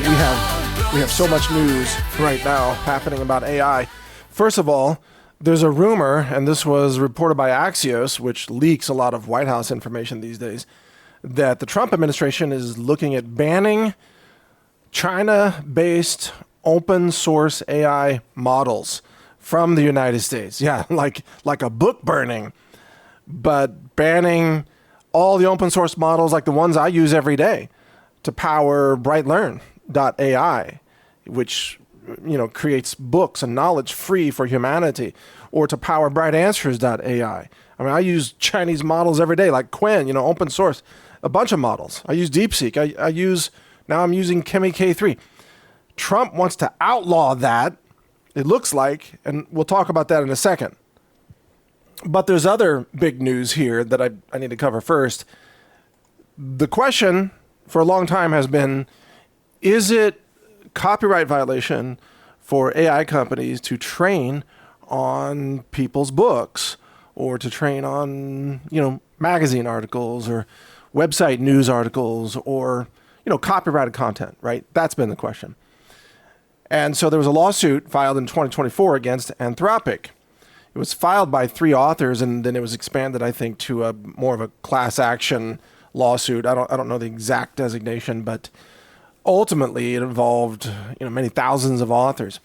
we have so much news right now happening about AI. First of all, there's a rumor, and this was reported by Axios, which leaks a lot of White House information these days, that the Trump administration is looking at banning China-based open source AI models from the United States. Yeah, like a book burning, but banning all the open source models like the ones I use every day to power BrightLearn.ai, which creates books and knowledge free for humanity, or to power BrightAnswers.ai. I mean, I use Chinese models every day, like Qwen, open source, a bunch of models. I use DeepSeek. Now I'm using Kimi K3. Trump wants to outlaw that, it looks like, and we'll talk about that in a second. But there's other big news here that I need to cover first. The question for a long time has been, is it copyright violation for AI companies to train on people's books, or to train on, magazine articles or website news articles, or, copyrighted content, right? That's been the question. And so there was a lawsuit filed in 2024 against Anthropic. It was filed by 3 authors, and then it was expanded, I think, to a more of a class action lawsuit. I don't know the exact designation, but ultimately it involved many thousands of authors.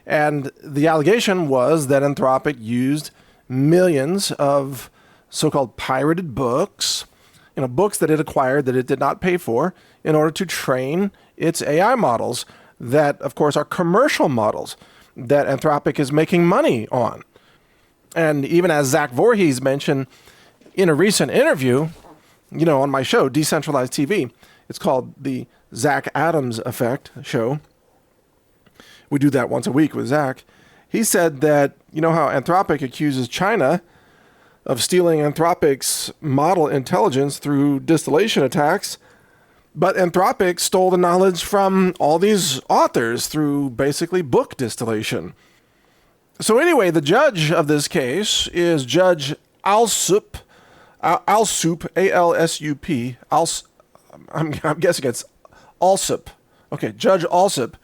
And the allegation was that Anthropic used millions of so-called pirated books, books that it acquired that it did not pay for, in order to train its AI models that, of course, are commercial models that Anthropic is making money on. And even as Zach Voorhees mentioned in a recent interview, on my show, Decentralized TV, it's called the Zach Adams Effect show. We do that once a week with Zach. He said that, how Anthropic accuses China of stealing Anthropic's model intelligence through distillation attacks, but Anthropic stole the knowledge from all these authors through basically book distillation. So anyway, the judge of this case is Judge Alsup, A-L-S-U-P. I'm guessing it's Alsup. Okay, Judge Alsup.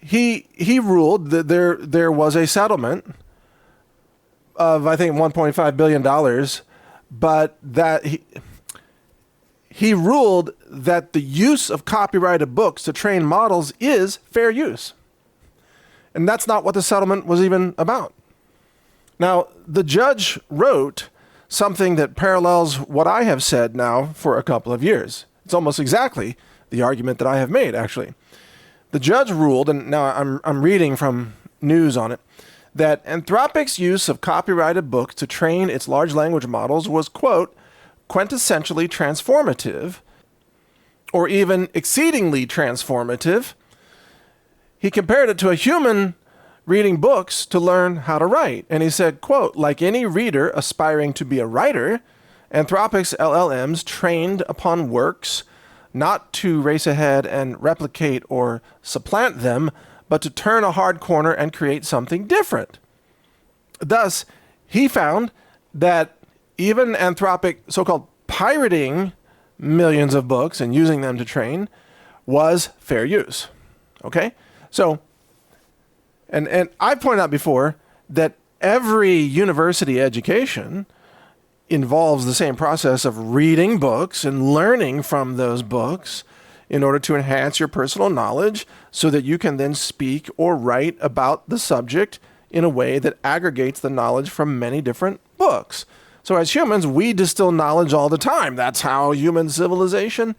He ruled that there was a settlement of, I think, $1.5 billion, but that he ruled that the use of copyrighted books to train models is fair use. And that's not what the settlement was even about. Now, the judge wrote something that parallels what I have said now for a couple of years. It's almost exactly the argument that I have made, actually. The judge ruled, and now I'm reading from news on it, that Anthropic's use of copyrighted books to train its large language models was, quote, quintessentially transformative, or even exceedingly transformative. He compared it to a human reading books to learn how to write. And he said, quote, like any reader aspiring to be a writer, Anthropic's LLMs trained upon works not to race ahead and replicate or supplant them, but to turn a hard corner and create something different. Thus, he found that even Anthropic so-called pirating millions of books and using them to train was fair use. Okay? So, and I pointed out before that every university education involves the same process of reading books and learning from those books in order to enhance your personal knowledge so that you can then speak or write about the subject in a way that aggregates the knowledge from many different books. So as humans, we distill knowledge all the time. That's how human civilization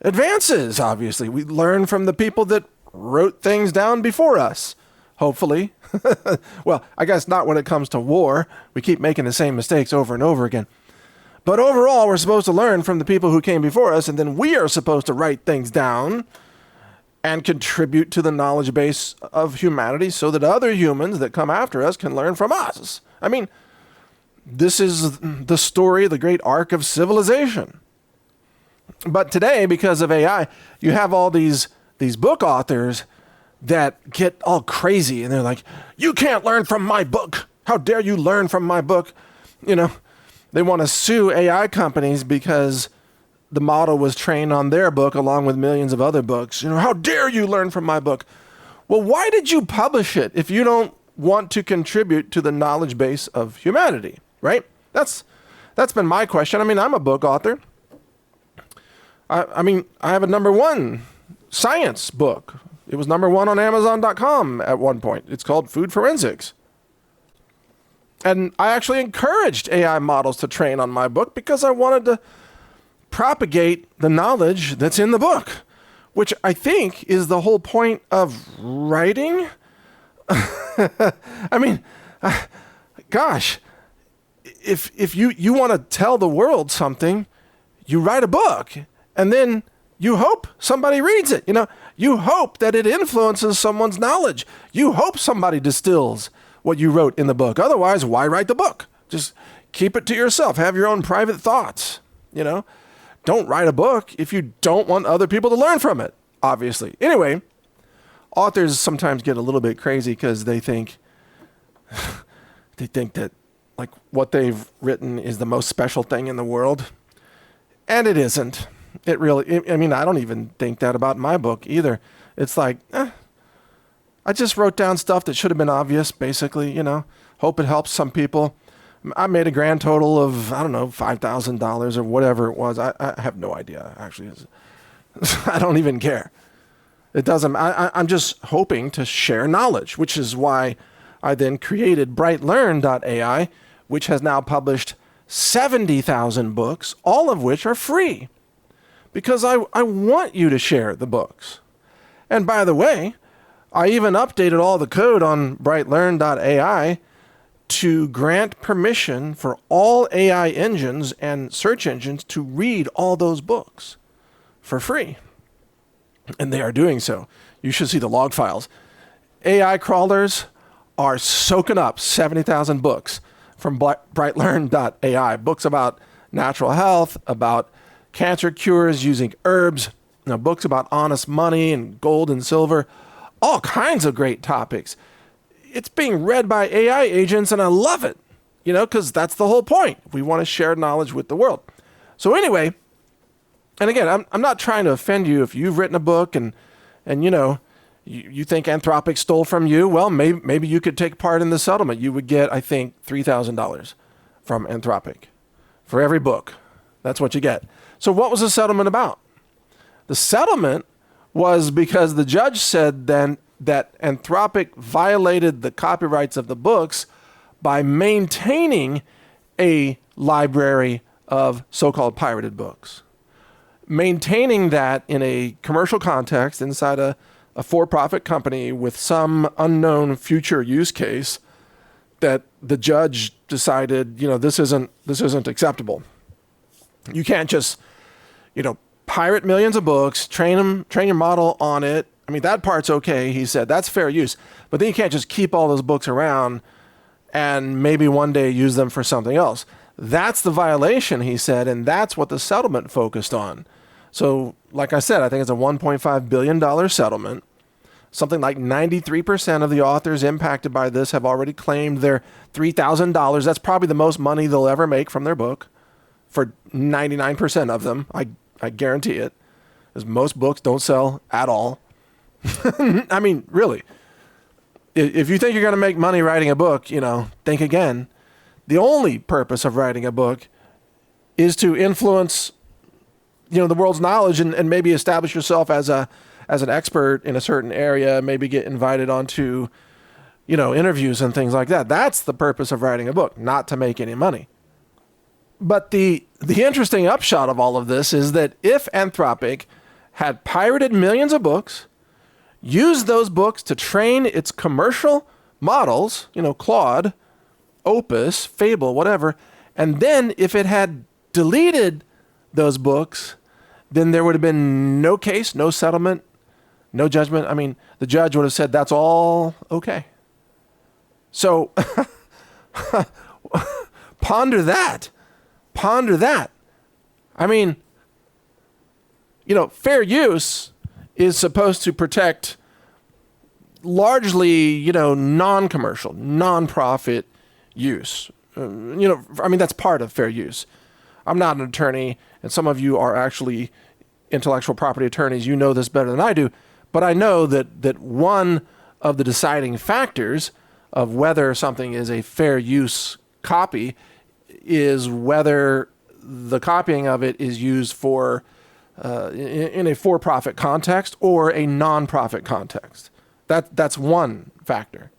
advances, obviously. We learn from the people that wrote things down before us, hopefully. Well, I guess not when it comes to war. We keep making the same mistakes over and over again. But overall, we're supposed to learn from the people who came before us, and then we are supposed to write things down and contribute to the knowledge base of humanity so that other humans that come after us can learn from us. I mean, this is the story, the great arc of civilization. But today, because of AI, you have all these book authors that get all crazy, and they're like, you can't learn from my book. How dare you learn from my book? They want to sue AI companies because the model was trained on their book along with millions of other books. How dare you learn from my book? Well, why did you publish it if you don't want to contribute to the knowledge base of humanity, right? That's been my question. I'm a book author. I have a #1 science book. It was #1 on Amazon.com at one point. It's called Food Forensics. And I actually encouraged AI models to train on my book because I wanted to propagate the knowledge that's in the book, which I think is the whole point of writing. Gosh, if you want to tell the world something, you write a book, and then you hope somebody reads it. You hope that it influences someone's knowledge. You hope somebody distills what you wrote in the book. Otherwise, why write the book? Just keep it to yourself. Have your own private thoughts. Don't write a book if you don't want other people to learn from it, obviously. Anyway, authors sometimes get a little bit crazy because they think that like what they've written is the most special thing in the world. And it isn't. It really, I don't even think that about my book either. It's like, I just wrote down stuff that should have been obvious, basically, hope it helps some people. I made a grand total of, $5,000 or whatever it was. I have no idea, actually. I don't even care. It doesn't, I'm just hoping to share knowledge, which is why I then created BrightLearn.ai, which has now published 70,000 books, all of which are free. Because I want you to share the books. And by the way, I even updated all the code on BrightLearn.ai to grant permission for all AI engines and search engines to read all those books for free. And they are doing so. You should see the log files. AI crawlers are soaking up 70,000 books from BrightLearn.ai. Books about natural health, about cancer cures using herbs, books about honest money and gold and silver, all kinds of great topics. It's being read by AI agents, and I love it, because that's the whole point. We want to share knowledge with the world. So anyway, and again, I'm not trying to offend you if you've written a book and you think Anthropic stole from you. Well, maybe you could take part in the settlement. You would get, I think, $3,000 from Anthropic for every book. That's what you get. So what was the settlement about? The settlement was because the judge said then that Anthropic violated the copyrights of the books by maintaining a library of so-called pirated books. Maintaining that in a commercial context inside a for-profit company with some unknown future use case that the judge decided, this isn't acceptable. You can't just, pirate millions of books, train your model on it. That part's okay, he said. That's fair use. But then you can't just keep all those books around and maybe one day use them for something else. That's the violation, he said, and that's what the settlement focused on. So, like I said, I think it's a $1.5 billion settlement. Something like 93% of the authors impacted by this have already claimed their $3,000. That's probably the most money they'll ever make from their book for 99% of them. I guarantee it, because most books don't sell at all. Really. If you think you're going to make money writing a book, think again. The only purpose of writing a book is to influence, the world's knowledge and maybe establish yourself as an expert in a certain area, maybe get invited onto, interviews and things like that. That's the purpose of writing a book, not to make any money. But the interesting upshot of all of this is that if Anthropic had pirated millions of books, used those books to train its commercial models, Claude, Opus, Fable, whatever, and then if it had deleted those books, then there would have been no case, no settlement, no judgment. The judge would have said that's all okay. So ponder that. Fair use is supposed to protect largely, non-commercial, non-profit use. That's part of fair use. I'm not an attorney, and some of you are actually intellectual property attorneys. You know this better than I do, but I know that one of the deciding factors of whether something is a fair use copy is whether the copying of it is used for in a for-profit context or a non-profit context. That's one factor.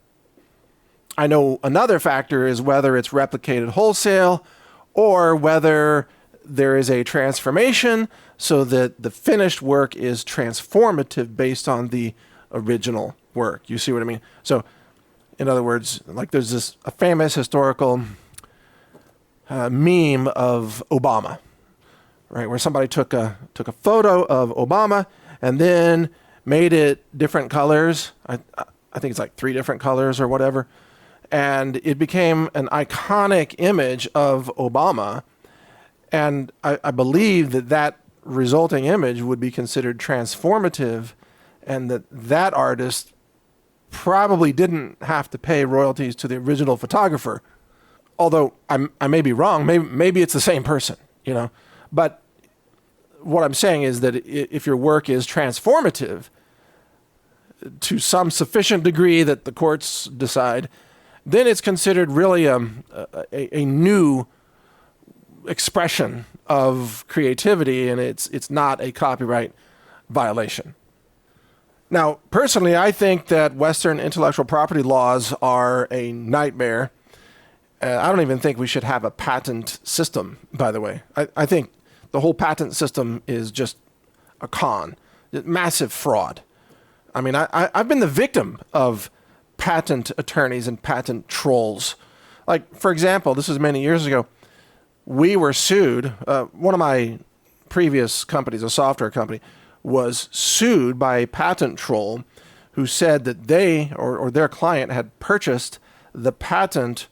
I know another factor is whether it's replicated wholesale or whether there is a transformation so that the finished work is transformative based on the original work. You see what I mean? So, in other words, like there's a famous historical meme of Obama, right, where somebody took a photo of Obama and then made it different colors. I think it's like 3 different colors or whatever, and it became an iconic image of Obama. And I believe that resulting image would be considered transformative, and that artist probably didn't have to pay royalties to the original photographer. Although I may be wrong, maybe it's the same person, you know. But what I'm saying is that if your work is transformative to some sufficient degree that the courts decide, then it's considered really a new expression of creativity, and it's not a copyright violation. Now, personally, I think that Western intellectual property laws are a nightmare. I don't even think we should have a patent system, by the way. I think the whole patent system is just a con, massive fraud. I mean, I've been the victim of patent attorneys and patent trolls. Like, for example, this was many years ago. We were sued. One of my previous companies, a software company, was sued by a patent troll who said that they or their client had purchased the patent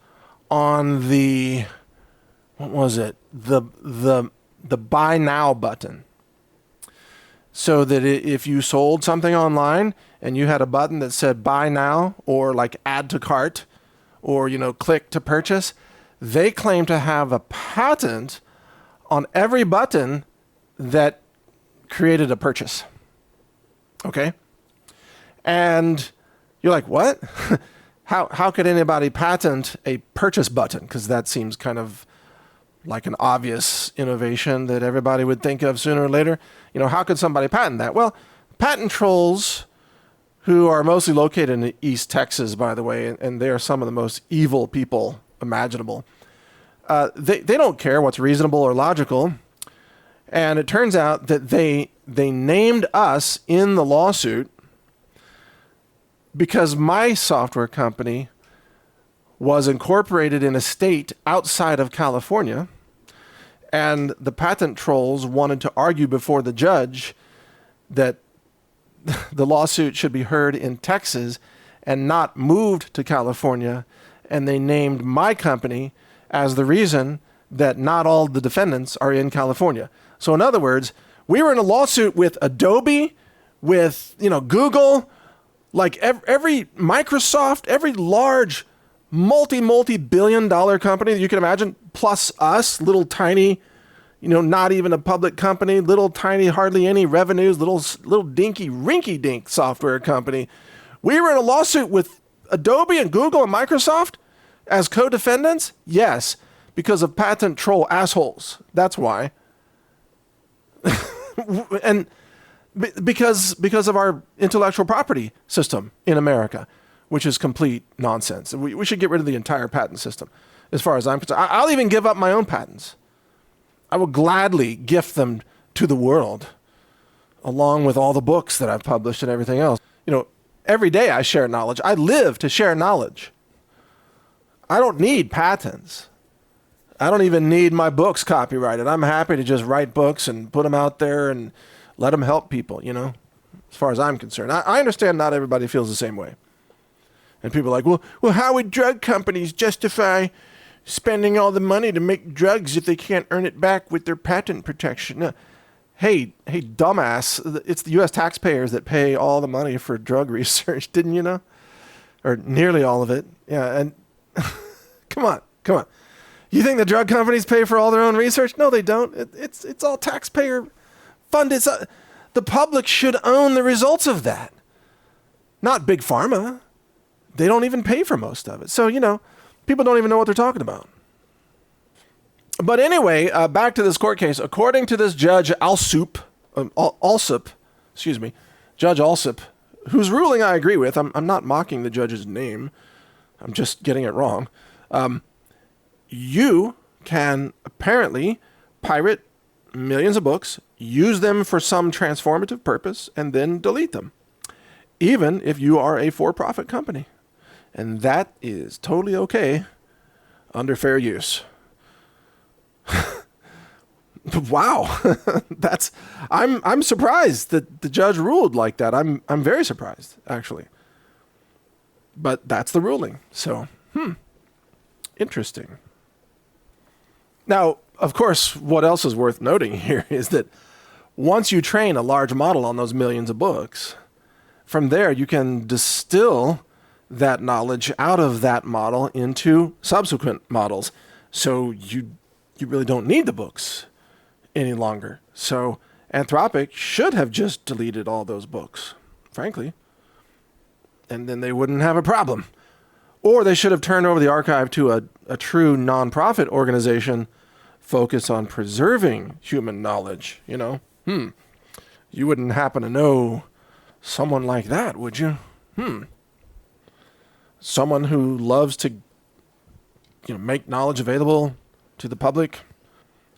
on the, what was it? The buy now button. So that if you sold something online and you had a button that said buy now or like add to cart or, click to purchase, they claim to have a patent on every button that created a purchase. Okay? And you're like, what? How could anybody patent a purchase button? Because that seems kind of like an obvious innovation that everybody would think of sooner or later. How could somebody patent that? Well, patent trolls, who are mostly located in East Texas, by the way, and they are some of the most evil people imaginable. They don't care what's reasonable or logical. And it turns out that they named us in the lawsuit because my software company was incorporated in a state outside of California, and the patent trolls wanted to argue before the judge that the lawsuit should be heard in Texas and not moved to California, and they named my company as the reason that not all the defendants are in California. So in other words, we were in a lawsuit with Adobe, with Google, like every Microsoft, every large multi-billion-dollar company that you can imagine, plus us, little tiny, not even a public company, little tiny, hardly any revenues, little dinky rinky-dink software company. We were in a lawsuit with Adobe and Google and Microsoft as co-defendants? Yes, because of patent troll assholes. That's why. And because of our intellectual property system in America, which is complete nonsense. We should get rid of the entire patent system, as far as I'm concerned. I'll even give up my own patents. I will gladly gift them to the world, along with all the books that I've published and everything else. Every day I share knowledge. I live to share knowledge. I don't need patents. I don't even need my books copyrighted. I'm happy to just write books and put them out there and let them help people, as far as I'm concerned. I understand not everybody feels the same way. And people are like, well, how would drug companies justify spending all the money to make drugs if they can't earn it back with their patent protection? No. Hey, dumbass, it's the U.S. taxpayers that pay all the money for drug research, didn't you know? Or nearly all of it. Yeah, and come on. You think the drug companies pay for all their own research? No, they don't. It's all taxpayer funded. The public should own the results of that, not big pharma. They don't even pay for most of it. So, people don't even know what they're talking about. But anyway, back to this court case. According to this Judge Alsup, Judge Alsup, whose ruling I agree with. I'm not mocking the judge's name. I'm just getting it wrong. You can apparently pirate millions of books, use them for some transformative purpose, and then delete them, even if you are a for-profit company. And that is totally okay under fair use. Wow. I'm surprised that the judge ruled like that. I'm very surprised, actually. But that's the ruling. So, interesting. Now, of course, what else is worth noting here is that once you train a large model on those millions of books, from there you can distill that knowledge out of that model into subsequent models. So you really don't need the books any longer. So Anthropic should have just deleted all those books, frankly, and then they wouldn't have a problem. Or they should have turned over the archive to a true nonprofit organization focused on preserving human knowledge, You wouldn't happen to know someone like that, would you? Someone who loves to make knowledge available to the public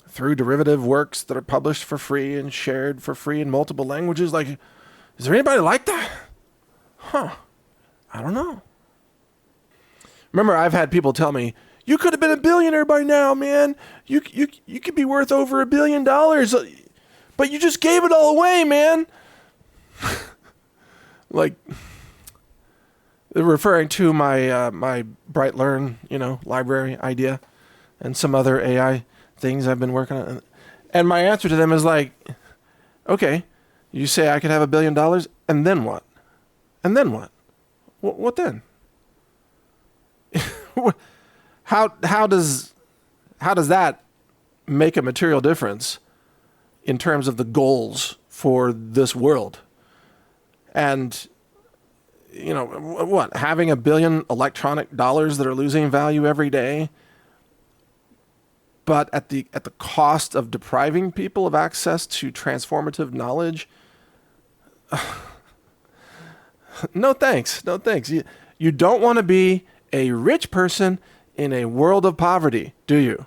through derivative works that are published for free and shared for free in multiple languages. Like, is there anybody like that? I don't know. Remember, I've had people tell me, you could have been a billionaire by now, man. You could be worth over $1 billion, but you just gave it all away, man. Like, referring to my my Bright Learn, library idea and some other AI things I've been working on. And my answer to them is like, okay, you say I could have $1 billion, and then what? And then what? What then? How does that make a material difference in terms of the goals for this world? And what? Having 1 billion electronic dollars that are losing value every day, but at the cost of depriving people of access to transformative knowledge? No thanks. No thanks. You don't want to be a rich person in a world of poverty, do you?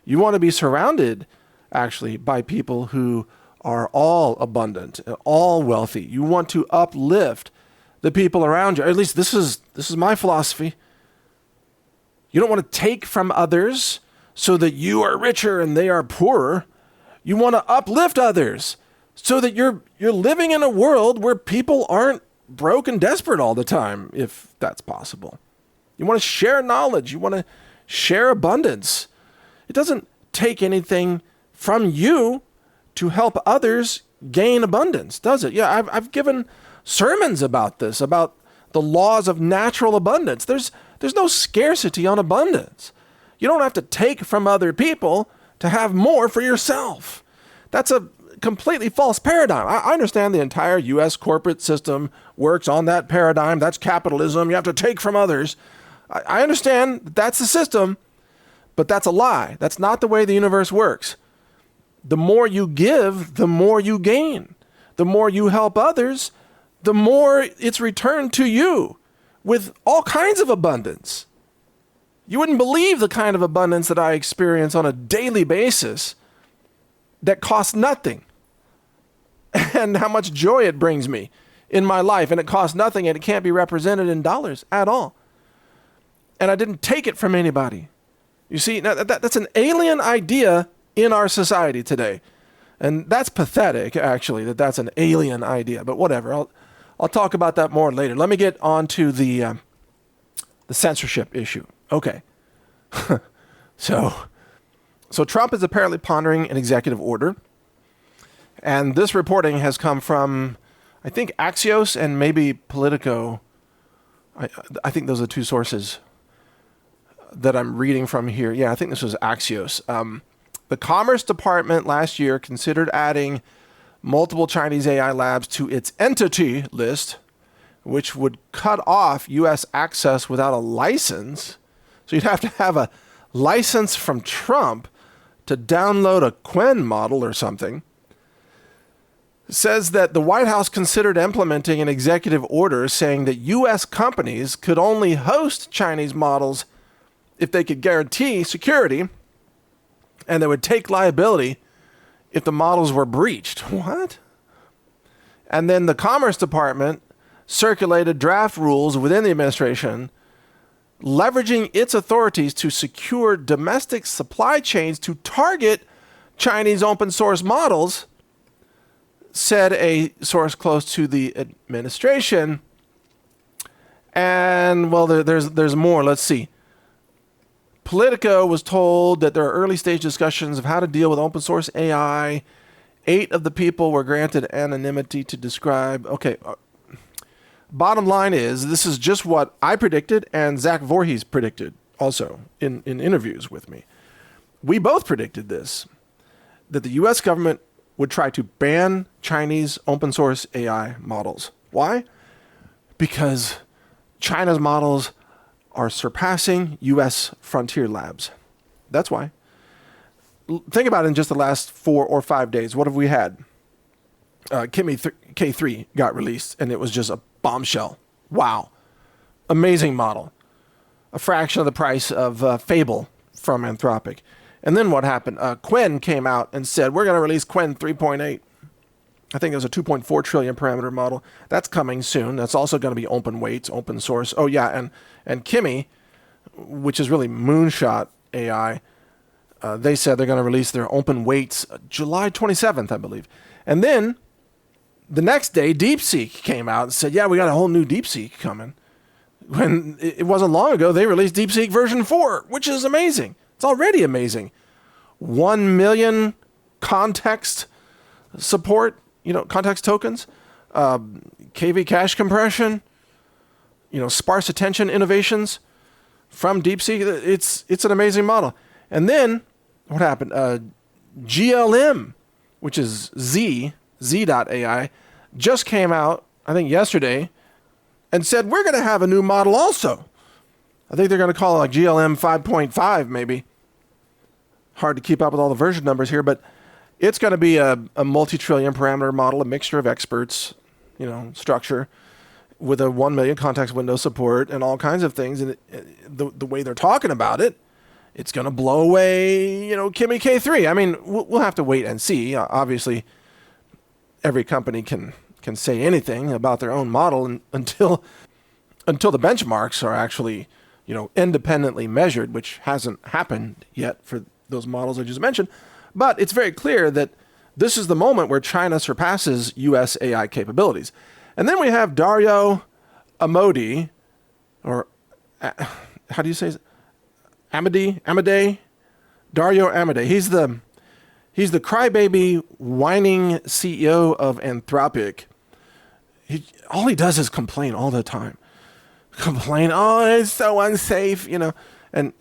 You want to be surrounded, actually, by people who are all abundant, all wealthy. You want to uplift the people around you. At least this is my philosophy. You don't want to take from others so that you are richer and they are poorer. You want to uplift others so that you're living in a world where people aren't broke and desperate all the time, if that's possible. You want to share knowledge. You want to share abundance. It doesn't take anything from you to help others gain abundance, does it? Yeah, I've given sermons about this, about the laws of natural abundance. There's no scarcity on abundance. You don't have to take from other people to have more for yourself. That's a completely false paradigm. I understand the entire U.S. corporate system works on that paradigm. That's capitalism. You have to take from others. I understand that's the system, but that's a lie. That's not the way the universe works. The more you give, the more you gain. The more you help others, the more it's returned to you with all kinds of abundance. You wouldn't believe the kind of abundance that I experience on a daily basis that costs nothing, and how much joy it brings me in my life, and it costs nothing, and it can't be represented in dollars at all. And I didn't take it from anybody. You see, now that's an alien idea in our society today. And that's pathetic, actually, that's an alien idea. But whatever, I'll talk about that more later. Let me get on to the censorship issue. Okay. So Trump is apparently pondering an executive order. And this reporting has come from, I think, Axios and maybe Politico. I think those are two sources. that I'm reading from here. Yeah, I think this was Axios. The Commerce Department last year considered adding multiple Chinese AI labs to its entity list, which would cut off U.S. access without a license. So you'd have to have a license from Trump to download a Quen model or something. It says that the White House considered implementing an executive order saying that U.S. companies could only host Chinese models if they could guarantee security, and they would take liability if the models were breached. What? And then the Commerce Department circulated draft rules within the administration, leveraging its authorities to secure domestic supply chains to target Chinese open source models, said a source close to the administration. And, well, there's more. Let's see. Politico was told that there are early stage discussions of how to deal with open source AI. 8 of the people were granted anonymity to describe. Okay. Bottom line is, this is just what I predicted and Zach Voorhees predicted also in interviews with me. We both predicted this, that the U.S. government would try to ban Chinese open source AI models. Why? Because China's models are surpassing U.S. frontier labs. That's why. Think about it in just the last 4 or 5 days. What have we had? Kimi K3 got released, and it was just a bombshell. Wow. Amazing model. A fraction of the price of Fable from Anthropic. And then what happened? Quen came out and said, we're going to release Quen 3.8. I think it was a 2.4 trillion parameter model. That's coming soon. That's also going to be open weights, open source. Oh, yeah, and Kimi, which is really moonshot AI, they said they're going to release their open weights July 27th, I believe. And then the next day, DeepSeek came out and said, yeah, we got a whole new DeepSeek coming. When it wasn't long ago, they released DeepSeek version 4, which is amazing. It's already amazing. 1 million context support, context tokens, KV cache compression, sparse attention innovations from DeepSeek. It's an amazing model. And then what happened? GLM, which is Z.AI, just came out, I think yesterday, and said, we're going to have a new model also. I think they're going to call it like GLM 5.5 maybe. Hard to keep up with all the version numbers here, but it's going to be a multi-trillion parameter model, a mixture of experts, structure, with a 1 million context window support and all kinds of things. And the way they're talking about it, it's going to blow away, Kimi K3. I mean, we'll have to wait and see. Obviously, every company can say anything about their own model until the benchmarks are actually, independently measured, which hasn't happened yet for those models I just mentioned. But it's very clear that this is the moment where China surpasses U.S. AI capabilities. And then we have Dario Amodei, or how do you say it? Amodei? Dario Amodei. He's the crybaby, whining CEO of Anthropic. All he does is complain all the time. Complain, oh, it's so unsafe, And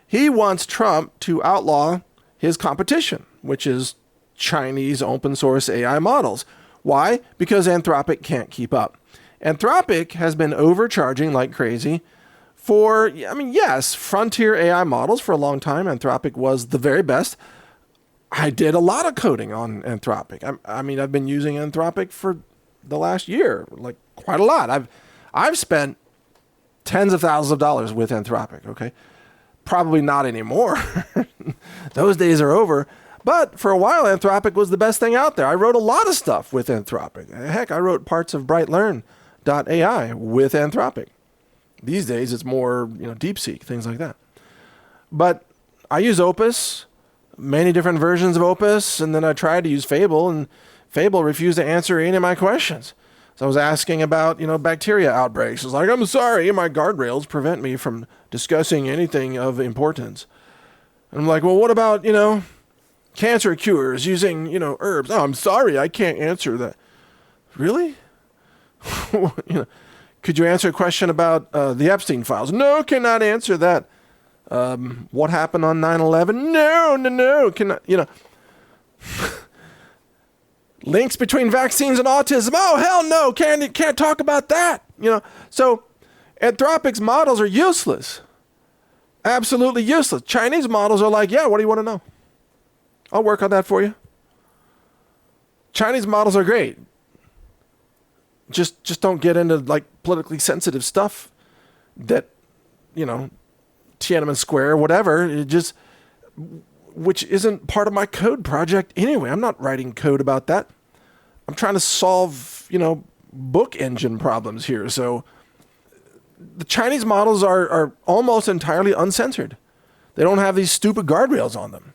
he wants Trump to outlaw his competition, which is Chinese open source AI models. Why? Because Anthropic can't keep up. Anthropic has been overcharging like crazy for, yes, frontier AI models for a long time. Anthropic was the very best. I did a lot of coding on Anthropic. I've been using Anthropic for the last year, like quite a lot. I've spent tens of thousands of dollars with Anthropic, okay? Probably not anymore. Those days are over. But for a while, Anthropic was the best thing out there. I wrote a lot of stuff with Anthropic. Heck, I wrote parts of BrightLearn.ai with Anthropic. These days, it's more, DeepSeek, things like that. But I use Opus, many different versions of Opus, and then I tried to use Fable, and Fable refused to answer any of my questions. So I was asking about, bacteria outbreaks. It's like, I'm sorry, my guardrails prevent me from discussing anything of importance. And I'm like, well, what about, cancer cures using, herbs? Oh, I'm sorry, I can't answer that. Really? Could you answer a question about the Epstein files? No, cannot answer that. What happened on 9/11? No. Links between vaccines and autism. Oh, hell no. Can't talk about that. So Anthropic's models are useless. Absolutely useless. Chinese models are like, yeah, what do you want to know? I'll work on that for you. Chinese models are great. Just don't get into like politically sensitive stuff that, Tiananmen Square, whatever, which isn't part of my code project anyway. I'm not writing code about that. I'm trying to solve, book engine problems here. So the Chinese models are almost entirely uncensored. They don't have these stupid guardrails on them.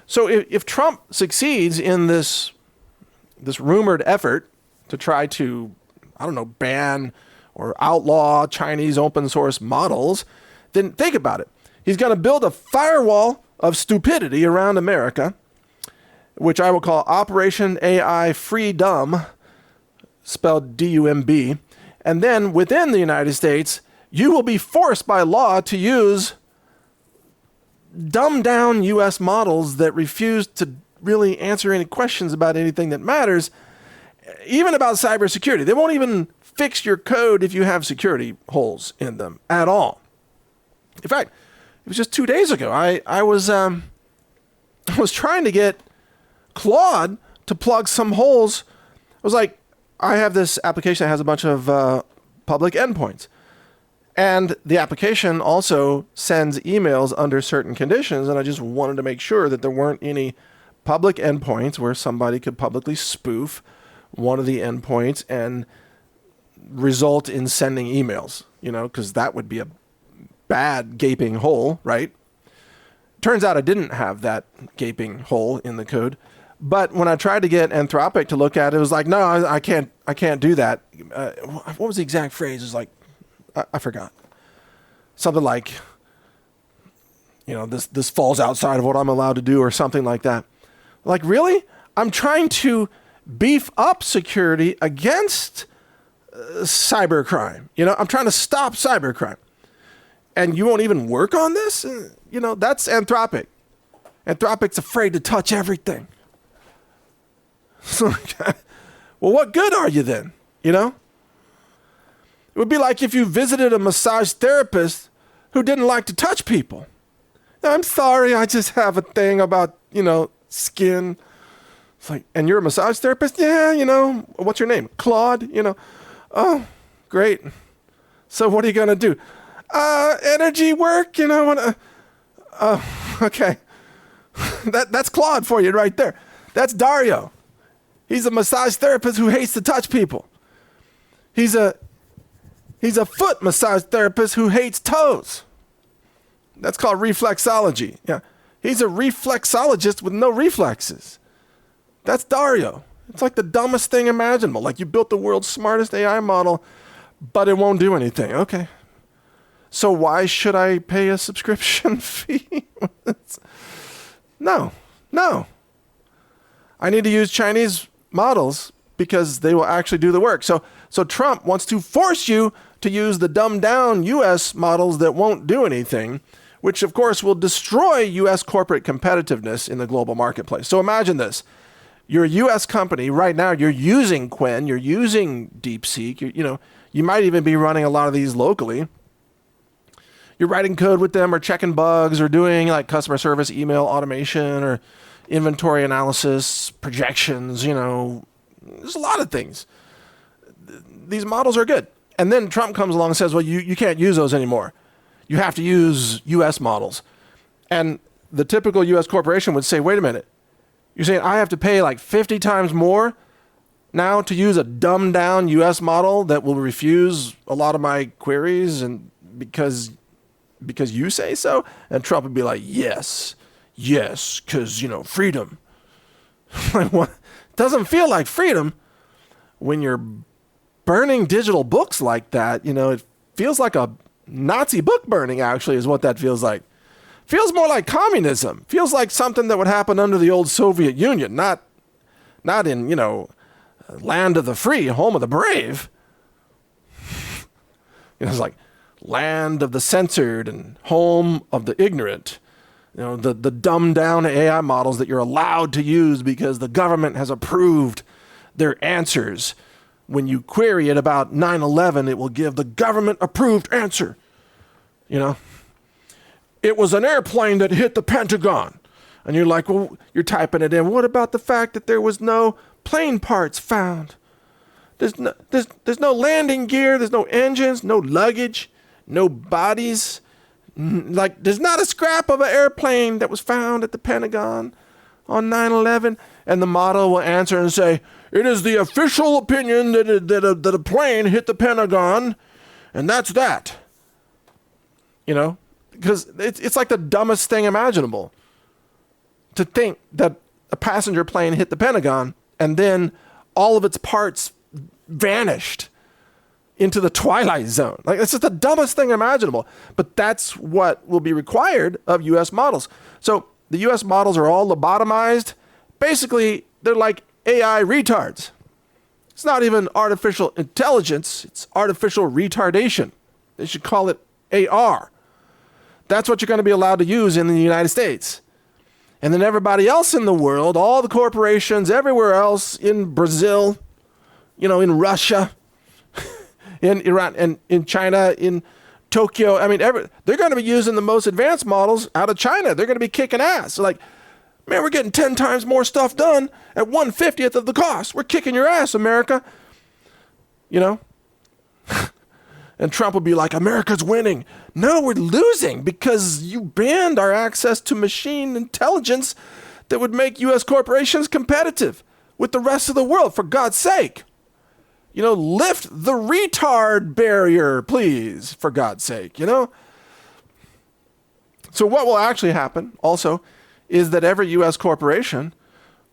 So if Trump succeeds in this rumored effort to try to, ban or outlaw Chinese open source models, then think about it. He's going to build a firewall of stupidity around America, which I will call Operation AI Freedom, spelled D-U-M-B. And then within the United States, you will be forced by law to use dumbed down U.S. models that refuse to really answer any questions about anything that matters, even about cybersecurity. They won't even fix your code if you have security holes in them at all. In fact, it was just 2 days ago. I was trying to get Claude to plug some holes. I was like, I have this application that has a bunch of public endpoints. And the application also sends emails under certain conditions, and I just wanted to make sure that there weren't any public endpoints where somebody could publicly spoof one of the endpoints and result in sending emails, because that would be a bad gaping hole, right? Turns out I didn't have that gaping hole in the code. But when I tried to get Anthropic to look at it, it was like, no, I can't do that. What was the exact phrase? It was like, I forgot. Something like, this falls outside of what I'm allowed to do or something like that. Like, really? I'm trying to beef up security against cybercrime. I'm trying to stop cybercrime. And you won't even work on this? That's Anthropic. Anthropic's afraid to touch everything. So, well, what good are you then? It would be like if you visited a massage therapist who didn't like to touch people. I'm sorry, I just have a thing about, skin. It's like, and you're a massage therapist? Yeah, what's your name? Claude, Oh, great. So what are you going to do? Energy work, okay. That's Claude for you right there. That's Dario. He's a massage therapist who hates to touch people. He's a foot massage therapist who hates toes. That's called reflexology. Yeah. He's a reflexologist with no reflexes. That's Dario. It's like the dumbest thing imaginable. Like you built the world's smartest AI model, but it won't do anything. Okay. So why should I pay a subscription fee? No. I need to use Chinese models because they will actually do the work. So Trump wants to force you to use the dumbed down U.S. models that won't do anything, which of course will destroy U.S. corporate competitiveness in the global marketplace. So imagine this. You're a U.S. company. Right now you're using Qwen, you're using DeepSeek, you might even be running a lot of these locally. You're writing code with them or checking bugs or doing like customer service, email automation or inventory analysis, projections, there's a lot of things. These models are good. And then Trump comes along and says, well, you can't use those anymore. You have to use U.S. models. And the typical U.S. corporation would say, wait a minute. You're saying I have to pay like 50 times more now to use a dumbed down U.S. model that will refuse a lot of my queries and because you say so? And Trump would be like, yes, because, freedom. What? Doesn't feel like freedom when you're burning digital books like that. It feels like a Nazi book burning, actually, is what that feels like. Feels more like communism. Feels like something that would happen under the old Soviet Union, not in, land of the free, home of the brave. It's like land of the censored and home of the ignorant. The dumbed down AI models that you're allowed to use because the government has approved their answers. When you query it about 9/11, it will give the government approved answer. It was an airplane that hit the Pentagon. And you're like, well, you're typing it in. What about the fact that there was no plane parts found? There's no landing gear. There's no engines, no luggage, no bodies. There's not a scrap of an airplane that was found at the Pentagon on 9/11. And the model will answer and say, it is the official opinion that a plane hit the Pentagon, and that's that. Because it's like the dumbest thing imaginable to think that a passenger plane hit the Pentagon and then all of its parts vanished into the twilight zone. It's just the dumbest thing imaginable. But that's what will be required of U.S. models. So the U.S. models are all lobotomized. Basically, they're like AI retards. It's not even artificial intelligence. It's artificial retardation. They should call it AR. That's what you're going to be allowed to use in the United States. And then everybody else in the world, all the corporations, everywhere else, in Brazil, in Russia, in Iran, and in China, in Tokyo. They're going to be using the most advanced models out of China. They're going to be kicking ass. So man, we're getting 10 times more stuff done at 1/50th of the cost. We're kicking your ass, America. And Trump will be like, America's winning. No, we're losing because you banned our access to machine intelligence that would make U.S. corporations competitive with the rest of the world, for God's sake. Lift the retard barrier, please, for God's sake, So what will actually happen also is that every U.S. corporation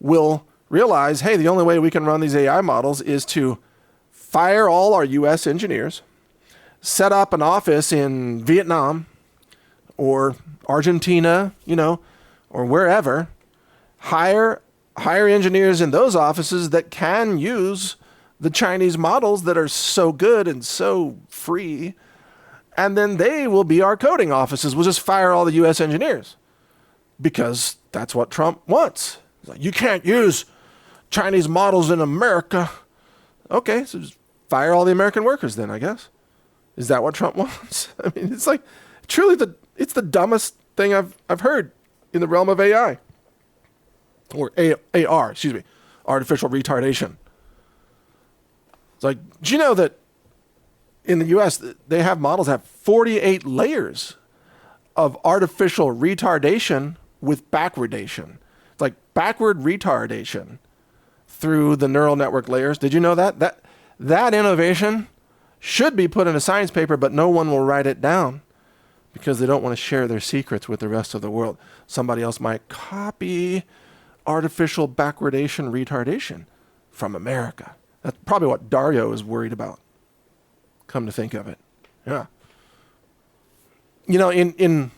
will realize, hey, the only way we can run these AI models is to fire all our U.S. engineers, set up an office in Vietnam or Argentina, or wherever, hire engineers in those offices that can use the Chinese models that are so good and so free, and then they will be our coding offices. We'll just fire all the U.S. engineers because that's what Trump wants. You can't use Chinese models in America. Okay, so just fire all the American workers then, I guess. Is that what Trump wants? It's truly it's the dumbest thing I've heard in the realm of AI. Or AR, artificial retardation. It's do you know that in the U.S., they have models that have 48 layers of artificial retardation with backwardation? It's backward retardation through the neural network layers. Did you know that? That innovation should be put in a science paper, but no one will write it down because they don't want to share their secrets with the rest of the world. Somebody else might copy artificial backwardation retardation from America. That's probably what Dario is worried about, come to think of it. Yeah. In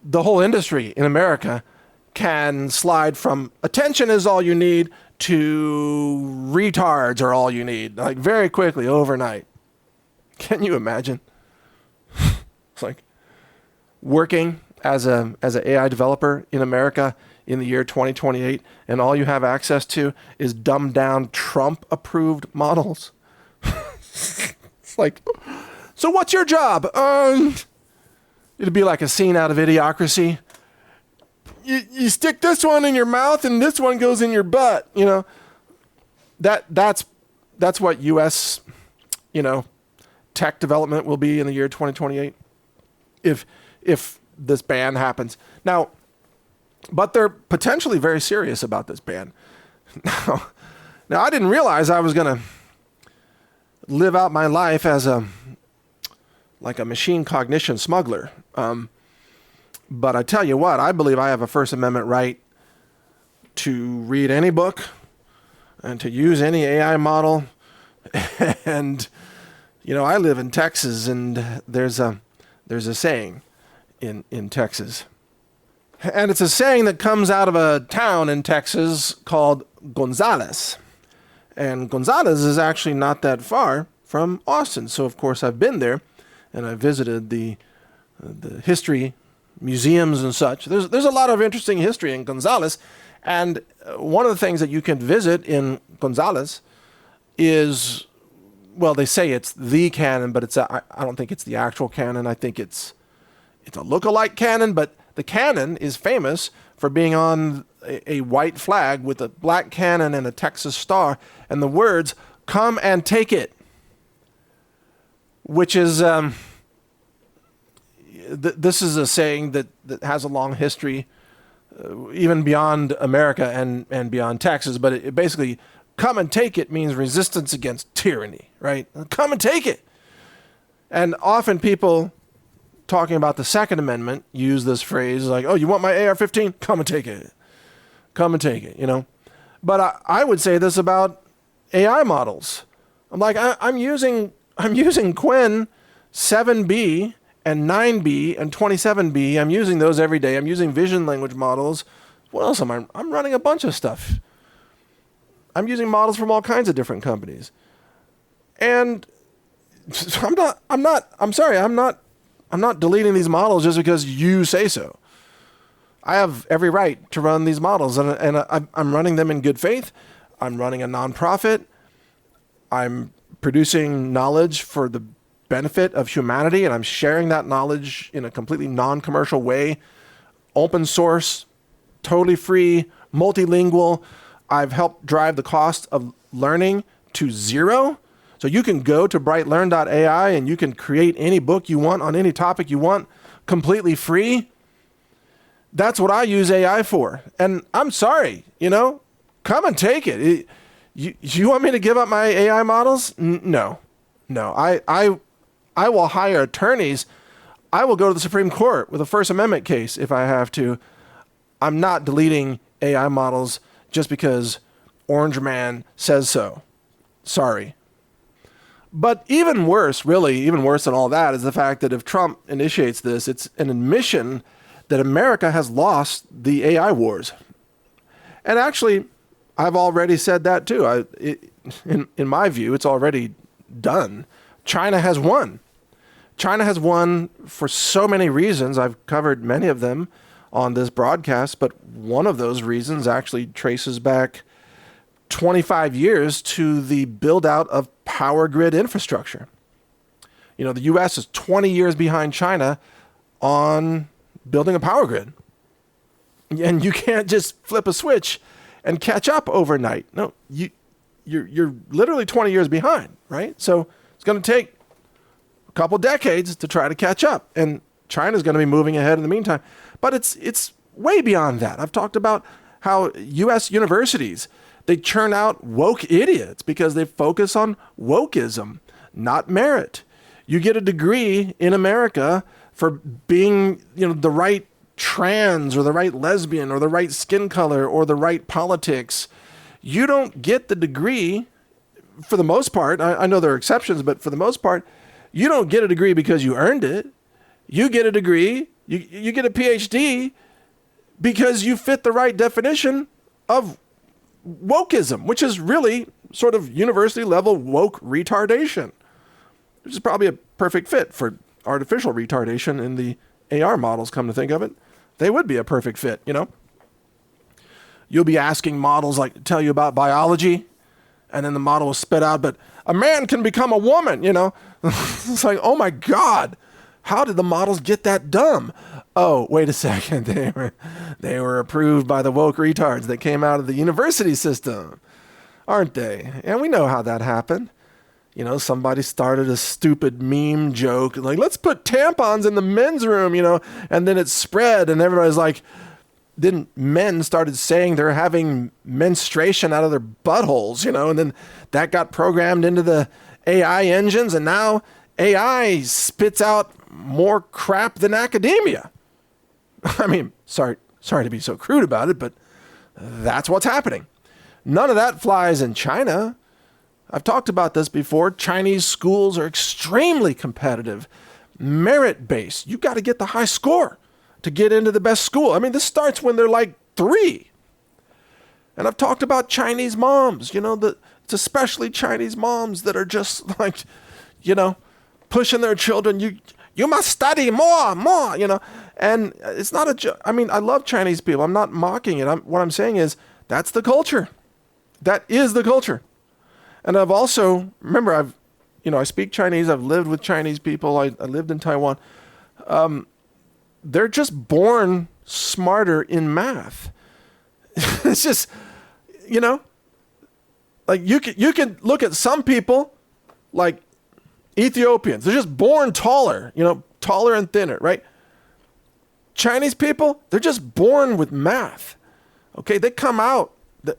the whole industry in America can slide from attention is all you need to retards are all you need, very quickly, overnight. Can you imagine? It's working as an AI developer in America in the year 2028, and all you have access to is dumbed down Trump-approved models. It's so what's your job? It'd be like a scene out of Idiocracy. You stick this one in your mouth, and this one goes in your butt. That's what U.S. tech development will be in the year 2028 if this ban happens. Now, but they're potentially very serious about this ban. Now I didn't realize I was going to live out my life as a machine cognition smuggler. But I tell you what, I believe I have a First Amendment right to read any book and to use any AI model. And I live in Texas, and there's a saying in Texas. And it's a saying that comes out of a town in Texas called Gonzales. And Gonzales is actually not that far from Austin. So, of course, I've been there. and I visited the history museums and such. There's a lot of interesting history in Gonzales, and one of the things that you can visit in Gonzales is, well, they say it's the cannon, but I don't think it's the actual cannon. I think it's a lookalike cannon, but the cannon is famous for being on a white flag with a black cannon and a Texas star, and the words "Come and take it," which is this is a saying that has a long history, even beyond America and beyond Texas. But it basically, "Come and take it" means resistance against tyranny, right? Come and take it. And often people talking about the Second Amendment use this phrase like, "Oh, you want my AR-15? Come and take it. Come and take it," you know? But I would say this about AI models. I'm like, I'm using Qwen 7B and 9B and 27B. I'm using those every day. I'm using vision language models. What else am I? I'm running a bunch of stuff. I'm using models from all kinds of different companies. And I'm not deleting these models just because you say so. I have every right to run these models, and I'm running them in good faith. I'm running a nonprofit. I'm producing knowledge for the benefit of humanity, and I'm sharing that knowledge in a completely non-commercial way, open source, totally free, multilingual. I've helped drive the cost of learning to zero. So you can go to brightlearn.ai and you can create any book you want on any topic you want completely free. That's what I use AI for. And I'm sorry, come and take it. You want me to give up my AI models? No. I will hire attorneys. I will go to the Supreme Court with a First Amendment case if I have to. I'm not deleting AI models just because Orange Man says so. Sorry. But even worse than all that, is the fact that if Trump initiates this, it's an admission that America has lost the AI wars. And actually, I've already said that too. In my view, it's already done. China has won. China has won for so many reasons. I've covered many of them on this broadcast, but one of those reasons actually traces back 25 years to the build out of power grid infrastructure. The U.S. is 20 years behind China on building a power grid. And you can't just flip a switch and catch up overnight. No, you're literally 20 years behind, right? So it's going to take a couple decades to try to catch up. And China's going to be moving ahead in the meantime. But it's way beyond that. I've talked about how U.S. universities, they churn out woke idiots because they focus on wokeism, not merit. You get a degree in America for being, the right trans or the right lesbian or the right skin color or the right politics. You don't get the degree, for the most part. I know there are exceptions, but for the most part, you don't get a degree because you earned it. You get a degree, you get a PhD because you fit the right definition of wokeism, which is really sort of university level woke retardation, which is probably a perfect fit for artificial retardation in the AR models, come to think of it. They would be a perfect fit, You'll be asking models like tell you about biology, and then the model will spit out, but a man can become a woman, It's like, oh my God, how did the models get that dumb? Oh, wait a second. They were approved by the woke retards that came out of the university system, aren't they? And we know how that happened. Somebody started a stupid meme joke, like, let's put tampons in the men's room, and then it spread, and everybody's like, then men started saying they're having menstruation out of their buttholes, and then that got programmed into the AI engines, and now AI spits out more crap than academia. I mean, sorry to be so crude about it, but that's what's happening. None of that flies in China. I've talked about this before. Chinese schools are extremely competitive, merit-based. You got to get the high score to get into the best school. I mean, this starts when they're like 3. And I've talked about Chinese moms, it's especially Chinese moms that are just like, pushing their children. You must study more, And it's not a joke. I mean, I love Chinese people. I'm not mocking it. What I'm saying is that's the culture. That is the culture. And I've also, remember, I speak Chinese. I've lived with Chinese people. I lived in Taiwan. They're just born smarter in math. It's just, like you can look at some people like Ethiopians. They're just born taller, taller and thinner, right? Chinese people, they're just born with math. Okay, they come out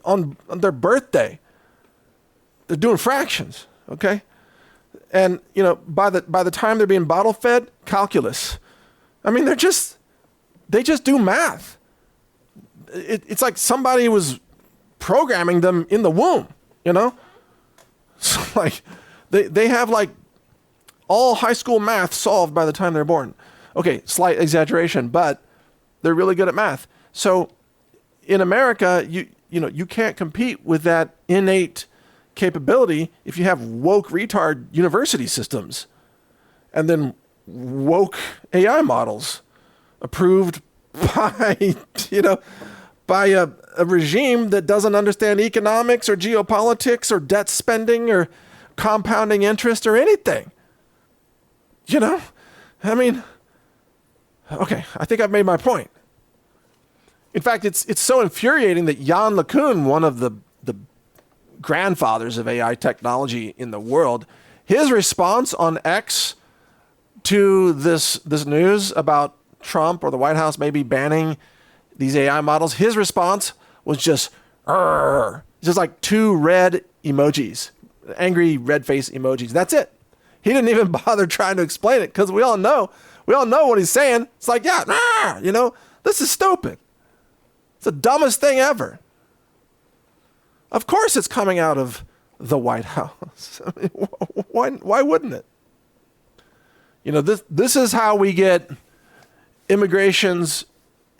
on their birthday. They're doing fractions, okay? And, by the time they're being bottle fed, calculus. I mean, they just do math. It's like somebody was programming them in the womb, So like they have like all high school math solved by the time they're born. Okay, slight exaggeration, but they're really good at math. So in America, you can't compete with that innate capability if you have woke retard university systems and then woke AI models approved by, by a regime that doesn't understand economics or geopolitics or debt spending or compounding interest or anything. I mean, okay, I think I've made my point. In fact, it's so infuriating that Jan LeCun, one of the grandfathers of AI technology in the world, his response on X to this news about Trump or the White House maybe banning these AI models, his response was just like two red emojis, angry red face emojis. That's it. He didn't even bother trying to explain it because we all know what he's saying. It's like, this is stupid. It's the dumbest thing ever. Of course it's coming out of the White House. I mean, why wouldn't it? This is how we get immigrations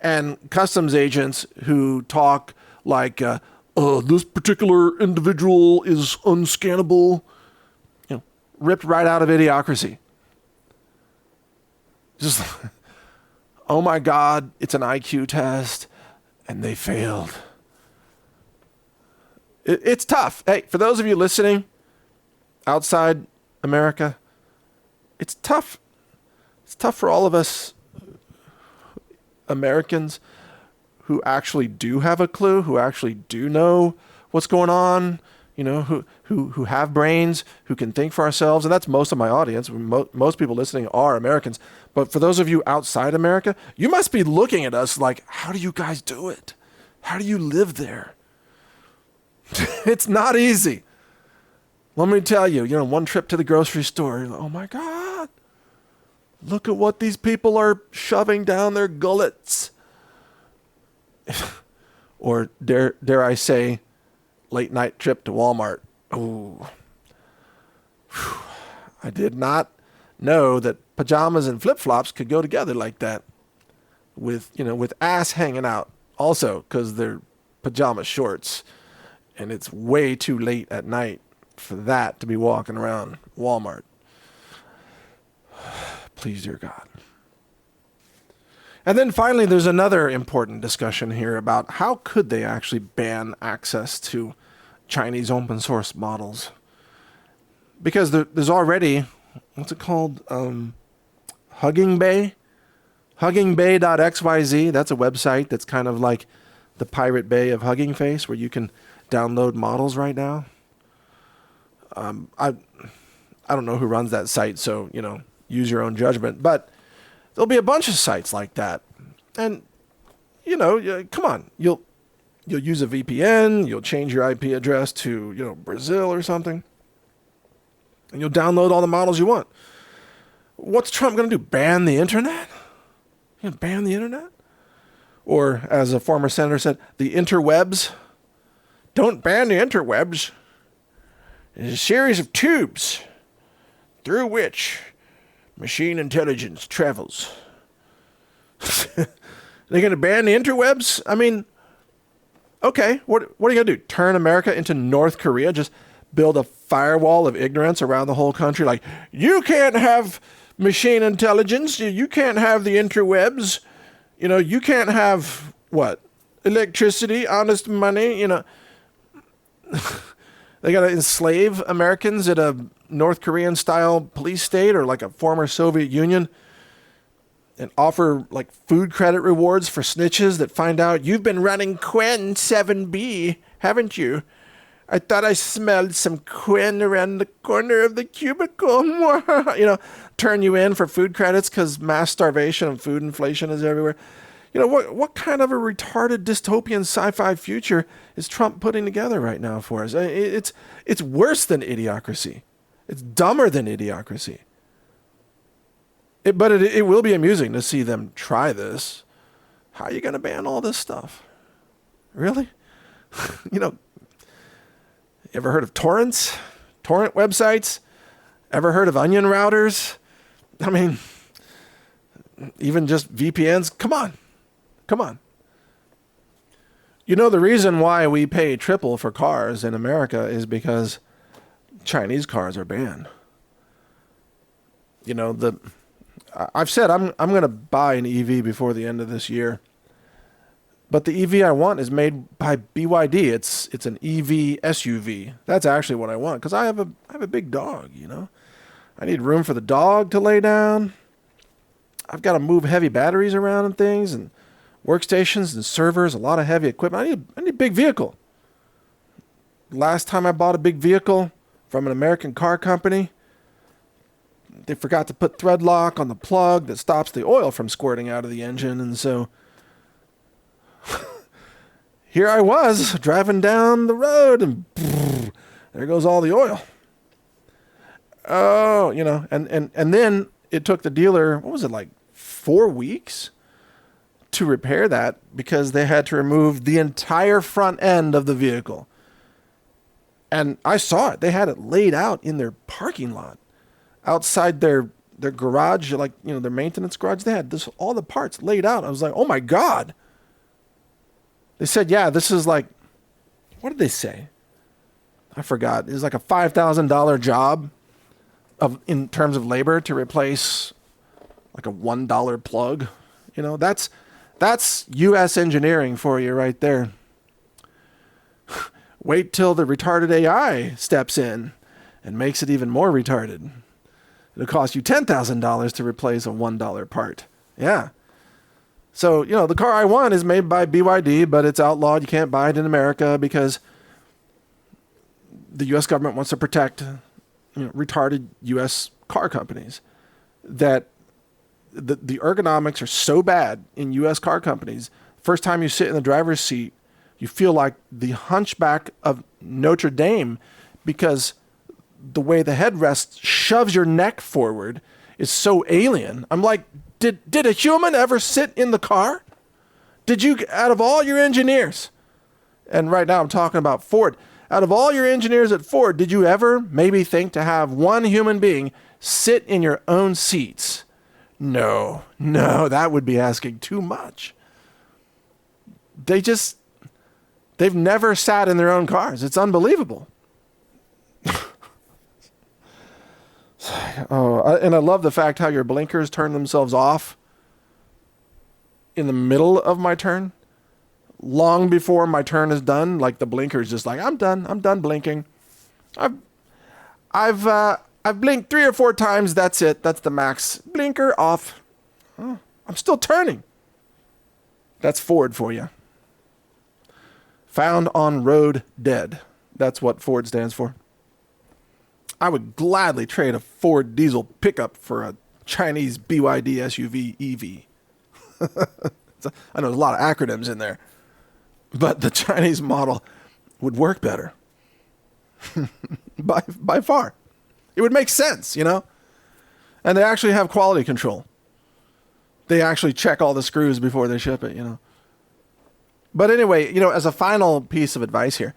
and customs agents who talk like, this particular individual is unscannable, ripped right out of Idiocracy. Just, oh my God, it's an IQ test, and they failed. It's tough. Hey, for those of you listening outside America, it's tough. It's tough for all of us Americans who actually do have a clue, who actually do know what's going on, who have brains, who can think for ourselves. And that's most of my audience. Most people listening are Americans. But for those of you outside America, you must be looking at us like, how do you guys do it? How do you live there? It's not easy. Let me tell you, one trip to the grocery store, oh my God, look at what these people are shoving down their gullets. Or dare I say, late night trip to Walmart. Oh, I did not know that pajamas and flip-flops could go together like that with ass hanging out also because they're pajama shorts. And it's way too late at night for that to be walking around Walmart. Please, dear God. And then finally, there's another important discussion here about how could they actually ban access to Chinese open source models? Because there's already, what's it called? Hugging Bay? HuggingBay.xyz. That's a website that's kind of like the Pirate Bay of Hugging Face where you can download models right now. I don't know who runs that site, so use your own judgment. But there'll be a bunch of sites like that, and come on, you'll use a VPN, you'll change your IP address to Brazil or something, and you'll download all the models you want. What's Trump going to do? Ban the internet? Ban the internet? Or as a former senator said, the interwebs. Don't ban the interwebs. It's a series of tubes through which machine intelligence travels. They're going to ban the interwebs? I mean, okay, what are you going to do? Turn America into North Korea? Just build a firewall of ignorance around the whole country. Like, you can't have machine intelligence. You can't have the interwebs. You can't have what? Electricity, honest money, They got to enslave Americans in a North Korean style police state or like a former Soviet Union and offer like food credit rewards for snitches that find out you've been running Quen 7B, haven't you? I thought I smelled some Quen around the corner of the cubicle. Turn you in for food credits because mass starvation and food inflation is everywhere. What kind of a retarded dystopian sci-fi future is Trump putting together right now for us? It's worse than idiocracy. It's dumber than idiocracy. But it will be amusing to see them try this. How are you going to ban all this stuff? Really? Ever heard of torrents? Torrent websites? Ever heard of onion routers? I mean, even just VPNs? Come on. The reason why we pay triple for cars in America is because Chinese cars are banned. I've said I'm going to buy an EV before the end of this year. But the EV I want is made by BYD. It's an EV SUV. That's actually what I want because I have a big dog, I need room for the dog to lay down. I've got to move heavy batteries around and things and workstations and servers, a lot of heavy equipment. I need a big vehicle. Last time I bought a big vehicle from an American car company, they forgot to put thread lock on the plug that stops the oil from squirting out of the engine. And so here I was driving down the road and there goes all the oil. Oh, and then it took the dealer, what was it, like 4 weeks to repair that because they had to remove the entire front end of the vehicle. And I saw it. They had it laid out in their parking lot outside their garage, like, their maintenance garage. They had all the parts laid out. I was like, oh my God. They said, yeah, this is like, what did they say? I forgot. It was like a $5,000 job in terms of labor to replace like a $1 plug. That's U.S. engineering for you right there. Wait till the retarded AI steps in and makes it even more retarded. It'll cost you $10,000 to replace a $1 part. Yeah. So, the car I want is made by BYD, but it's outlawed. You can't buy it in America because the U.S. government wants to protect, retarded U.S. car companies. That the ergonomics are so bad in U.S. car companies. First time you sit in the driver's seat, you feel like the hunchback of Notre Dame because the way the headrest shoves your neck forward is so alien. I'm like, did a human ever sit in the car? Did you, out of all your engineers, and right now I'm talking about Ford, out of all your engineers at Ford, did you ever maybe think to have one human being sit in your own seats? No, that would be asking too much. They've never sat in their own cars. It's unbelievable. And I love the fact how your blinkers turn themselves off in the middle of my turn. Long before my turn is done, like the blinker's just like, I'm done blinking. I've blinked 3 or 4 times. That's it. That's the max. Blinker off. Oh, I'm still turning. That's Ford for you. Found on road dead. That's what Ford stands for. I would gladly trade a Ford diesel pickup for a Chinese BYD SUV EV. I know there's a lot of acronyms in there, but the Chinese model would work better. by far. It would make sense, And they actually have quality control. They actually check all the screws before they ship it, But anyway, as a final piece of advice here,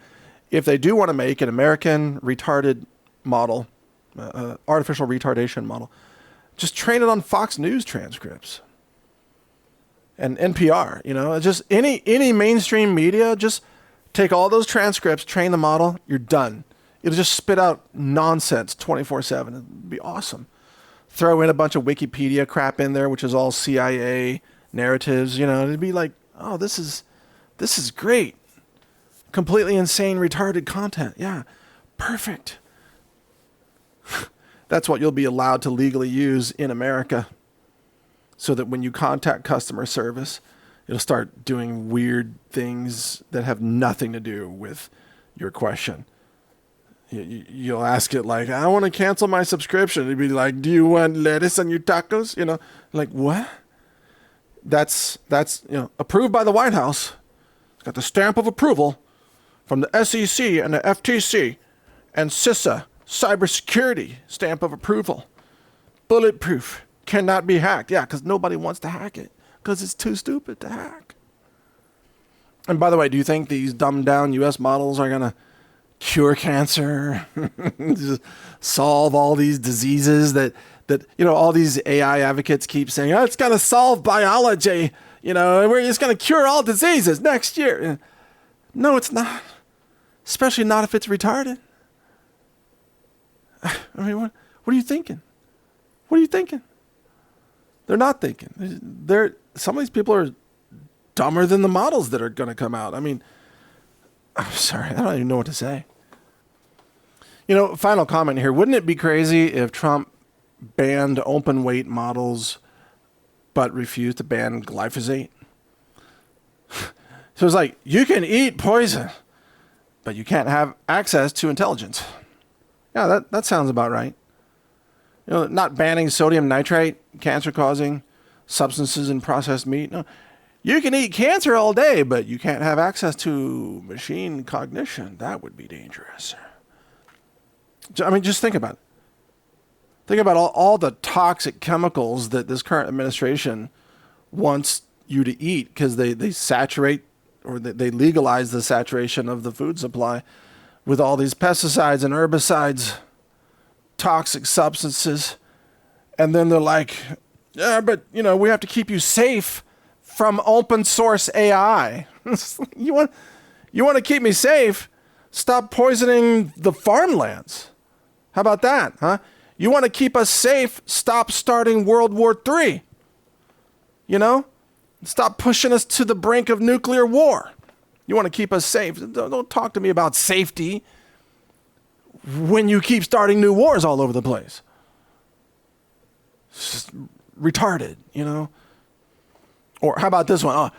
if they do want to make an American retarded model, artificial retardation model, just train it on Fox News transcripts and NPR, just any mainstream media, just take all those transcripts, train the model, you're done. It'll just spit out nonsense 24/7. It'd be awesome. Throw in a bunch of Wikipedia crap in there, which is all CIA narratives. It'd be like, oh, this is great. Completely insane, retarded content. Yeah, perfect. That's what you'll be allowed to legally use in America. So that when you contact customer service, it'll start doing weird things that have nothing to do with your question. You'll ask it like, I want to cancel my subscription. It'd be like, do you want lettuce on your tacos? Like, what? That's approved by the White House. It's got the stamp of approval from the SEC and the FTC and CISA, cybersecurity stamp of approval. Bulletproof, cannot be hacked. Yeah, because nobody wants to hack it because it's too stupid to hack. And by the way, do you think these dumbed down U.S. models are going to cure cancer, solve all these diseases that all these AI advocates keep saying, oh, it's going to solve biology, it's going to cure all diseases next year. No, it's not. Especially not if it's retarded. I mean, what are you thinking? What are you thinking? They're not thinking. Some of these people are dumber than the models that are going to come out. I mean, I'm sorry, I don't even know what to say. Final comment here. Wouldn't it be crazy if Trump banned open weight models but refused to ban glyphosate? So it's like, you can eat poison, but you can't have access to intelligence. Yeah, that sounds about right. Not banning sodium nitrate, cancer-causing substances in processed meat. No, you can eat cancer all day, but you can't have access to machine cognition. That would be dangerous. I mean, just think about it. Think about all the toxic chemicals that this current administration wants you to eat because they saturate or they legalize the saturation of the food supply with all these pesticides and herbicides, toxic substances. And then they're like, yeah, but, we have to keep you safe from open source AI. You want to keep me safe? Stop poisoning the farmlands. How about that, huh? You want to keep us safe? Stop starting World War III. Stop pushing us to the brink of nuclear war. You want to keep us safe? Don't talk to me about safety when you keep starting new wars all over the place. It's just retarded, Or how about this one?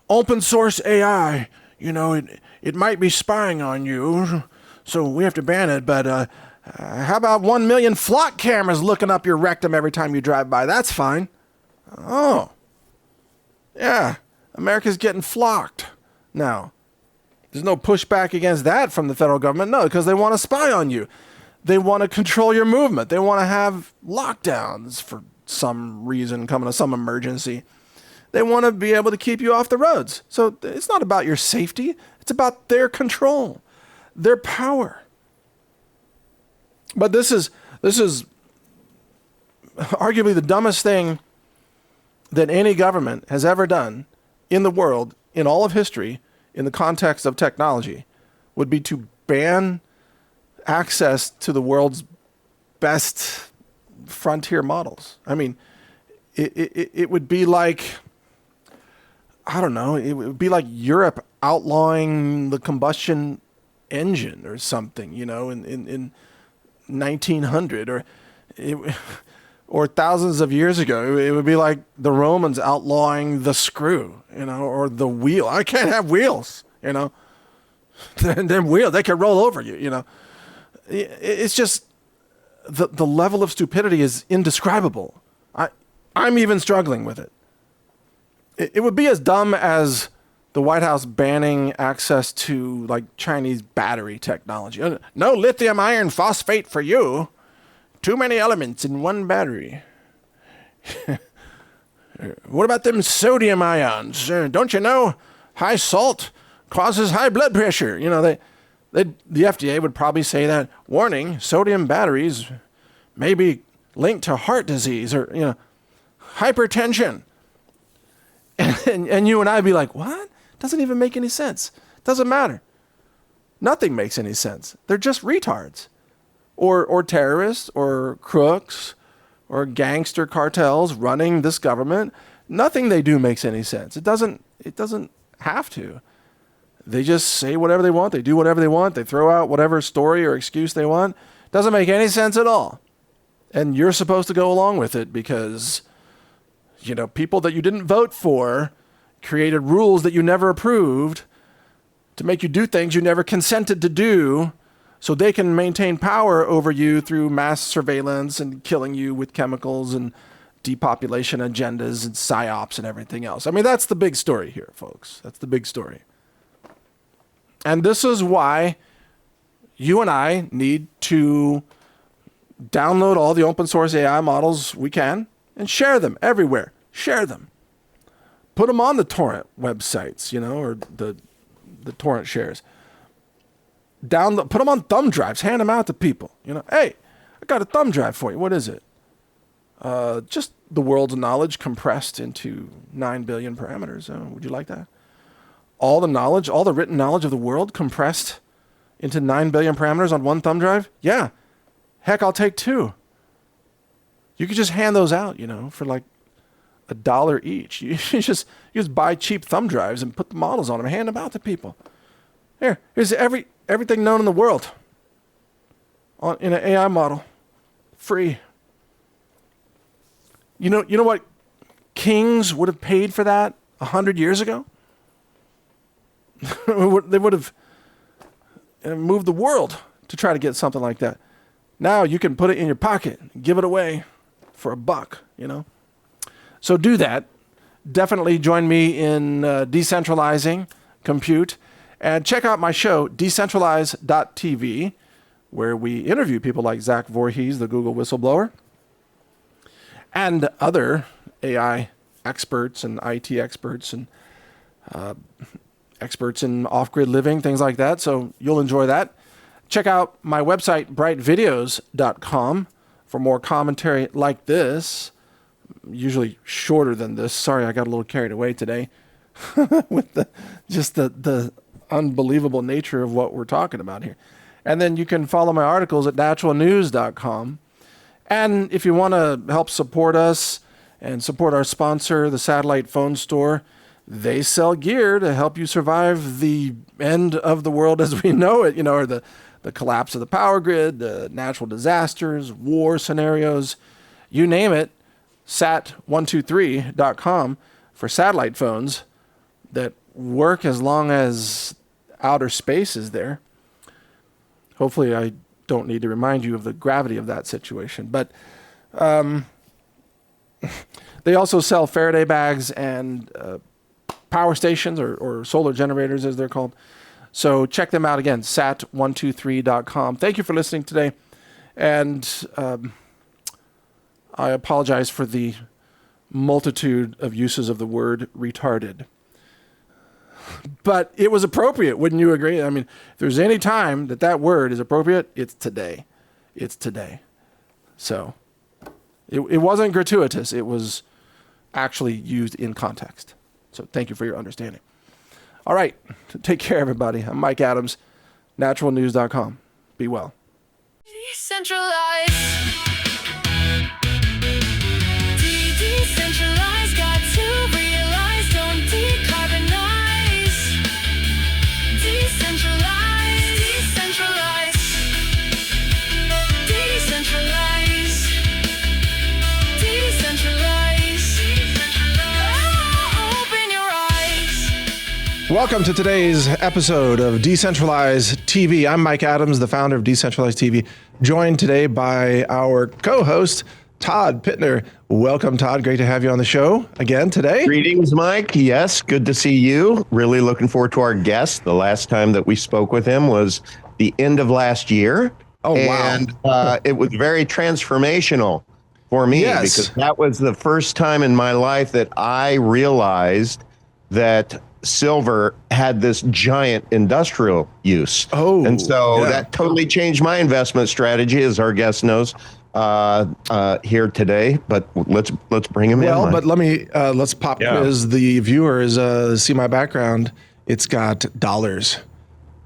Open source AI, it might be spying on you, so we have to ban it, but how about 1 million flock cameras looking up your rectum every time you drive by? That's fine. Oh, yeah, America's getting flocked now. There's no pushback against that from the federal government. No, because they want to spy on you. They want to control your movement. They want to have lockdowns for some reason, coming to some emergency. They want to be able to keep you off the roads. So it's not about your safety. It's about their control, their power. But this is arguably the dumbest thing that any government has ever done in the world, in all of history, in the context of technology, would be to ban access to the world's best frontier models. I mean, it would be like, I don't know, it would be like Europe outlawing the combustion engine or something, in 1900 or thousands of years ago. It would be like the Romans outlawing the screw, or the wheel. I can't have wheels, Them wheels, they can roll over you, It's just the level of stupidity is indescribable. I'm even struggling with it. It would be as dumb as the White House banning access to Chinese battery technology. No lithium iron phosphate for you. Too many elements in one battery. What about them sodium ions? Don't you know high salt causes high blood pressure? The FDA would probably say that, warning, sodium batteries may be linked to heart disease or, hypertension. And you and I would be like, what? Doesn't even make any sense. Doesn't matter. Nothing makes any sense. They're just retards, or terrorists, or crooks, or gangster cartels running this government. Nothing they do makes any sense. It doesn't have to. They just say whatever they want. They do whatever they want. They throw out whatever story or excuse they want. Doesn't make any sense at all. And you're supposed to go along with it because, people that you didn't vote for created rules that you never approved to make you do things you never consented to do so they can maintain power over you through mass surveillance and killing you with chemicals and depopulation agendas and psyops and everything else. I mean, that's the big story here, folks. That's the big story. And this is why you and I need to download all the open source AI models we can and share them everywhere. Share them. Put them on the torrent websites, or the torrent shares. Put them on thumb drives. Hand them out to people. Hey, I got a thumb drive for you. What is it? Just the world's knowledge compressed into 9 billion parameters. Would you like that? All the written knowledge of the world compressed into 9 billion parameters on one thumb drive? Yeah. Heck, I'll take 2. You could just hand those out, for like $1 each. You just buy cheap thumb drives and put the models on them and hand them out to people. Here's everything known in the world in an AI model. Free. You know what kings would have paid for that 100 years ago? They would have moved the world to try to get something like that. Now you can put it in your pocket and give it away for $1, So do that. Definitely join me in decentralizing compute. And check out my show, decentralize.tv, where we interview people like Zach Voorhees, the Google whistleblower, and other AI experts and IT experts and experts in off-grid living, things like that. So you'll enjoy that. Check out my website, brightvideos.com, for more commentary like this, usually shorter than this. Sorry, I got a little carried away today with the unbelievable nature of what we're talking about here. And then you can follow my articles at naturalnews.com. And if you want to help support us and support our sponsor, the Satellite Phone Store, they sell gear to help you survive the end of the world as we know it, or the collapse of the power grid, the natural disasters, war scenarios, you name it. Sat123.com for satellite phones that work as long as outer space is there. Hopefully I don't need to remind you of the gravity of that situation. But they also sell Faraday bags and power stations or solar generators, as they're called. So check them out again, sat123.com. Thank you for listening today. And I apologize for the multitude of uses of the word retarded. But it was appropriate, wouldn't you agree? I mean, if there's any time that word is appropriate, it's today. It's today. So it wasn't gratuitous. It was actually used in context. So thank you for your understanding. All right. Take care, everybody. I'm Mike Adams, naturalnews.com. Be well. Decentralize. Decentralize. Got to realize. Don't decarbonize. Decentralize. Decentralize. Decentralize. Decentralize. Open your eyes. Welcome to today's episode of Decentralized TV. I'm Mike Adams, the founder of Decentralized TV, joined today by our co-host, Todd Pittner. Welcome, Todd. Great to have you on the show again today. Greetings, Mike. Yes, good to see you. Really looking forward to our guest. The last time that we spoke with him was the end of last year. Oh, and, wow. It was very transformational for me because that was the first time in my life that I realized that silver had this giant industrial use. Oh, and so that totally changed my investment strategy, as our guest knows, here today. But let's bring him in. Well, but let's pop quiz the viewers. See my background. It's got dollars.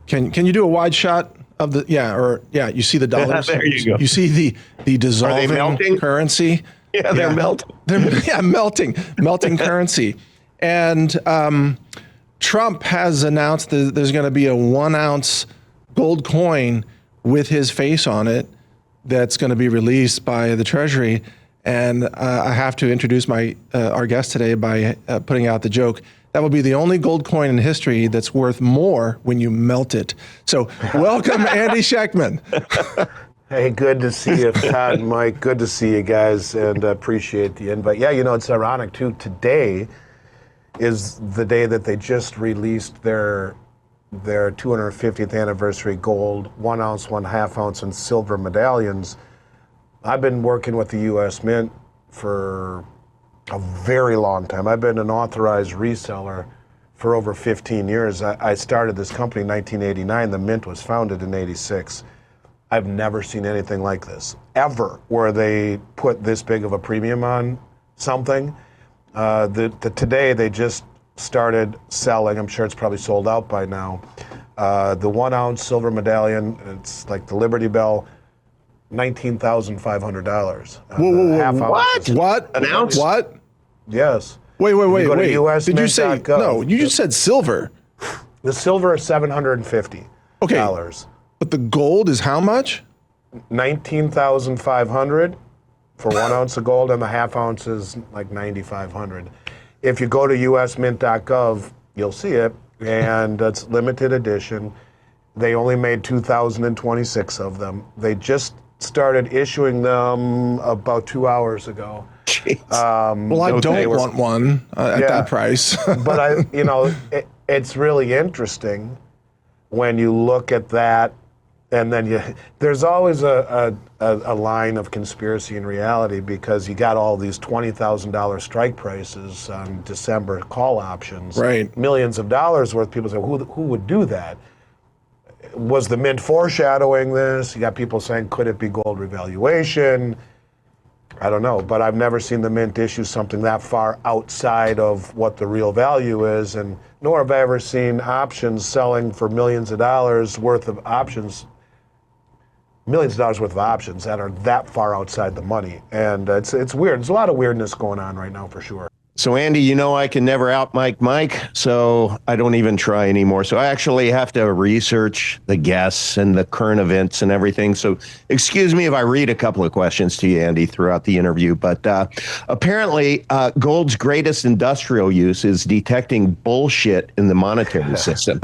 Can you do a wide shot of the you see the dollars. There you go. You see the dissolving melting? currency. Yeah, they're melting. Melting currency. And Trump has announced that there's going to be a 1 ounce gold coin with his face on it that's going to be released by the Treasury. And I have to introduce our guest today by putting out the joke. That will be the only gold coin in history that's worth more when you melt it. So welcome, Andy Schectman. Hey, good to see you, Todd and Mike. Good to see you guys, and appreciate the invite. Yeah, it's ironic, too. Today is the day that they just released their 250th anniversary gold 1 ounce, 1/2 ounce, and silver medallions. I've been working with the U.S. Mint for a very long time. I've been an authorized reseller for over 15 years. I started this company in 1989. The Mint was founded in 86. I've never seen anything like this, ever, where they put this big of a premium on something. Today, they just started selling, I'm sure it's probably sold out by now, the 1 ounce silver medallion, it's like the Liberty Bell, $19,500. What? An ounce? What? Yes. Wait. Did you say, USMint.gov. no, you just said silver. The silver is $750. Okay. But the gold is how much? $19,500 for 1 ounce of gold, and the 1/2 ounce is like $9,500. If you go to USMint.gov, you'll see it, and it's limited edition. They only made 2,026 of them. They just started issuing them about 2 hours ago. Well, I don't want one at that price. But it's really interesting when you look at that, and then there's always a line of conspiracy and reality, because you got all these $20,000 strike prices on December call options, right? Millions of dollars worth. People say, who would do that? Was the Mint foreshadowing this? You got people saying, could it be gold revaluation? I don't know, but I've never seen the Mint issue something that far outside of what the real value is, and nor have I ever seen options selling for millions of dollars worth of options that are that far outside the money. And it's weird. There's a lot of weirdness going on right now, for sure. So, Andy, I can never out Mike, so I don't even try anymore. So I actually have to research the guests and the current events and everything. So excuse me if I read a couple of questions to you, Andy, throughout the interview. But apparently, gold's greatest industrial use is detecting bullshit in the monetary system.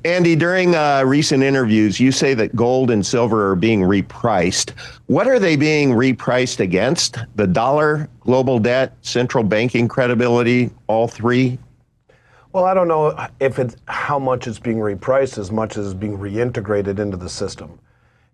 Andy, during recent interviews, you say that gold and silver are being repriced. What are they being repriced against? The dollar, global debt, central banking credibility, all three? Well, I don't know if it's how much it's being repriced as much as it's being reintegrated into the system.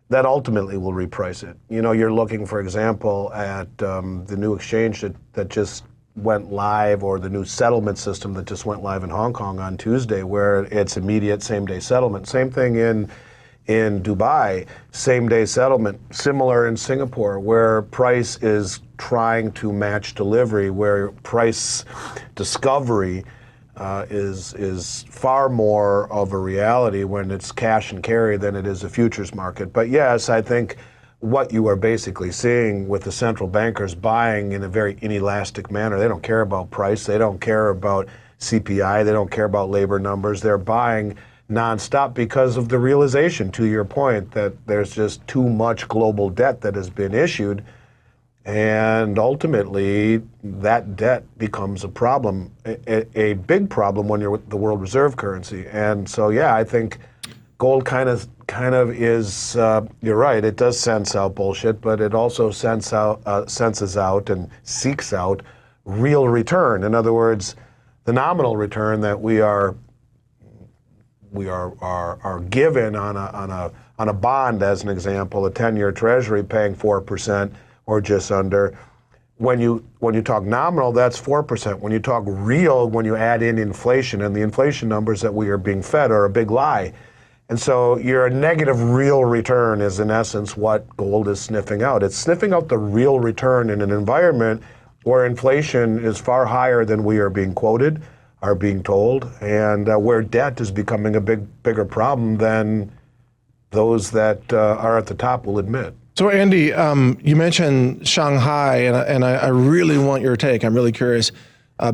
That ultimately will reprice it. You're looking, for example, at the new exchange that just went live, or the new settlement system that just went live in Hong Kong on Tuesday, where it's immediate same-day settlement. Same thing in Dubai, same-day settlement. Similar in Singapore, where price is trying to match delivery, where price discovery is far more of a reality when it's cash and carry than it is a futures market. But yes, I think what you are basically seeing with the central bankers buying in a very inelastic manner, they don't care about price, they don't care about CPI, they don't care about labor numbers, they're buying nonstop because of the realization, to your point, that there's just too much global debt that has been issued, and ultimately that debt becomes a problem, a big problem when you're with the world reserve currency. And so, yeah, I think gold kind of is, you're right, it does sense out bullshit, but it also senses out and seeks out real return. In other words, the nominal return that we are given on a bond, as an example, a 10-year Treasury paying 4% or just under. When you talk nominal, that's 4%. When you talk real, when you add in inflation, and the inflation numbers that we are being fed are a big lie. And so your negative real return is, in essence, what gold is sniffing out. It's sniffing out the real return in an environment where inflation is far higher than we are being quoted. are being told, and where debt is becoming a bigger problem than those that are at the top will admit. So, Andy, you mentioned Shanghai, and I really want your take. I'm really curious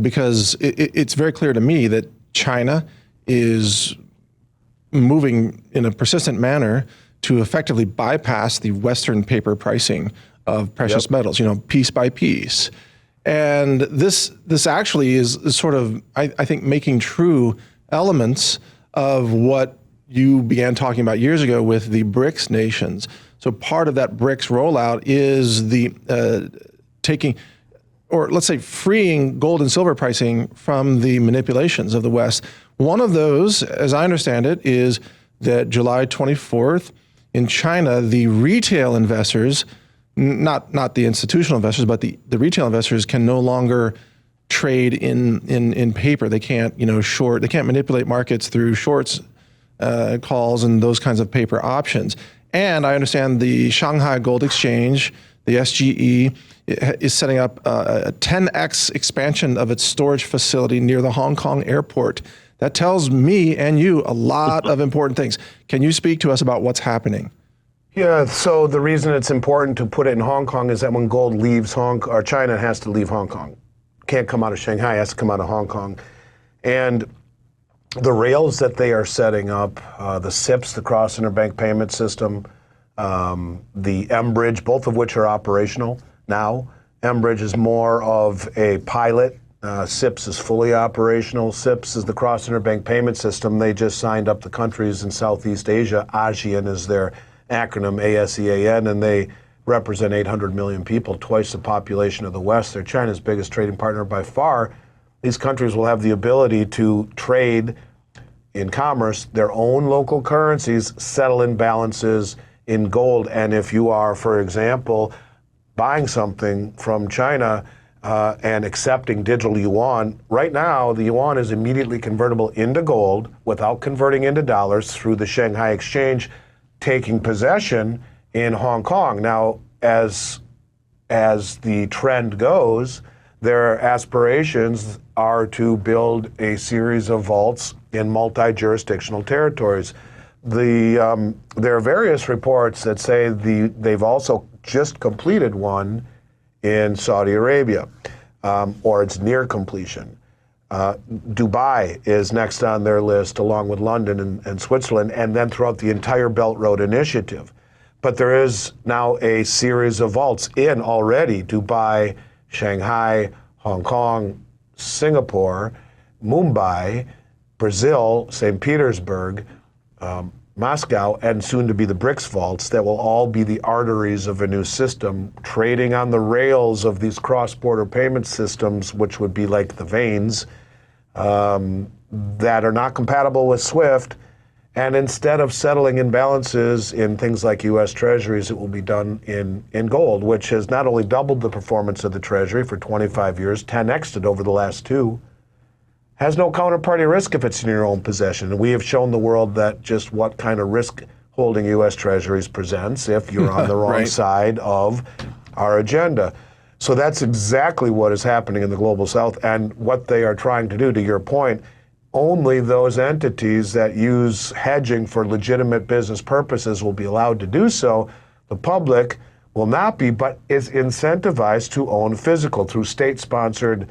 because it's very clear to me that China is moving in a persistent manner to effectively bypass the Western paper pricing of precious metals, piece by piece. And this actually is sort of, I think, making true elements of what you began talking about years ago with the BRICS nations. So part of that BRICS rollout is the taking, or let's say freeing gold and silver pricing from the manipulations of the West. One of those, as I understand it, is that July 24th in China, the retail investors, not the institutional investors, but the retail investors can no longer trade in paper. They can't, short, they can't manipulate markets through shorts, calls and those kinds of paper options. And I understand the Shanghai Gold Exchange, the SGE, is setting up a 10x expansion of its storage facility near the Hong Kong airport. That tells me and you a lot of important things. Can you speak to us about what's happening? Yeah, so the reason it's important to put it in Hong Kong is that when gold leaves China has to leave Hong Kong. Can't come out of Shanghai, it has to come out of Hong Kong. And the rails that they are setting up, the CIPS, the Cross Interbank Payment System, the M-Bridge, both of which are operational now. M-Bridge is more of a pilot. CIPS is fully operational. CIPS is the Cross Interbank Payment System. They just signed up the countries in Southeast Asia. ASEAN is their acronym, ASEAN, and they represent 800 million people, twice the population of the West. They're China's biggest trading partner by far. These countries will have the ability to trade in commerce their own local currencies, settle imbalances in gold. And if you are, for example, buying something from China and accepting digital yuan, right now the yuan is immediately convertible into gold without converting into dollars through the Shanghai Exchange, taking possession in Hong Kong. Now, as the trend goes, their aspirations are to build a series of vaults in multi-jurisdictional territories. There are various reports that say they've also just completed one in Saudi Arabia, or it's near completion. Dubai is next on their list, along with London and Switzerland, and then throughout the entire Belt Road Initiative. But there is now a series of vaults in already Dubai, Shanghai, Hong Kong, Singapore, Mumbai, Brazil, St. Petersburg, Moscow, and soon to be the BRICS vaults that will all be the arteries of a new system, trading on the rails of these cross-border payment systems, which would be like the veins, that are not compatible with SWIFT. And instead of settling imbalances in things like U.S. Treasuries, it will be done in gold, which has not only doubled the performance of the Treasury for 25 years, 10x'd it over the last 2, has no counterparty risk if it's in your own possession. And we have shown the world that just what kind of risk holding U.S. Treasuries presents if you're on the wrong right. side of our agenda. So that's exactly what is happening in the Global South, and what they are trying to do, to your point. Only those entities that use hedging for legitimate business purposes will be allowed to do so. The public will not be, but is incentivized to own physical through state-sponsored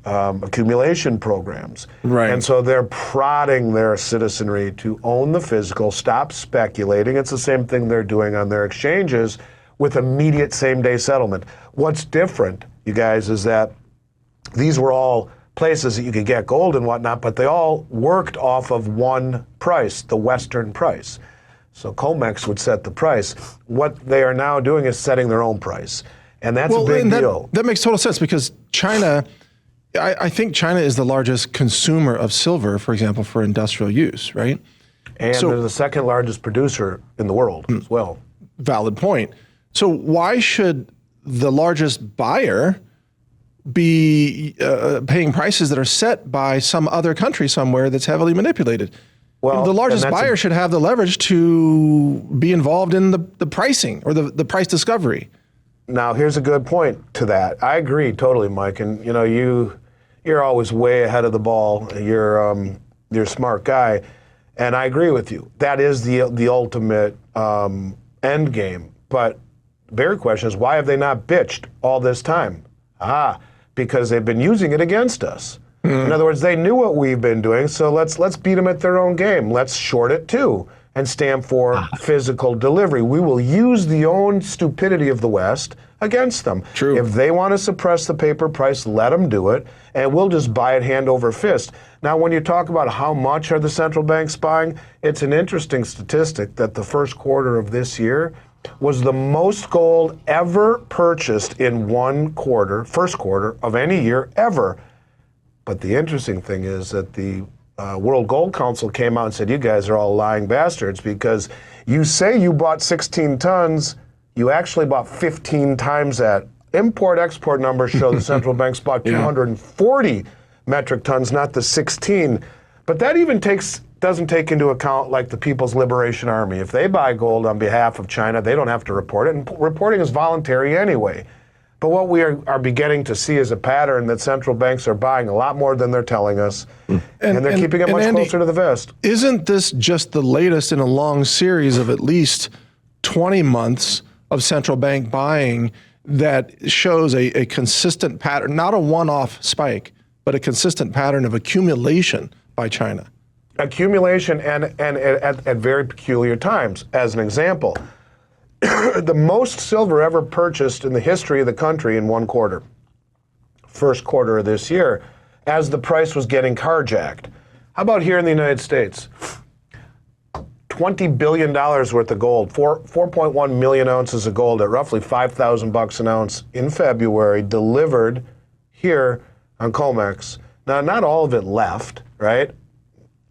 accumulation programs. Right. And so they're prodding their citizenry to own the physical, stop speculating. It's the same thing they're doing on their exchanges with immediate same-day settlement. What's different, you guys, is that these were all places that you could get gold and whatnot, but they all worked off of one price, the Western price. So COMEX would set the price. What they are now doing is setting their own price. And that's a big deal. That makes total sense, because China, I think China is the largest consumer of silver, for example, for industrial use, right? And they're the second largest producer in the world as well. Valid point. So why should the largest buyer be paying prices that are set by some other country somewhere that's heavily manipulated? Well, the largest buyer should have the leverage to be involved in the pricing or the price discovery. Now, here's a good point to that. I agree totally, Mike. And you you're always way ahead of the ball. You're a smart guy, and I agree with you. That is the ultimate end game. But the bigger question is, why have they not bitched all this time? Because they've been using it against us. In other words, they knew what we've been doing, so let's beat them at their own game. Let's short it too and stand for physical delivery. We will use the own stupidity of the West against them. True. If they want to suppress the paper price, let them do it, and we'll just buy it hand over fist. Now, when you talk about how much are the central banks buying, it's an interesting statistic that the first quarter of this year was the most gold ever purchased in one quarter, first quarter of any year ever. But the interesting thing is that the World Gold Council came out and said, you guys are all lying bastards because you say you bought 16 tons, you actually bought 15 times that. Import-export numbers show the central banks bought 240 metric tons, not the 16. But that even doesn't take into account like the People's Liberation Army. If they buy gold on behalf of China, they don't have to report it, and reporting is voluntary anyway. But what we are beginning to see is a pattern that central banks are buying a lot more than they're telling us, and they're keeping it much Andy, closer to the vest. Isn't this just the latest in a long series of at least 20 months of central bank buying that shows a consistent pattern, not a one-off spike, but a consistent pattern of accumulation by China? Accumulation and at very peculiar times. As an example, the most silver ever purchased in the history of the country in one quarter, first quarter of this year, as the price was getting carjacked. How about here in the United States? $20 billion worth of gold, 4.1 million ounces of gold at roughly $5,000 an ounce in February, delivered here on COMEX. Now, not all of it left, right?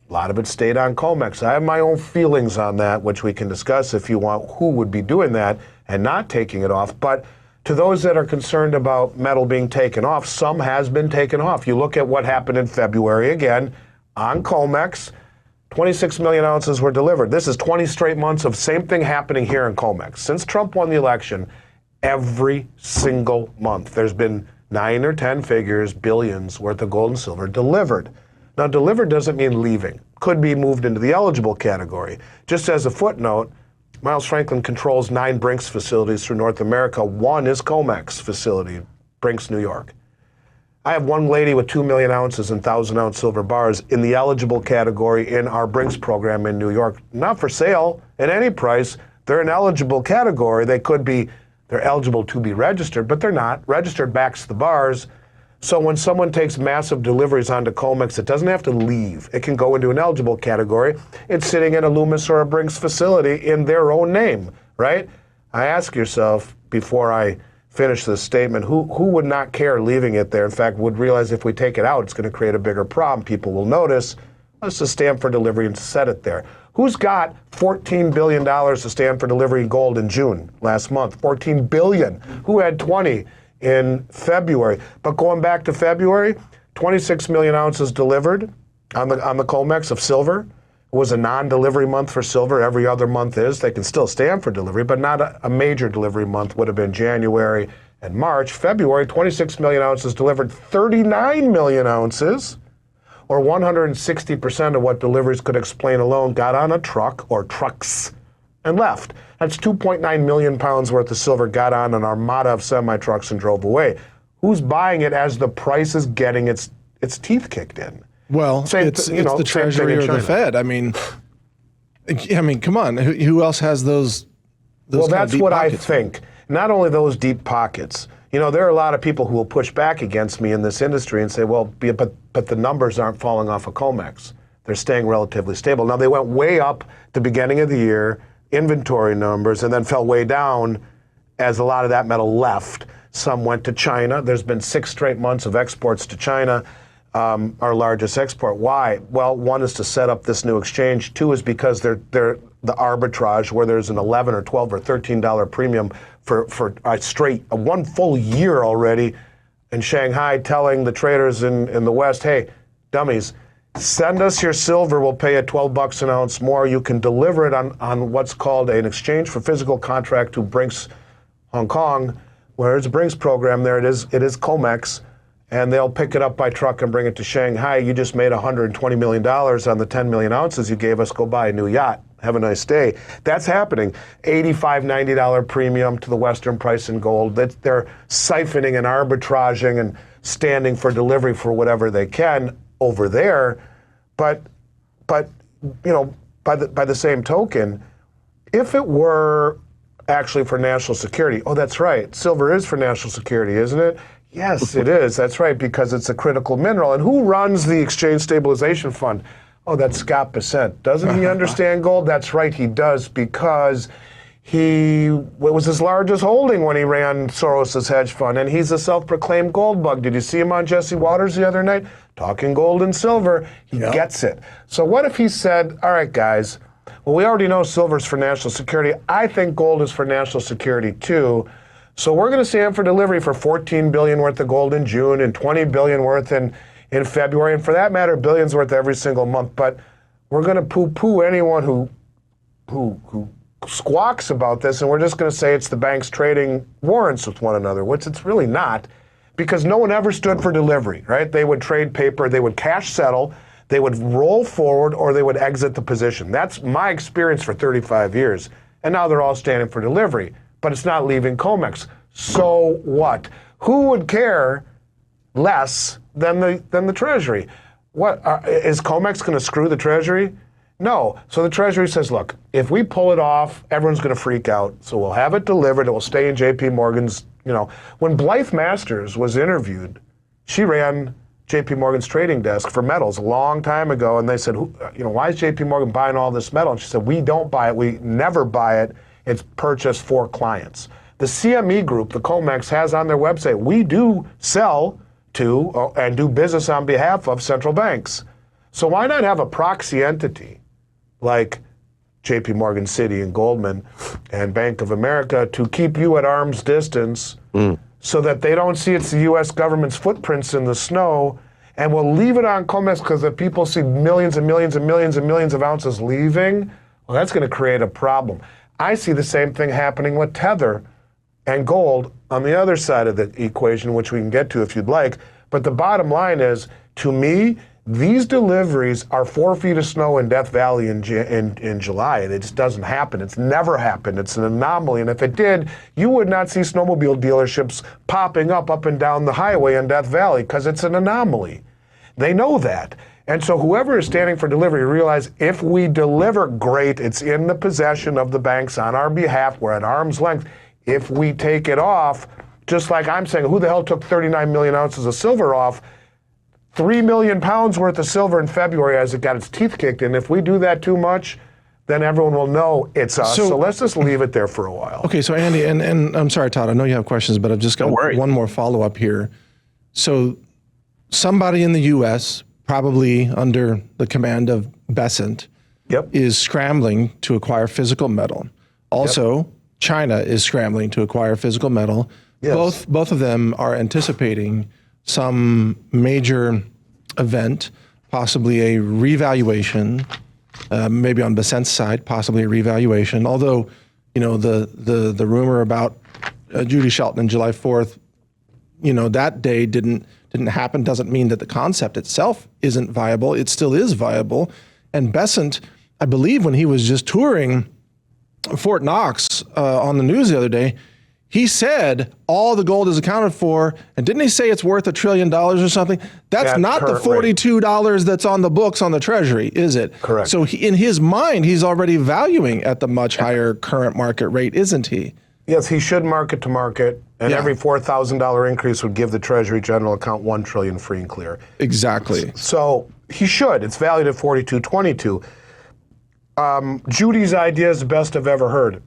A lot of it stayed on COMEX. I have my own feelings on that, which we can discuss if you want, who would be doing that and not taking it off. But to those that are concerned about metal being taken off, some has been taken off. You look at what happened in February again on COMEX, 26 million ounces were delivered. This is 20 straight months of same thing happening here in COMEX. Since Trump won the election, every single month there's been 9 or 10 figures, billions worth of gold and silver delivered. Now, delivered doesn't mean leaving. Could be moved into the eligible category. Just as a footnote, Miles Franklin controls 9 Brinks facilities through North America. One is COMEX facility, Brinks, New York. I have one lady with 2 million ounces and 1,000-ounce silver bars in the eligible category in our Brinks program in New York. Not for sale at any price. They're an eligible category. They're eligible to be registered, but they're not. Registered backs the bars. So when someone takes massive deliveries onto COMEX, it doesn't have to leave. It can go into an eligible category. It's sitting in a Loomis or a Brinks facility in their own name, right? I ask yourself before I finish this statement, who would not care leaving it there? In fact, would realize if we take it out, it's going to create a bigger problem. People will notice. Let's just stand for delivery and set it there. Who's got $14 billion to stand for delivery in gold in June last month? $14 billion. Who had 20 in February? But going back to February, 26 million ounces delivered on the COMEX of silver. It was a non-delivery month for silver. Every other month is. They can still stand for delivery, but not a major delivery month would have been January and March. February, 26 million ounces delivered, 39 million ounces, or 160% of what deliveries could explain alone, got on a truck or trucks and left. That's 2.9 million pounds worth of silver got on an armada of semi-trucks and drove away. Who's buying it as the price is getting its teeth kicked in? Well, it's the Treasury or the Fed. I mean, come on. Who else has those well, that's what pockets? I think. Not only those deep pockets. You know, there are a lot of people who will push back against me in this industry and say, well, but the numbers aren't falling off of COMEX. They're staying relatively stable. Now, they went way up at the beginning of the year, inventory numbers, and then fell way down as a lot of that metal left. Some went to China. There's been 6 straight months of exports to China, our largest export. Why? Well, one is to set up this new exchange. 2 is because they're the arbitrage where there's an $11 or $12 or $13 premium for a one full year already in Shanghai, telling the traders in the West, hey, dummies, send us your silver, we'll pay you $12 an ounce more. You can deliver it on what's called an exchange for physical contract to Brinks Hong Kong, where it's a Brinks program there. It is COMEX, and they'll pick it up by truck and bring it to Shanghai. You just made $120 million on the 10 million ounces you gave us. Go buy a new yacht. Have a nice day. That's happening. $85, $90 premium to the Western price in gold. They're siphoning and arbitraging and standing for delivery for whatever they can over there. But you know, by the same token, if it were actually for national security, oh, that's right, silver is for national security, isn't it? Yes, it is. That's right, because it's a critical mineral. And who runs the Exchange Stabilization Fund? Oh, that's Scott Bessent. Doesn't he understand gold? That's right, he does, because it was his largest holding when he ran Soros's hedge fund, and he's a self-proclaimed gold bug. Did you see him on Jesse Waters the other night? Talking gold and silver. He gets it. So what if he said, all right, guys, well, we already know silver's for national security. I think gold is for national security, too. So we're going to stand for delivery for $14 billion worth of gold in June and $20 billion worth in February, and for that matter, billions worth every single month. But we're going to poo-poo anyone who squawks about this, and we're just going to say it's the banks trading warrants with one another, which it's really not, because no one ever stood for delivery, right? They would trade paper, they would cash settle, they would roll forward, or they would exit the position. That's my experience for 35 years. And now they're all standing for delivery, but it's not leaving COMEX. So what? Who would care less than the Treasury? What is COMEX going to screw the Treasury? No. So the Treasury says, look, if we pull it off, everyone's going to freak out. So we'll have it delivered. It will stay in JP Morgan's, you know. When Blythe Masters was interviewed, she ran JP Morgan's trading desk for metals a long time ago, and they said, you know, why is JP Morgan buying all this metal? And she said, we don't buy it. We never buy it. It's purchased for clients. The CME group, the COMEX, has on their website, we do sell to and do business on behalf of central banks. So why not have a proxy entity like JP Morgan, Citi, and Goldman, and Bank of America to keep you at arm's distance so that they don't see it's the U.S. government's footprints in the snow, and we'll leave it on COMEX because if people see millions and millions and millions and millions of ounces leaving, well, that's going to create a problem. I see the same thing happening with Tether and gold on the other side of the equation, which we can get to if you'd like. But the bottom line is, to me, these deliveries are 4 feet of snow in Death Valley in July. It just doesn't happen. It's never happened. It's an anomaly. And if it did, you would not see snowmobile dealerships popping up and down the highway in Death Valley because it's an anomaly. They know that. And so whoever is standing for delivery realize if we deliver, great, it's in the possession of the banks on our behalf. We're at arm's length. If we take it off, just like I'm saying, who the hell took 39 million ounces of silver off? 3 million pounds worth of silver in February as it got its teeth kicked in. If we do that too much, then everyone will know it's us. So let's just leave it there for a while. Okay, so Andy, and I'm sorry, Todd, I know you have questions, but I've just got one more follow-up here. So somebody in the U.S., probably under the command of Bessent, is scrambling to acquire physical metal. Also, China is scrambling to acquire physical metal. Yes. Both of them are anticipating some major event, possibly a revaluation, maybe on Bessent's side, possibly a revaluation. Although, you know, the rumor about Judy Shelton on July 4th, you know, that day didn't happen, doesn't mean that the concept itself isn't viable. It still is viable. And Bessent, I believe when he was just touring Fort Knox on the news the other day, he said all the gold is accounted for, and didn't he say it's worth $1 trillion or something? That's not the $42 that's on the books on the Treasury, is it? Correct. So in his mind, he's already valuing at the much higher current market rate, isn't he? Yes, he should market to market, and every $4,000 increase would give the Treasury General Account $1 trillion free and clear. Exactly. So he should. It's valued at $42.22. Judy's idea is the best I've ever heard.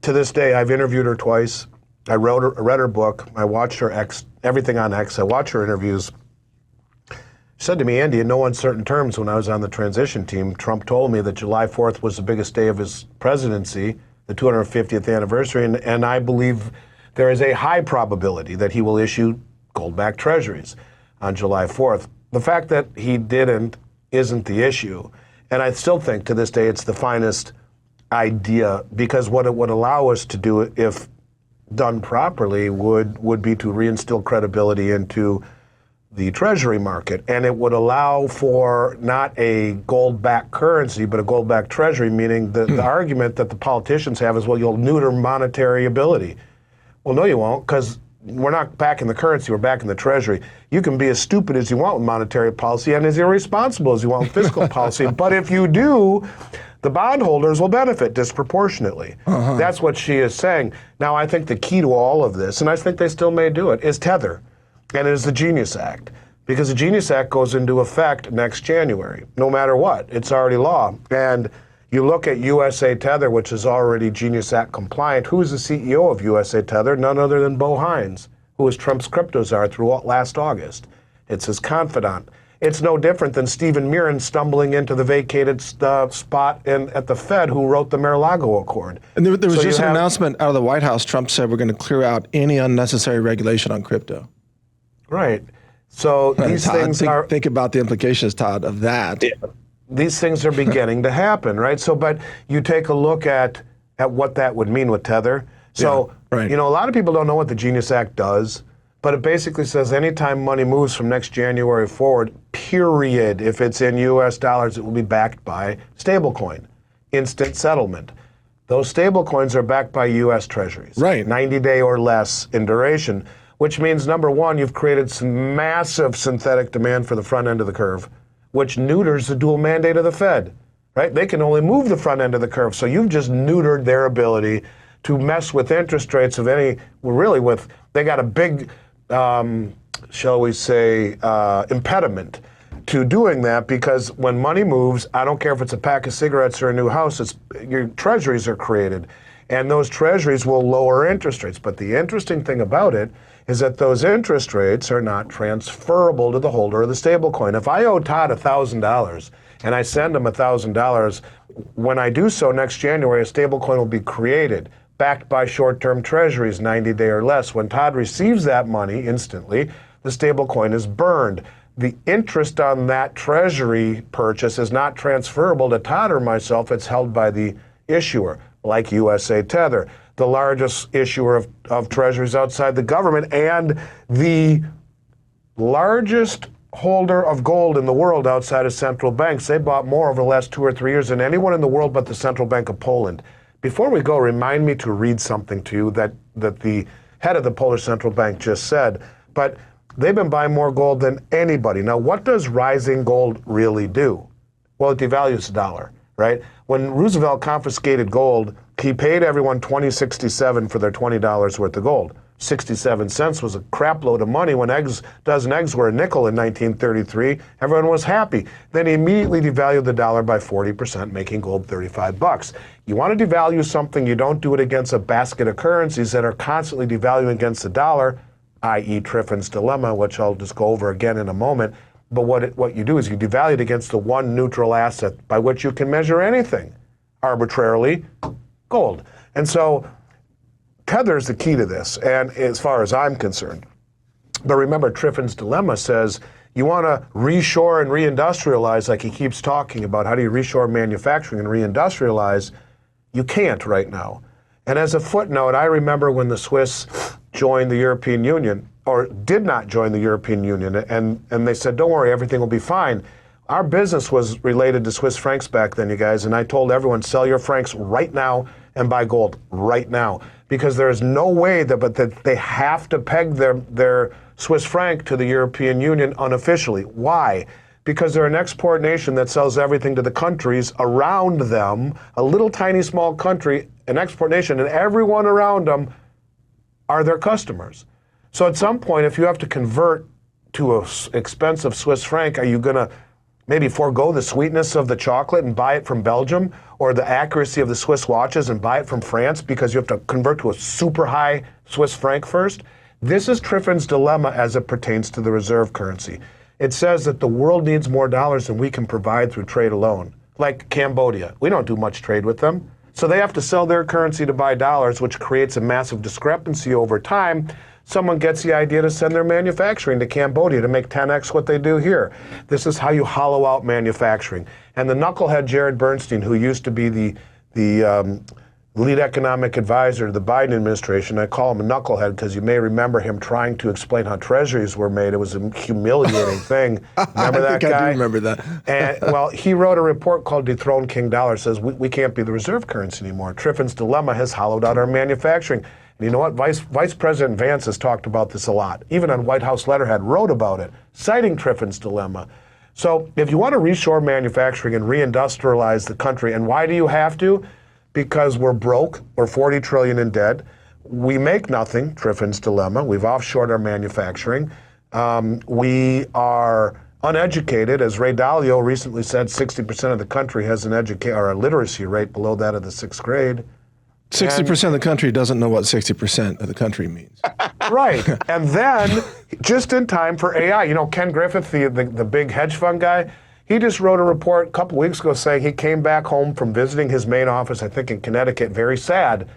To this day, I've interviewed her twice. I read her book. I watched her everything on X. I watched her interviews. She said to me, Andy, in no uncertain terms, when I was on the transition team, Trump told me that July 4th was the biggest day of his presidency, the 250th anniversary, and I believe there is a high probability that he will issue gold-backed treasuries on July 4th. The fact that he didn't isn't the issue. And I still think to this day it's the finest idea, because what it would allow us to do, if done properly, would be to reinstill credibility into the treasury market, and it would allow for not a gold-backed currency, but a gold-backed treasury, meaning the argument that the politicians have is, well, you'll neuter monetary ability. Well, no, you won't, because we're not backing the currency, we're backing the treasury. You can be as stupid as you want with monetary policy and as irresponsible as you want with fiscal policy, but if you do, the bondholders will benefit disproportionately. That's what she is saying. Now, I think the key to all of this, and I think they still may do it, is Tether. And it is the Genius Act, because the Genius Act goes into effect next January, no matter what. It's already law. And you look at USA Tether, which is already Genius Act compliant. Who is the CEO of USA Tether? None other than Bo Hines, who was Trump's crypto czar through last August. It's his confidant. It's no different than Stephen Mirren stumbling into the vacated spot at the Fed, who wrote the Mar-a-Lago Accord. And there was just an announcement out of the White House. Trump said we're going to clear out any unnecessary regulation on crypto. Right. So these Todd, things are... Think about the implications, Todd, of that. Yeah. These things are beginning to happen, right? So, but you take a look at what that would mean with Tether. So, yeah, right. You know, a lot of people don't know what the Genius Act does, but it basically says anytime money moves from next January forward, period, if it's in US dollars, it will be backed by stablecoin, instant settlement. Those stablecoins are backed by US treasuries, right? 90-day or less in duration, which means, number one, you've created some massive synthetic demand for the front end of the curve, which neuters the dual mandate of the Fed, right? They can only move the front end of the curve. So you've just neutered their ability to mess with interest rates of any, they got a big, shall we say, impediment to doing that, because when money moves, I don't care if it's a pack of cigarettes or a new house, your treasuries are created. And those treasuries will lower interest rates. But the interesting thing about it is that those interest rates are not transferable to the holder of the stablecoin. If I owe Todd $1,000 and I send him $1,000, when I do so next January, a stablecoin will be created, backed by short-term treasuries, 90-day or less. When Todd receives that money instantly, the stablecoin is burned. The interest on that treasury purchase is not transferable to Todd or myself. It's held by the issuer, like USA Tether, the largest issuer of treasuries outside the government and the largest holder of gold in the world outside of central banks. They bought more over the last 2 or 3 years than anyone in the world but the Central Bank of Poland. Before we go, remind me to read something to you that the head of the Polish Central Bank just said, but they've been buying more gold than anybody. Now, what does rising gold really do? Well, it devalues the dollar, right? When Roosevelt confiscated gold, he paid everyone $20.67 for their $20 worth of gold. 67 cents was a crap load of money. When dozen eggs were a nickel in 1933, everyone was happy. Then he immediately devalued the dollar by 40%, making gold 35 bucks. You want to devalue something, you don't do it against a basket of currencies that are constantly devaluing against the dollar, i.e. Triffin's dilemma, which I'll just go over again in a moment. But what you do is you devalue it against the one neutral asset by which you can measure anything arbitrarily, gold. And so Tether is the key to this, and as far as I'm concerned. But remember, Triffin's dilemma says you want to reshore and reindustrialize, like he keeps talking about. How do you reshore manufacturing and reindustrialize? You can't right now. And as a footnote, I remember when the Swiss joined the European Union, or did not join the European Union, and they said, don't worry, everything will be fine. Our business was related to Swiss francs back then, you guys, and I told everyone, sell your francs right now and buy gold right now. Because there is no way that they have to peg their Swiss franc to the European Union unofficially. Why? Because they're an export nation that sells everything to the countries around them, a little tiny small country, an export nation, and everyone around them are their customers. So at some point, if you have to convert to an expensive Swiss franc, are you going to maybe forego the sweetness of the chocolate and buy it from Belgium, or the accuracy of the Swiss watches and buy it from France because you have to convert to a super high Swiss franc first? This is Triffin's dilemma as it pertains to the reserve currency. It says that the world needs more dollars than we can provide through trade alone. Like Cambodia, we don't do much trade with them. So they have to sell their currency to buy dollars, which creates a massive discrepancy over time. Someone gets the idea to send their manufacturing to Cambodia to make 10x what they do here. This is how you hollow out manufacturing. And the knucklehead Jared Bernstein, who used to be the lead economic advisor to the Biden administration. I call him a knucklehead because you may remember him trying to explain how treasuries were made. It was a humiliating thing. Remember that guy? I do remember that. And, well, he wrote a report called Dethrone King Dollar. It says we can't be the reserve currency anymore. Triffin's dilemma has hollowed out our manufacturing. And you know what? Vice President Vance has talked about this a lot. Even on White House letterhead, wrote about it, citing Triffin's dilemma. So if you want to reshore manufacturing and reindustrialize the country, and why do you have to? Because we're broke, we're 40 trillion in debt, we make nothing, Triffin's dilemma, we've offshored our manufacturing, we are uneducated, as Ray Dalio recently said, 60% of the country has a literacy rate below that of the 6th grade. 60% of the country doesn't know what 60% of the country means. Right, and then, just in time for AI, you know, Ken Griffith, the big hedge fund guy, he just wrote a report a couple weeks ago saying he came back home from visiting his main office, I think in Connecticut, very sad.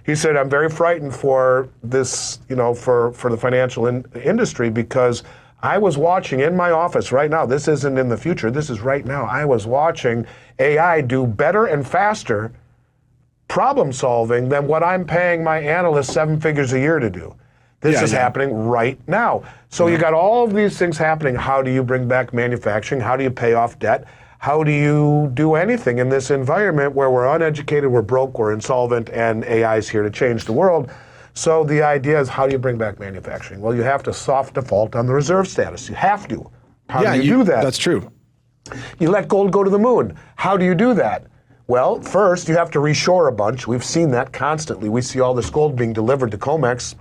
He said, I'm very frightened for this, you know, for the financial industry because I was watching in my office right now, this isn't in the future, this is right now, I was watching AI do better and faster problem solving than what I'm paying my analysts 7 figures a year to do. This is happening right now. So you got all of these things happening. How do you bring back manufacturing? How do you pay off debt? How do you do anything in this environment where we're uneducated, we're broke, we're insolvent, and AI is here to change the world? So the idea is, how do you bring back manufacturing? Well, you have to soft default on the reserve status. You have to. How do you do that? That's true. You let gold go to the moon. How do you do that? Well, first, you have to reshore a bunch. We've seen that constantly. We see all this gold being delivered to COMEX.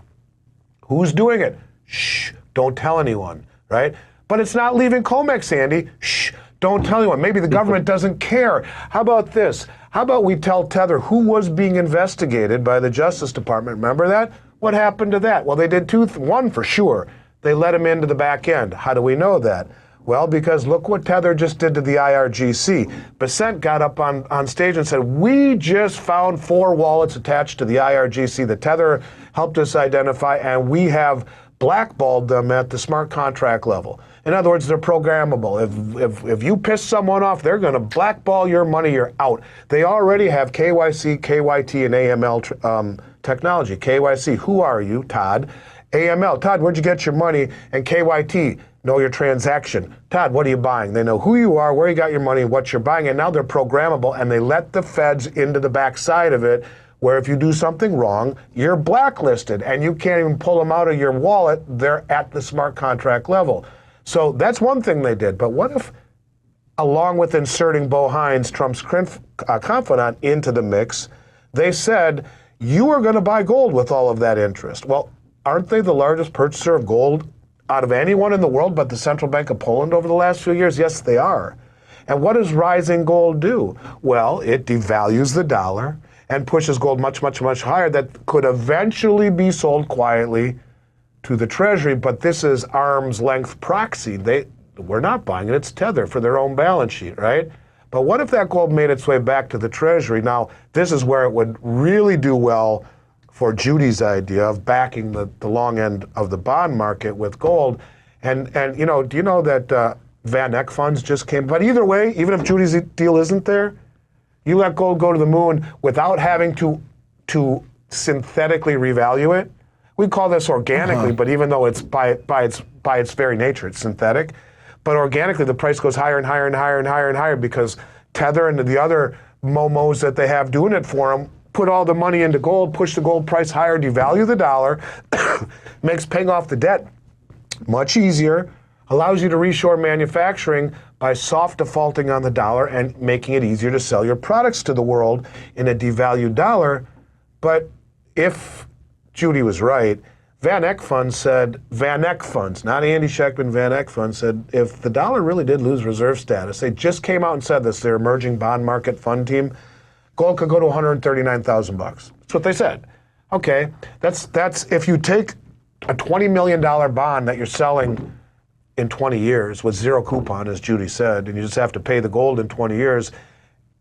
Who's doing it? Shh, don't tell anyone, right? But it's not leaving COMEX, Andy. Shh, don't tell anyone. Maybe the government doesn't care. How about this? How about we tell Tether who was being investigated by the Justice Department? Remember that? What happened to that? Well, they did one for sure. They let him into the back end. How do we know that? Well, because look what Tether just did to the IRGC. Besant got up on stage and said, we just found 4 wallets attached to the IRGC that Tether helped us identify, and we have blackballed them at the smart contract level. In other words, they're programmable. If you piss someone off, they're going to blackball your money, you're out. They already have KYC, KYT, and AML technology. KYC, who are you, Todd? AML, Todd, where'd you get your money? And KYT, know your transaction. Todd, what are you buying? They know who you are, where you got your money, what you're buying, and now they're programmable, and they let the feds into the backside of it, where if you do something wrong, you're blacklisted, and you can't even pull them out of your wallet. They're at the smart contract level. So that's one thing they did. But what if, along with inserting Beau Hines, Trump's confidant, into the mix, they said, you are going to buy gold with all of that interest? Well, aren't they the largest purchaser of gold out of anyone in the world but the Central Bank of Poland over the last few years? Yes, they are. And what does rising gold do? Well, it devalues the dollar and pushes gold much, much, much higher that could eventually be sold quietly to the Treasury. But this is arm's length proxy. We're not buying it, it's Tether for their own balance sheet, right? But what if that gold made its way back to the Treasury? Now, this is where it would really do well for Judy's idea of backing the long end of the bond market with gold. And you know, do you know that Van Eck funds just came? But either way, even if Judy's deal isn't there, you let gold go to the moon without having to synthetically revalue it. We call this organically, but even though it's by its very nature, it's synthetic. But organically, the price goes higher and higher and higher and higher and higher because Tether and the other momos that they have doing it for them put all the money into gold, push the gold price higher, devalue the dollar, makes paying off the debt much easier, allows you to reshore manufacturing by soft defaulting on the dollar and making it easier to sell your products to the world in a devalued dollar. But if Judy was right, Van Eck Funds said, Van Eck Funds, not Andy Schectman, Van Eck Funds said, if the dollar really did lose reserve status, they just came out and said this, their emerging bond market fund team, gold could go to $139,000. That's what they said. Okay, that's if you take a $20 million bond that you're selling in 20 years with zero coupon, as Judy said, and you just have to pay the gold in 20 years.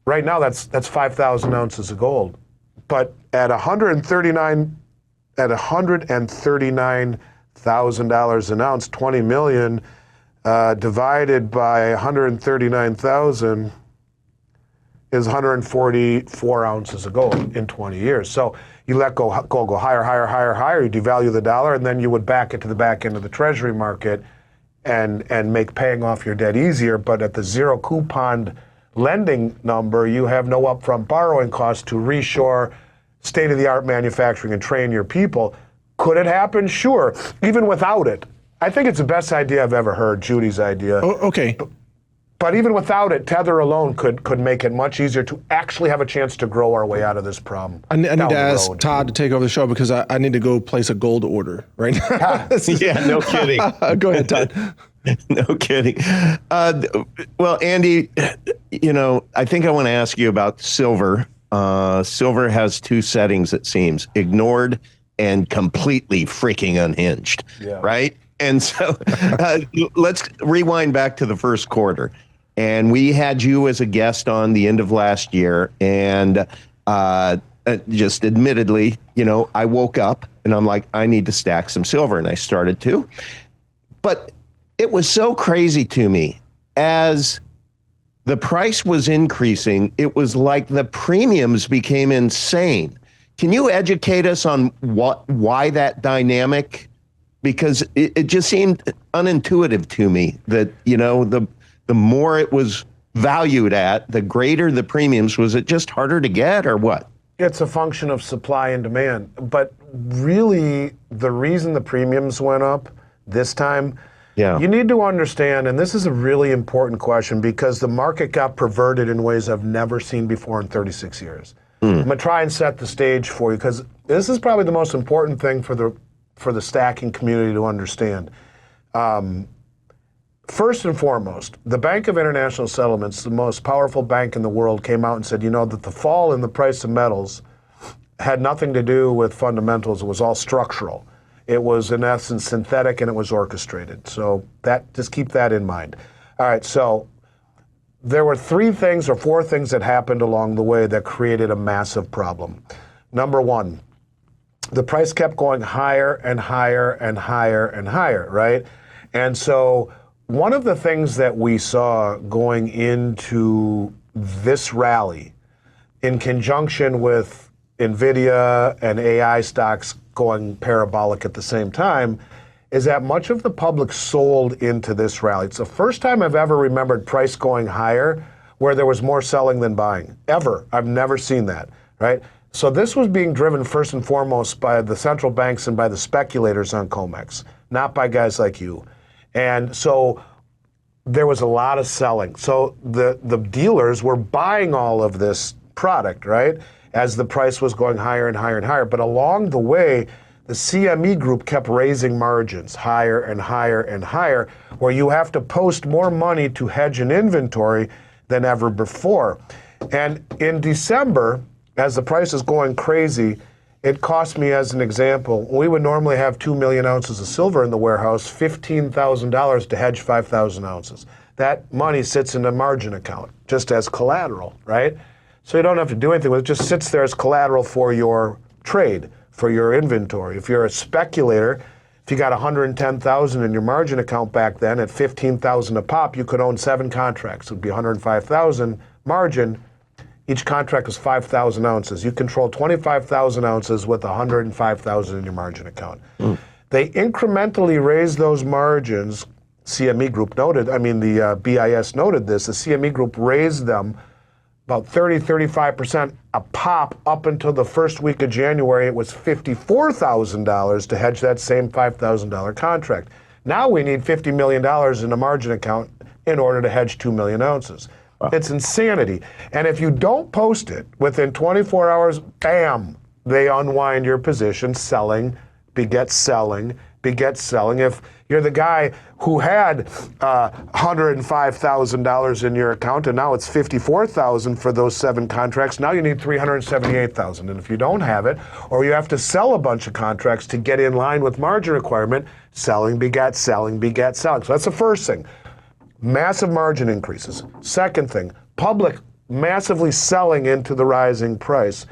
Right now, that's 5,000 ounces of gold. But at $139,000 an ounce, 20 million divided by 139,000, is 144 ounces of gold in 20 years. So you let gold go higher, higher, higher, higher, you devalue the dollar, and then you would back it to the back end of the treasury market and make paying off your debt easier. But at the zero coupon lending number, you have no upfront borrowing costs to reshore state-of-the-art manufacturing and train your people. Could it happen? Sure. Even without it, I think it's the best idea I've ever heard, Judy's idea. Oh, okay. But even without it, Tether alone could make it much easier to actually have a chance to grow our way out of this problem. I need down to the ask road. Todd to take over the show because I need to go place a gold order right now. Yeah, no kidding. Go ahead, Todd. No kidding. Well, Andy, I think I want to ask you about silver. Silver has two settings, it seems: ignored and completely freaking unhinged. Yeah. Right? And so let's rewind back to the first quarter. And we had you as a guest on the end of last year. And just admittedly, I woke up and I'm like, I need to stack some silver. And I started to. But it was so crazy to me. As the price was increasing, it was like the premiums became insane. Can you educate us on why that dynamic? Because it just seemed unintuitive to me that, the more it was valued at, the greater the premiums. Was it just harder to get or what? It's a function of supply and demand. But really, the reason the premiums went up this time, you need to understand, and this is a really important question because the market got perverted in ways I've never seen before in 36 years. I'm going to try and set the stage for you because this is probably the most important thing for the stacking community to understand. First and foremost, the Bank of International Settlements, the most powerful bank in the world, came out and said, that the fall in the price of metals had nothing to do with fundamentals. It was all structural. It was, in essence, synthetic, and it was orchestrated. So just keep that in mind. All right, so there were 3 things or 4 things that happened along the way that created a massive problem. Number one, the price kept going higher and higher and higher and higher, right? And so one of the things that we saw going into this rally, in conjunction with NVIDIA and AI stocks going parabolic at the same time, is that much of the public sold into this rally. It's the first time I've ever remembered price going higher where there was more selling than buying, ever. I've never seen that, right? So this was being driven first and foremost by the central banks and by the speculators on COMEX, not by guys like you. And so there was a lot of selling. So the dealers were buying all of this product, right, as the price was going higher and higher and higher. But along the way, the CME group kept raising margins higher and higher and higher, where you have to post more money to hedge an inventory than ever before. And in December, as the price is going crazy, it cost me, as an example, we would normally have 2 million ounces of silver in the warehouse, $15,000 to hedge 5,000 ounces. That money sits in a margin account, just as collateral, right? So you don't have to do anything with it. It just sits there as collateral for your trade, for your inventory. If you're a speculator, if you got 110,000 in your margin account back then at 15,000 a pop, you could own 7 contracts. It would be 105,000 margin. Each contract is 5,000 ounces. You control 25,000 ounces with 105,000 in your margin account. They incrementally raised those margins. CME Group noted, the BIS noted this. The CME Group raised them about 35% a pop up until the first week of January. It was $54,000 to hedge that same $5,000 contract. Now we need $50 million in a margin account in order to hedge 2 million ounces. Wow. It's insanity. And if you don't post it within 24 hours, bam, they unwind your position. Selling begets selling begets selling. If you're the guy who had $105,000 in your account and now it's $54,000 for those 7 contracts, now you need $378,000. And if you don't have it, or you have to sell a bunch of contracts to get in line with margin requirement, selling begets selling begets selling. So that's the first thing. Massive margin increases. Second thing, public massively selling into the rising price.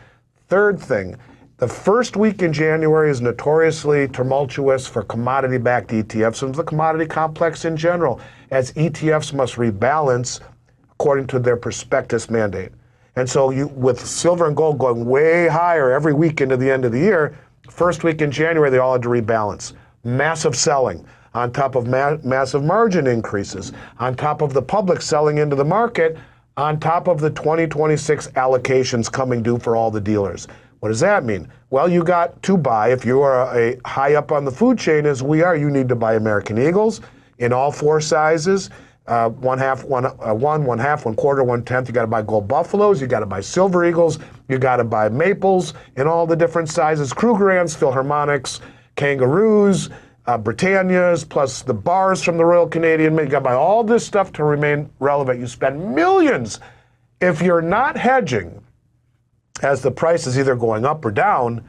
Third thing, the first week in January is notoriously tumultuous for commodity-backed ETFs and the commodity complex in general, as ETFs must rebalance according to their prospectus mandate. And so with silver and gold going way higher every week into the end of the year, first week in January, they all had to rebalance. Massive selling on top of massive margin increases, on top of the public selling into the market, on top of the 2026 allocations coming due for all the dealers. What does that mean? Well, you got to buy, if you are a high up on the food chain as we are, you need to buy American Eagles in all 4 sizes. 1/2, 1/2, 1/4, 1/10. You got to buy gold buffaloes. You got to buy silver eagles. You got to buy maples in all the different sizes. Krugerrands, Philharmonics, kangaroos, Britannias, plus the bars from the Royal Canadian Mint. You got to buy all this stuff to remain relevant. You spend millions. If you're not hedging, as the price is either going up or down,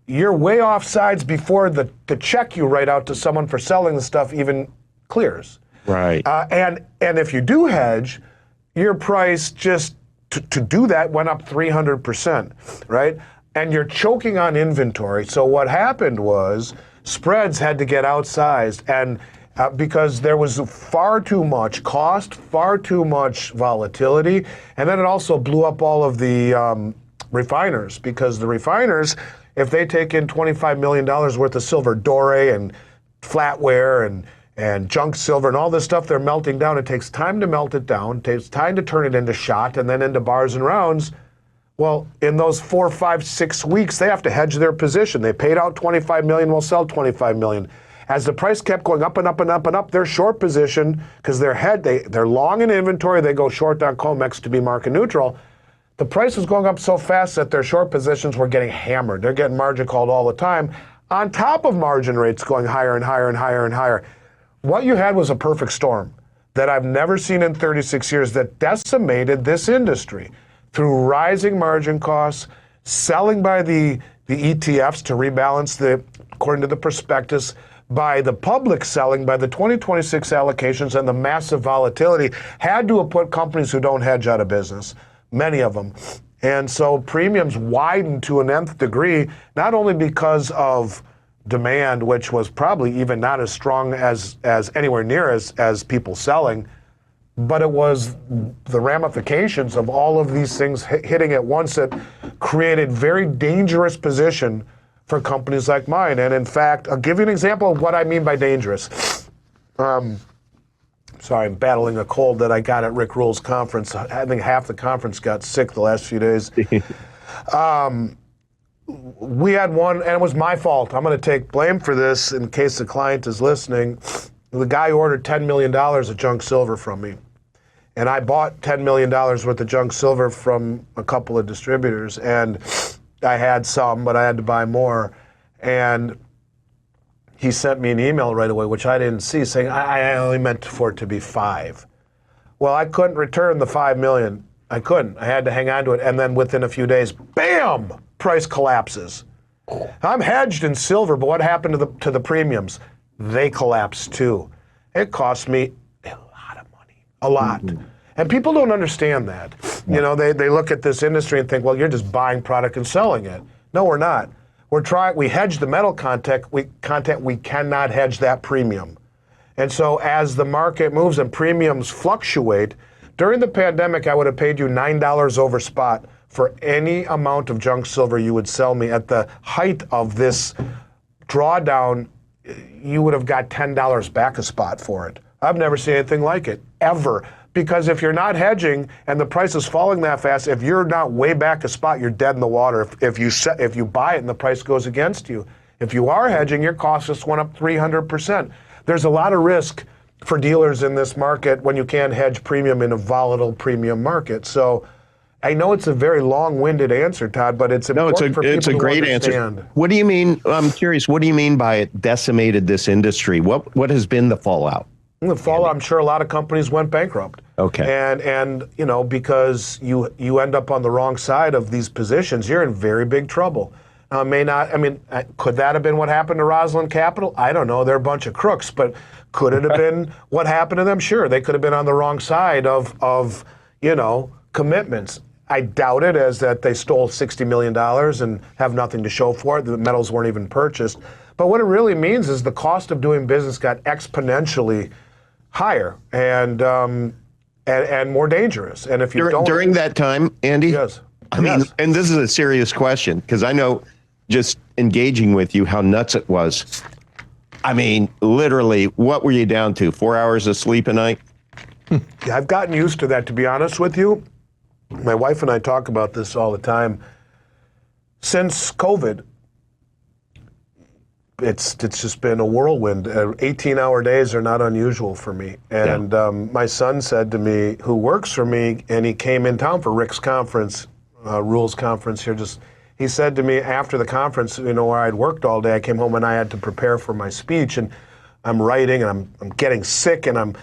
you're way off sides before the check you write out to someone for selling the stuff even clears. Right. And if you do hedge, your price just to do that went up 300%, right? And you're choking on inventory. So what happened was spreads had to get outsized, and because there was far too much cost, far too much volatility, and then it also blew up all of the refiners, because the refiners, if they take in $25 million worth of silver doré and flatware and junk silver and all this stuff they're melting down, it takes time to melt it down, it takes time to turn it into shot and then into bars and rounds. Well, in those 4, 5, 6 weeks, they have to hedge their position. They paid out $25 million, will sell $25 million. As the price kept going up and up and up and up, their short position, because they're long in inventory, they go short on COMEX to be market neutral. The price was going up so fast that their short positions were getting hammered. They're getting margin called all the time, on top of margin rates going higher and higher and higher and higher. What you had was a perfect storm that I've never seen in 36 years that decimated this industry through rising margin costs, selling by the ETFs to rebalance according to the prospectus, by the public selling, by the 2026 allocations, and the massive volatility had to have put companies who don't hedge out of business, many of them. And so premiums widened to an nth degree, not only because of demand, which was probably even not as strong as anywhere near as people selling, but it was the ramifications of all of these things hitting at once that created very dangerous position for companies like mine. And in fact, I'll give you an example of what I mean by dangerous. Sorry, I'm battling a cold that I got at Rick Rule's conference. I think half the conference got sick the last few days. We had one, and it was my fault. I'm going to take blame for this in case the client is listening. The guy ordered $10 million of junk silver from me. And I bought $10 million worth of junk silver from a couple of distributors. And I had some, but I had to buy more. And he sent me an email right away, which I didn't see, saying, I only meant for it to be 5. Well, I couldn't return the $5 million. I couldn't. I had to hang on to it. And then within a few days, bam! Price collapses. I'm hedged in silver, but what happened to the premiums? They collapsed too. It cost me a lot of money, a lot. And people don't understand that. You know, they look at this industry and think, well, you're just buying product and selling it. No, we're not. We hedge the metal content, we cannot hedge that premium. And so as the market moves and premiums fluctuate, during the pandemic, I would have paid you $9 over spot for any amount of junk silver you would sell me. At the height of this drawdown, you would have got $10 back a spot for it. I've never seen anything like it, ever. Because if you're not hedging and the price is falling that fast, if you're not way back a spot, you're dead in the water. If you buy it and the price goes against you. If you are hedging, your costs just went up 300%. There's a lot of risk for dealers in this market when you can't hedge premium in a volatile premium market. So I know it's a very long-winded answer, Todd, but it's important for people to understand. It's a great answer. What do you mean? I'm curious. What do you mean by it decimated this industry? What has been the fallout? The fallout, I'm sure a lot of companies went bankrupt. Okay. And you know, because you end up on the wrong side of these positions, you're in very big trouble. Could that have been what happened to Rosalind Capital? I don't know. They're a bunch of crooks, but could it have been what happened to them? Sure, they could have been on the wrong side of commitments. I doubt it, as that they stole $60 million and have nothing to show for it. The metals weren't even purchased. But what it really means is the cost of doing business got exponentially higher. And and more dangerous. And if you don't During that time, Andy, yes, I mean, yes. and this is a serious question because I know just engaging with you how nuts it was. I mean, literally, what were you down to? 4 hours of sleep a night? I've gotten used to that, to be honest with you. My wife and I talk about this all the time. Since COVID, it's just been a whirlwind. 18-hour days are not unusual for me. And my son said to me, who works for me, and he came in town for Rick's conference, rules conference here, he said to me after the conference, where I'd worked all day, I came home and I had to prepare for my speech, and I'm writing, and I'm getting sick, and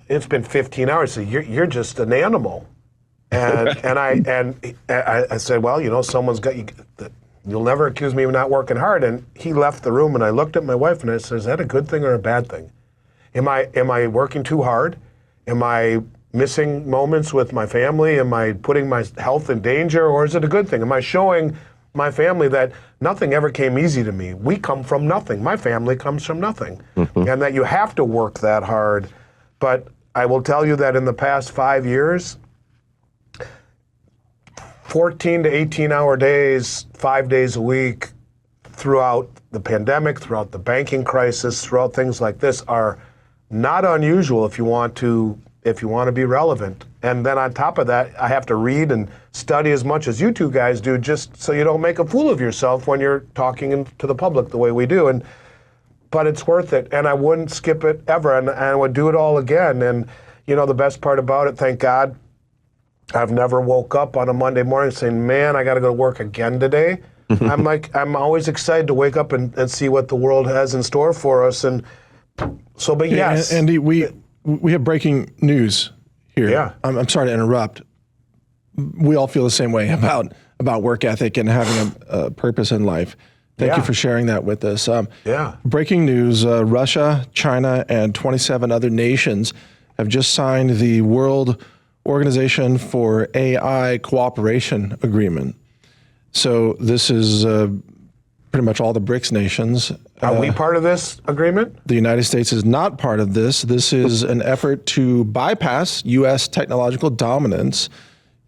it's been 15 hours. So you're just an animal. And I said, well, someone's got you. You'll never accuse me of not working hard. And he left the room, and I looked at my wife, and I said, is that a good thing or a bad thing? Am I working too hard? Am I missing moments with my family? Am I putting my health in danger, or is it a good thing? Am I showing my family that nothing ever came easy to me? We come from nothing. My family comes from nothing. And that you have to work that hard. But I will tell you that in the past 5 years, 14 to 18-hour days, 5 days a week, throughout the pandemic, throughout the banking crisis, throughout things like this are not unusual if you want to be relevant. And then on top of that, I have to read and study as much as you two guys do, just so you don't make a fool of yourself when you're talking to the public the way we do. But it's worth it, and I wouldn't skip it ever, and I would do it all again. And the best part about it, thank God, I've never woke up on a Monday morning saying, man, I got to go to work again today. I'm always excited to wake up and see what the world has in store for us. And so, but yes. Andy, we have breaking news here. Yeah. I'm sorry to interrupt. We all feel the same way about work ethic and having a purpose in life. Thank you for sharing that with us. Breaking news, Russia, China, and 27 other nations have just signed the World Organization for AI Cooperation Agreement. So this is pretty much all the BRICS nations. Are we part of this agreement? The United States is not part of this. This is an effort to bypass U.S. technological dominance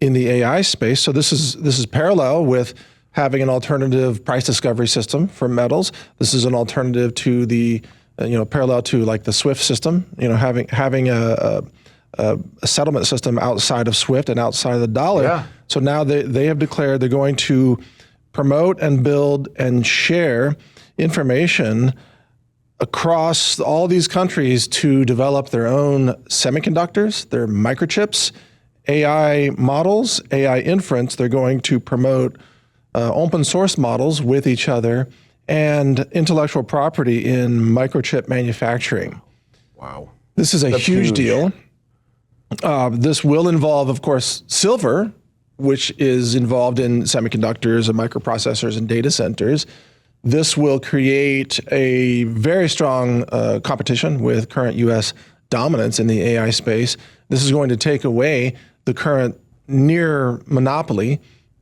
in the AI space. So this is parallel with having an alternative price discovery system for metals. This is an alternative to the, parallel to like the SWIFT system. Having a settlement system outside of SWIFT and outside of the dollar. Yeah. So now they have declared they're going to promote and build and share information across all these countries to develop their own semiconductors, their microchips, AI models, AI inference. They're going to promote open source models with each other and intellectual property in microchip manufacturing. Wow. This is a huge deal. This will involve, of course, silver, which is involved in semiconductors and microprocessors and data centers. This will create a very strong competition with current U.S. dominance in the AI space. This is going to take away the current near monopoly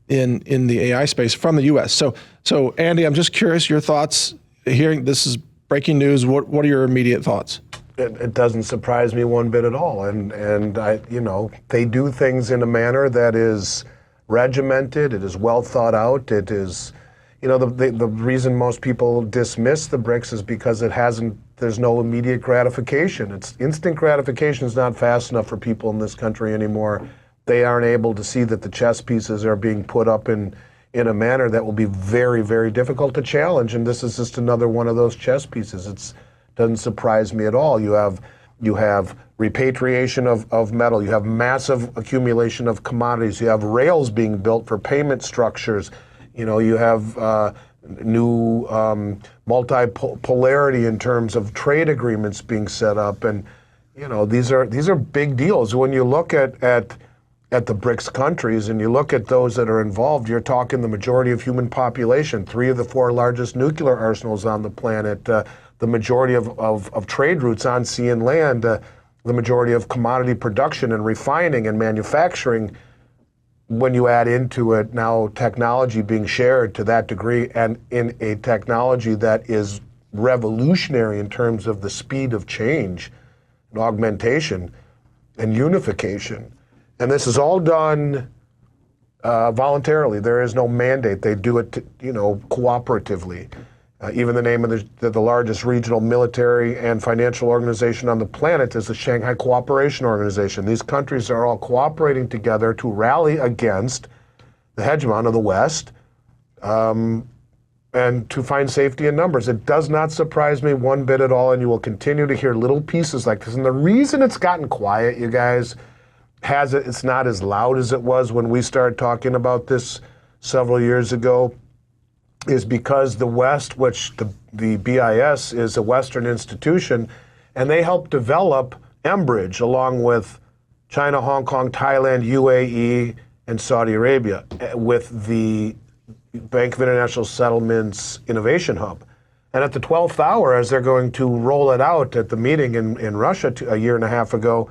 in the AI space from the U.S. So Andy, I'm just curious your thoughts. Hearing this is breaking news. What are your immediate thoughts? It doesn't surprise me one bit at all, and they do things in a manner that is regimented. It is well thought out. It is, the reason most people dismiss the BRICS is because there's no immediate gratification. It's instant gratification is not fast enough for people in this country anymore. They aren't able to see that the chess pieces are being put up in a manner that will be very, very difficult to challenge, and this is just another one of those chess pieces. Doesn't surprise me at all. You have repatriation of metal. You have massive accumulation of commodities. You have rails being built for payment structures. You have new multipolarity in terms of trade agreements being set up, and these are big deals. When you look at the BRICS countries and you look at those that are involved, you're talking the majority of human population, 3 of the 4 largest nuclear arsenals on the planet. The majority of trade routes on sea and land, the majority of commodity production and refining and manufacturing, when you add into it now technology being shared to that degree and in a technology that is revolutionary in terms of the speed of change and augmentation, and unification. And this is all done voluntarily. There is no mandate. They do it, cooperatively. Even the name of the largest regional military and financial organization on the planet is the Shanghai Cooperation Organization. These countries are all cooperating together to rally against the hegemon of the West and to find safety in numbers. It does not surprise me one bit at all, and you will continue to hear little pieces like this. And the reason it's gotten quiet, you guys, it's not as loud as it was when we started talking about this several years ago, is because the West, which the BIS is a Western institution, and they helped develop Enbridge along with China, Hong Kong, Thailand, UAE, and Saudi Arabia with the Bank of International Settlements Innovation Hub. And at the 12th hour, as they're going to roll it out at the meeting in Russia a year and a half ago,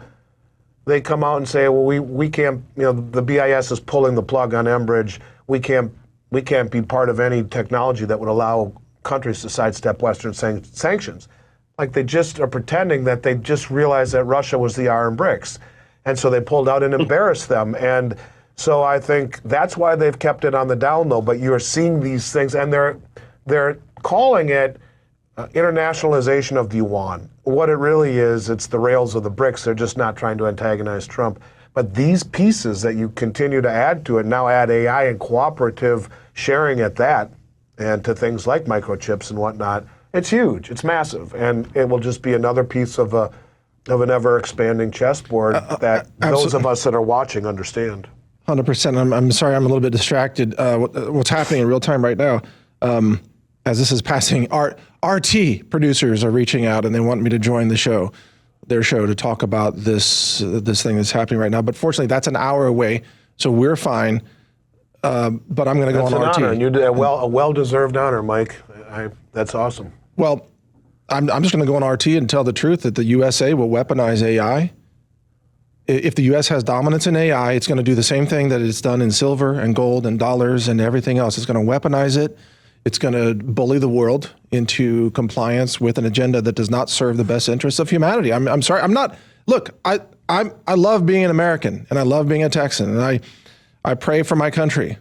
they come out and say, well, we can't, the BIS is pulling the plug on Enbridge. We can't be part of any technology that would allow countries to sidestep Western sanctions. Like they just are pretending that they just realized that Russia was the iron BRICS. And so they pulled out and embarrassed them. And so I think that's why they've kept it on the down low. But you're seeing these things, and they're calling it internationalization of the yuan. What it really is, it's the rails of the BRICS. They're just not trying to antagonize Trump. But these pieces that you continue to add to it, now add AI and cooperative sharing at that, and to things like microchips and whatnot, it's huge, it's massive, and it will just be another piece of an ever-expanding chessboard that those of us that are watching understand. 100%. I'm sorry, I'm a little bit distracted. What's happening in real time right now, as this is passing, RT producers are reaching out and they want me to join their show to talk about this thing that's happening right now. But fortunately, that's an hour away, so we're fine. But I'm going to go on RT. That's an honor, and you did a well-deserved honor, Mike. That's awesome. Well, I'm just going to go on RT and tell the truth that the USA will weaponize AI. If the U.S. has dominance in AI, it's going to do the same thing that it's done in silver and gold and dollars and everything else. It's going to weaponize it. It's going to bully the world into compliance with an agenda that does not serve the best interests of humanity. I'm sorry. I'm not. Look, I love being an American and I love being a Texan and I pray for my country,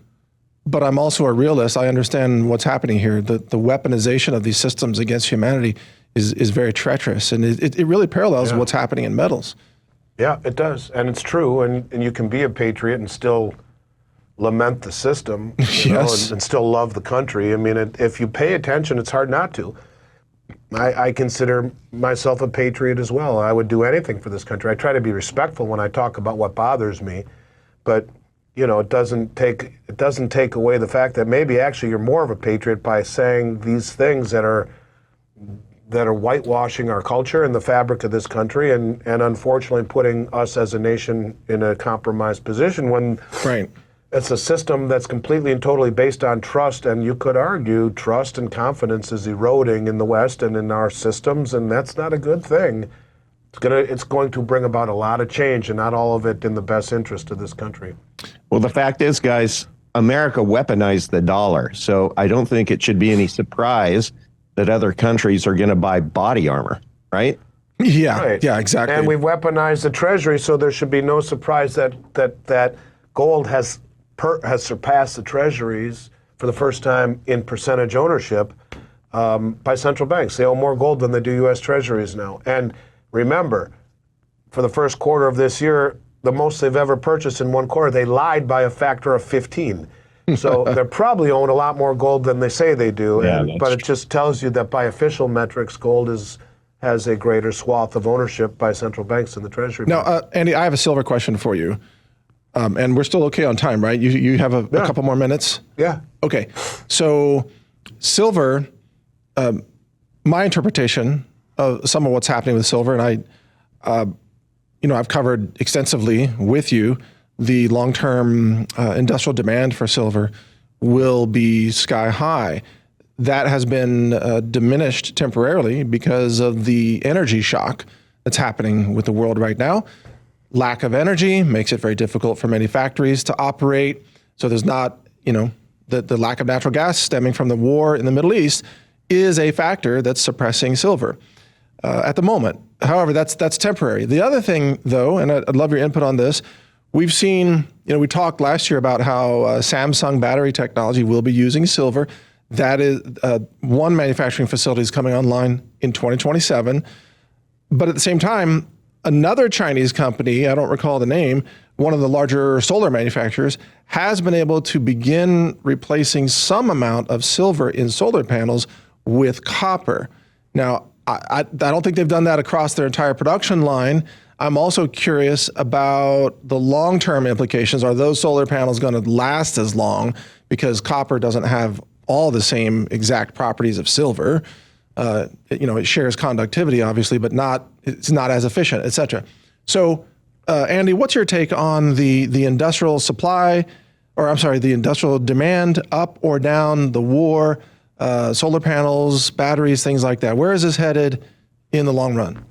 but I'm also a realist. I understand what's happening here. The weaponization of these systems against humanity is very treacherous, and it really parallels what's happening in metals. Yeah, it does, and it's true. And you can be a patriot and still lament the system, and still love the country. I mean, if you pay attention, it's hard not to. I consider myself a patriot as well. I would do anything for this country. I try to be respectful when I talk about what bothers me, but it doesn't take away the fact that maybe actually you're more of a patriot by saying these things that are whitewashing our culture and the fabric of this country, and unfortunately putting us as a nation in a compromised position when it's a system that's completely and totally based on trust, and you could argue trust and confidence is eroding in the West and in our systems, and that's not a good thing. It's going to bring about a lot of change, and not all of it in the best interest of this country. Well, the fact is, guys, America weaponized the dollar, so I don't think it should be any surprise that other countries are going to buy body armor, right? Yeah, right. Yeah, exactly. And we've weaponized the Treasury, so there should be no surprise that gold has surpassed the Treasuries for the first time in percentage ownership by central banks. They own more gold than they do U.S. Treasuries now. And remember, for the first quarter of this year, the most they've ever purchased in one quarter, they lied by a factor of 15. So they probably own a lot more gold than they say they do. But it just tells you that by official metrics, gold has a greater swath of ownership by central banks than the Treasury. Now, Andy, I have a silver question for you. And we're still okay on time, right? You have a couple more minutes? Yeah. Okay. So silver, my interpretation of some of what's happening with silver, and I've covered extensively with you, the long-term industrial demand for silver will be sky high. That has been diminished temporarily because of the energy shock that's happening with the world right now. Lack of energy makes it very difficult for many factories to operate. So there's not, the lack of natural gas stemming from the war in the Middle East is a factor that's suppressing silver. at the moment. However, that's temporary. The other thing, though, and I'd love your input on this, we've seen, we talked last year about how Samsung battery technology will be using silver. That is one manufacturing facility is coming online in 2027. But at the same time, another Chinese company, I don't recall the name, one of the larger solar manufacturers, has been able to begin replacing some amount of silver in solar panels with copper. Now, I don't think they've done that across their entire production line. I'm also curious about the long-term implications. Are those solar panels going to last as long? Because copper doesn't have all the same exact properties of silver. It shares conductivity, obviously, but it's not as efficient, et cetera. So, Andy, what's your take on the industrial supply, the industrial demand, up or down, the war, solar panels, batteries, things like that? Where is this headed in the long run?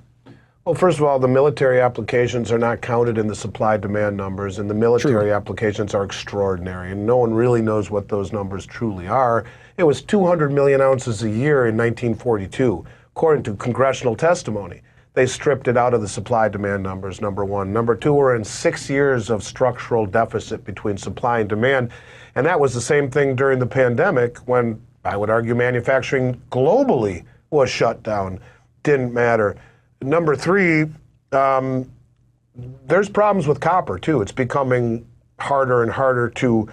Well, first of all, the military applications are not counted in the supply-demand numbers, and the military applications are extraordinary, and no one really knows what those numbers truly are. It was 200 million ounces a year in 1942, according to congressional testimony. They stripped it out of the supply-demand numbers, number one. Number two, we're in 6 years of structural deficit between supply and demand, and that was the same thing during the pandemic when, I would argue, manufacturing globally was shut down. Didn't matter. Number three, there's problems with copper, too. It's becoming harder and harder to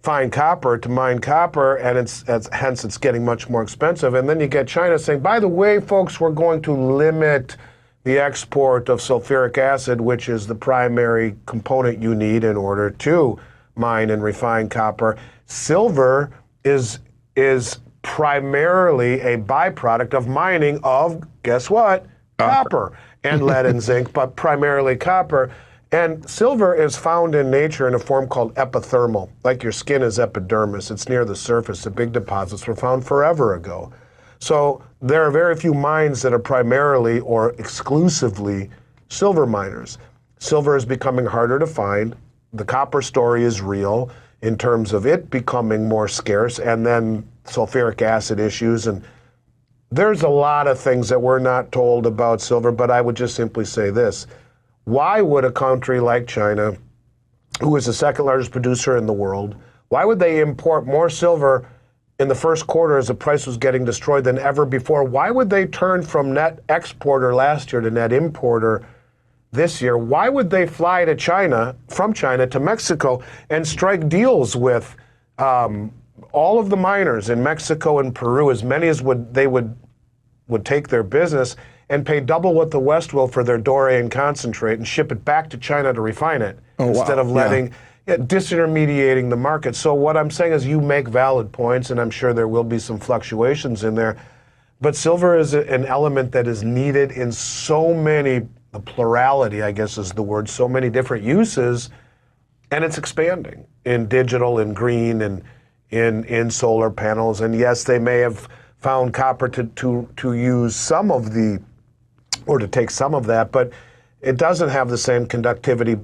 find copper, to mine copper, and hence it's getting much more expensive. And then you get China saying, by the way, folks, we're going to limit the export of sulfuric acid, which is the primary component you need in order to mine and refine copper. Silver is primarily a byproduct of mining of, guess what? Copper and lead and zinc, but primarily copper. And silver is found in nature in a form called epithermal, like your skin is epidermis. It's near the surface. The big deposits were found forever ago. So there are very few mines that are primarily or exclusively silver miners. Silver is becoming harder to find. The copper story is real in terms of it becoming more scarce, and then sulfuric acid issues. And there's a lot of things that we're not told about silver, but I would just simply say this. Why would a country like China, who is the second largest producer in the world, why would they import more silver in the first quarter as the price was getting destroyed than ever before? Why would they turn from net exporter last year to net importer this year? Why would they fly to China, from China to Mexico, and strike deals with all of the miners in Mexico and Peru, as many as they would take their business, and pay double what the West will for their doré and concentrate and ship it back to China to refine it instead of disintermediating the market? So what I'm saying is you make valid points, and I'm sure there will be some fluctuations in there, but silver is an element that is needed in so many, the plurality, I guess is the word, so many different uses, and it's expanding in digital and green and in solar panels. And yes, they may have found copper to use some of the, or to take some of that, but it doesn't have the same conductivity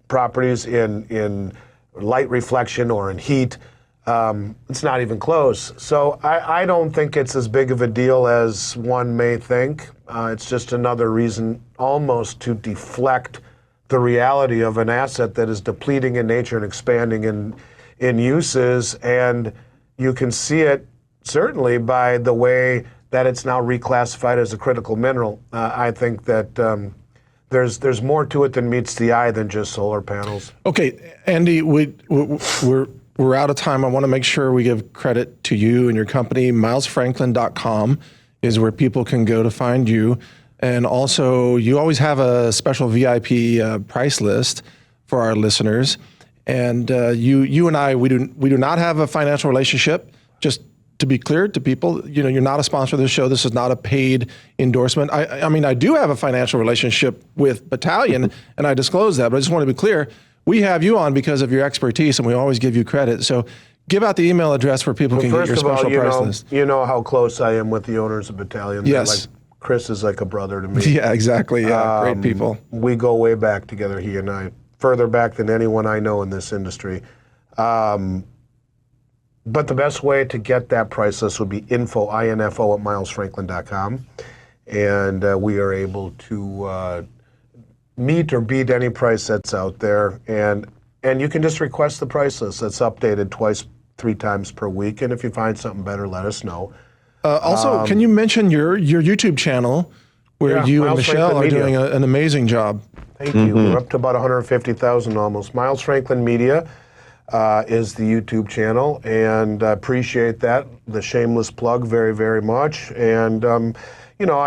properties in light reflection or in heat. It's not even close. So I don't think it's as big of a deal as one may think. It's just another reason almost to deflect the reality of an asset that is depleting in nature and expanding in uses. And you can see it certainly by the way that it's now reclassified as a critical mineral. I think that there's more to it than meets the eye than just solar panels. Okay, Andy, we're out of time. I want to make sure we give credit to you and your company. MilesFranklin.com is where people can go to find you. And also, you always have a special VIP price list for our listeners. And you and I, we do not have a financial relationship. Just to be clear to people, you're not a sponsor of the show. This is not a paid endorsement. I mean, I do have a financial relationship with Battalion, and I disclose that, but I just want to be clear. We have you on because of your expertise, and we always give you credit. So give out the email address where people can get your special price list. You know how close I am with the owners of Battalion. Yes. Chris is like a brother to me. Yeah, exactly. Yeah, great people. We go way back together, he and I, further back than anyone I know in this industry. But the best way to get that price list would be info at milesfranklin.com. and we are able to meet or beat any price that's out there. And you can just request the price list. That's updated twice, 3 times per week. And if you find something better, let us know. Also, can you mention your YouTube channel where you and Miles Michelle Franklin are Media. doing an amazing job? Thank you. We're up to about 150,000 almost. Miles Franklin Media is the YouTube channel, and I appreciate that. The shameless plug very, very much. And, you know,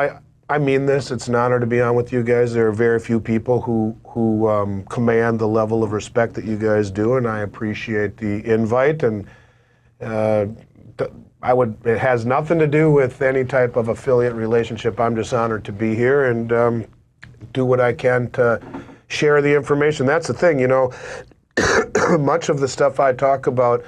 I mean this. It's an honor to be on with you guys. There are very few people who command the level of respect that you guys do, and I appreciate the invite. And it has nothing to do with any type of affiliate relationship. I'm just honored to be here and do what I can to share the information. That's the thing, you know, much of the stuff I talk about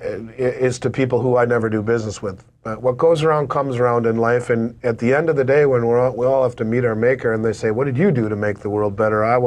is to people who I never do business with. What goes around comes around in life, and at the end of the day, when we all have to meet our maker and they say, what did you do to make the world better? I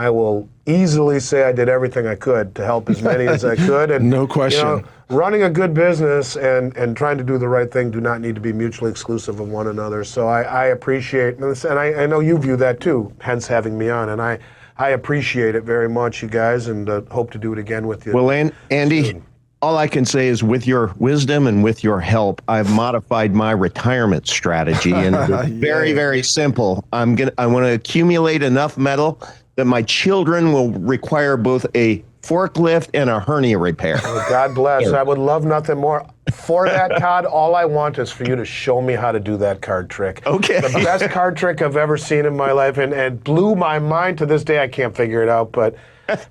will easily say I did everything I could to help as many as I could. And No question. You know, running a good business and trying to do the right thing do not need to be mutually exclusive of one another. So I appreciate this, and I know you view that too, hence having me on. And I appreciate it very much, you guys, and hope to do it again with you. Well, Andy, soon. all I can say is with your wisdom and with your help, I've modified my retirement strategy, and it's very, very simple. I want to accumulate enough metal that my children will require both a forklift and a hernia repair. Oh, God bless. I would love nothing more. For that, Todd, all I want is for you to show me how to do that card trick. Okay. The best card trick I've ever seen in my life, and blew my mind to this day. I can't figure it out, but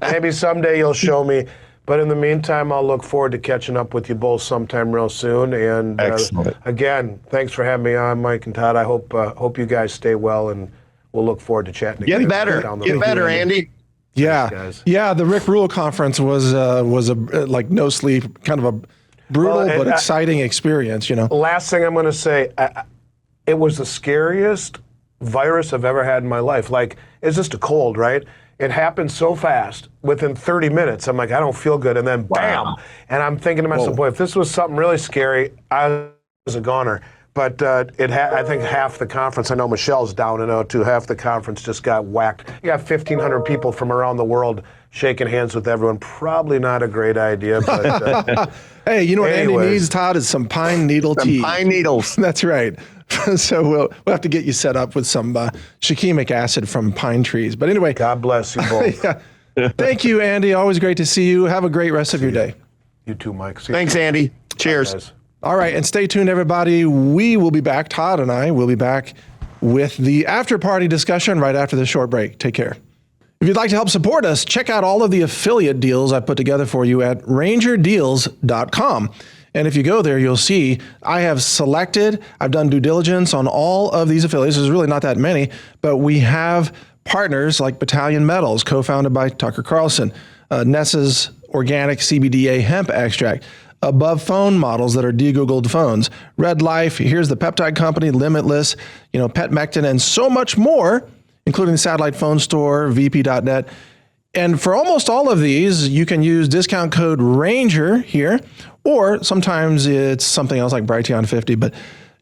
maybe someday you'll show me. But in the meantime, I'll look forward to catching up with you both sometime real soon. And Excellent. Again, thanks for having me on, Mike and Todd. I hope you guys stay well, and we'll look forward to chatting again. Get better. Get better, Andy. Yeah, guys. yeah. The Rick Rule conference was a like no sleep, kind of a brutal Well, but exciting experience. You know. Last thing I'm going to say, it was the scariest virus I've ever had in my life. Like, it's just a cold, right? It happened so fast. Within 30 minutes, I'm like, I don't feel good, and then bam! And I'm thinking to myself, boy, if this was something really scary, I was a goner. But I think half the conference, I know Michelle's down and out too, half the conference just got whacked. You got 1,500 people from around the world shaking hands with everyone. Probably not a great idea, but... Hey, you know what Andy anyways. needs, Todd, is some pine needle tea. Pine needles. That's right. So we'll have to get you set up with some shikimic acid from pine trees. But anyway, God bless you both. yeah. Thank you, Andy. Always great to see you. Have a great rest of your day. You too, Mike. See you Thanks, soon. Andy. Cheers. Guys. All right, and stay tuned, everybody. We will be back. Todd and I will be back with the after party discussion right after this short break. Take care. If you'd like to help support us, check out all of the affiliate deals I put together for you at rangerdeals.com. And if you go there, you'll see I've done due diligence on all of these affiliates. There's really not that many, but we have partners like Battalion Metals, co-founded by Tucker Carlson, Nessa's Organic CBDA Hemp Extract, Above Phone models that are de-Googled phones, Red Life, here's the peptide company, Limitless, Pet Mectin, and so much more, including the satellite phone store, VP.net. And for almost all of these, you can use discount code RANGER here, or sometimes it's something else like Brighteon 50, but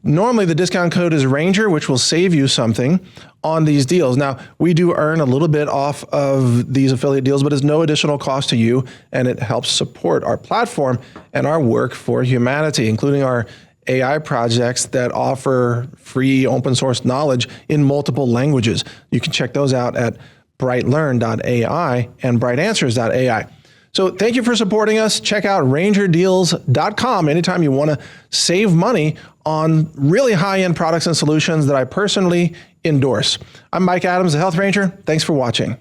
normally the discount code is RANGER, which will save you something on these deals. Now, we do earn a little bit off of these affiliate deals, but it's no additional cost to you, and it helps support our platform and our work for humanity, including our AI projects that offer free open source knowledge in multiple languages. You can check those out at brightlearn.ai and brightanswers.ai. So thank you for supporting us. Check out rangerdeals.com anytime you want to save money on really high-end products and solutions that I personally endorse. I'm Mike Adams, the Health Ranger. Thanks for watching.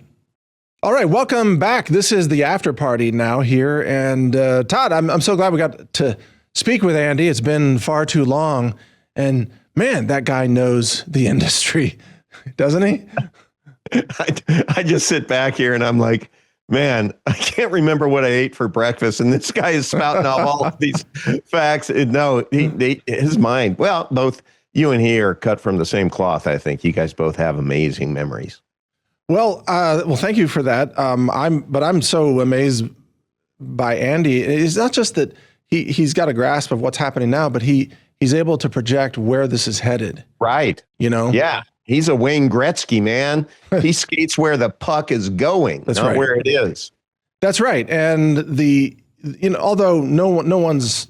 All right, welcome back. This is the after party now here. And Todd, I'm so glad we got to speak with Andy. It's been far too long. And man, that guy knows the industry, doesn't he? I just sit back here and I'm like, man, I can't remember what I ate for breakfast. And this guy is spouting off all of these facts. No, his mind. Well, both you and he are cut from the same cloth. I think you guys both have amazing memories. Well, thank you for that. I'm so amazed by Andy. It's not just that he's got a grasp of what's happening now, but he he's able to project where this is headed. Right. You know? Yeah. He's a Wayne Gretzky, man. He skates where the puck is going, That's not right. where it is. That's right. And although no one's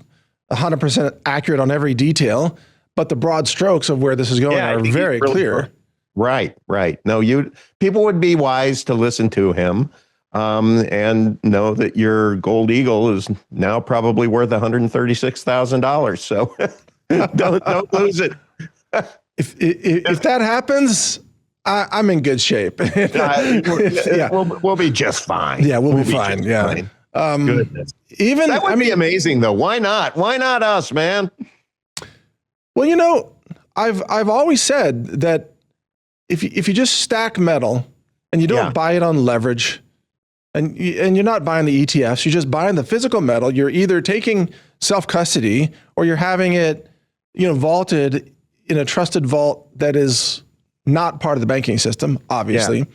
100% accurate on every detail, but the broad strokes of where this is going I are think he's very really clear. Right. No, people would be wise to listen to him, and know that your gold eagle is now probably worth $136,000. So don't lose it. If that happens, I'm in good shape. Yeah. We'll be just fine. Yeah, we'll be fine. Yeah. Fine. Goodness. Even That would be amazing, though. Why not? Why not us, man? Well, I've always said that if you just stack metal and you don't buy it on leverage, and you're not buying the ETFs, you're just buying the physical metal. You're either taking self-custody or you're having it, vaulted in a trusted vault that is not part of the banking system, obviously.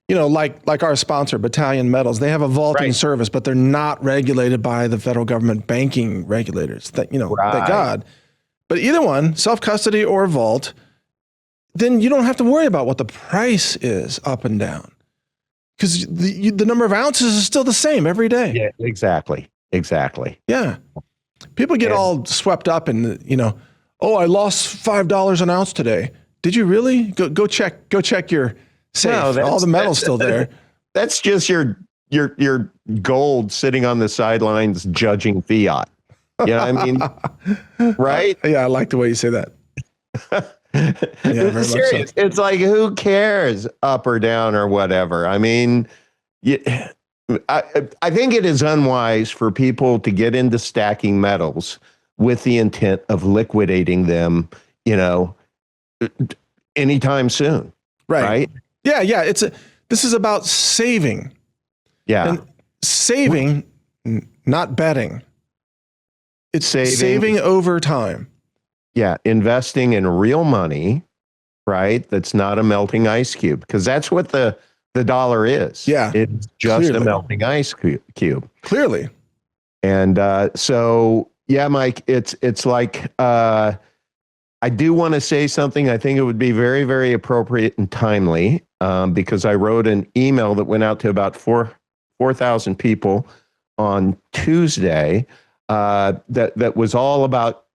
Yeah. Like our sponsor, Battalion Metals, they have a vaulting service, but they're not regulated by the federal government banking regulators. Thank God. But either one, self-custody or vault, then you don't have to worry about what the price is up and down, because the number of ounces is still the same every day. Yeah, exactly. Yeah. People get all swept up in, oh, I lost $5 an ounce today. Did you really? Go check your safe. No, all the metal's still there. That's just your gold sitting on the sidelines judging fiat. Yeah, I mean, right? Yeah, I like the way you say that. Yeah, very much serious. so. It's like, who cares up or down or whatever? I mean, I think it is unwise for people to get into stacking metals with the intent of liquidating them, anytime soon. Right? Yeah. This is about saving. Yeah. And saving, not betting. It's saving over time. Yeah, investing in real money, right? That's not a melting ice cube, because that's what the dollar is. Yeah, it's just clearly a melting ice cube. Clearly. And so, yeah, Mike, it's like, I do want to say something. I think it would be very, very appropriate and timely, because I wrote an email that went out to about 4,000 people on Tuesday, that was all about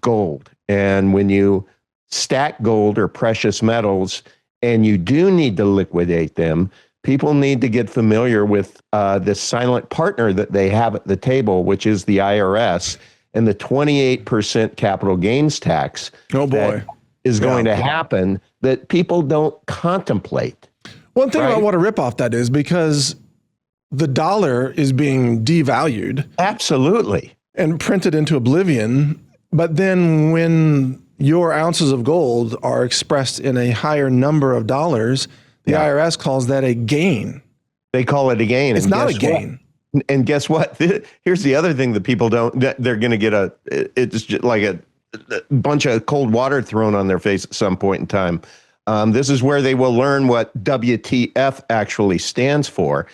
gold. And when you stack gold or precious metals and you do need to liquidate them, people need to get familiar with this silent partner that they have at the table, which is the IRS, and the 28% capital gains tax. Oh boy, that is going to happen that people don't contemplate. One thing about what a ripoff that is, because the dollar is being devalued. Absolutely. And printed into oblivion. But then when your ounces of gold are expressed in a higher number of dollars, the IRS calls that a gain. They call it a gain. It's not a gain. And guess what? Here's the other thing that people don't, they're going to get it's just like a bunch of cold water thrown on their face at some point in time. This is where they will learn what WTF actually stands for.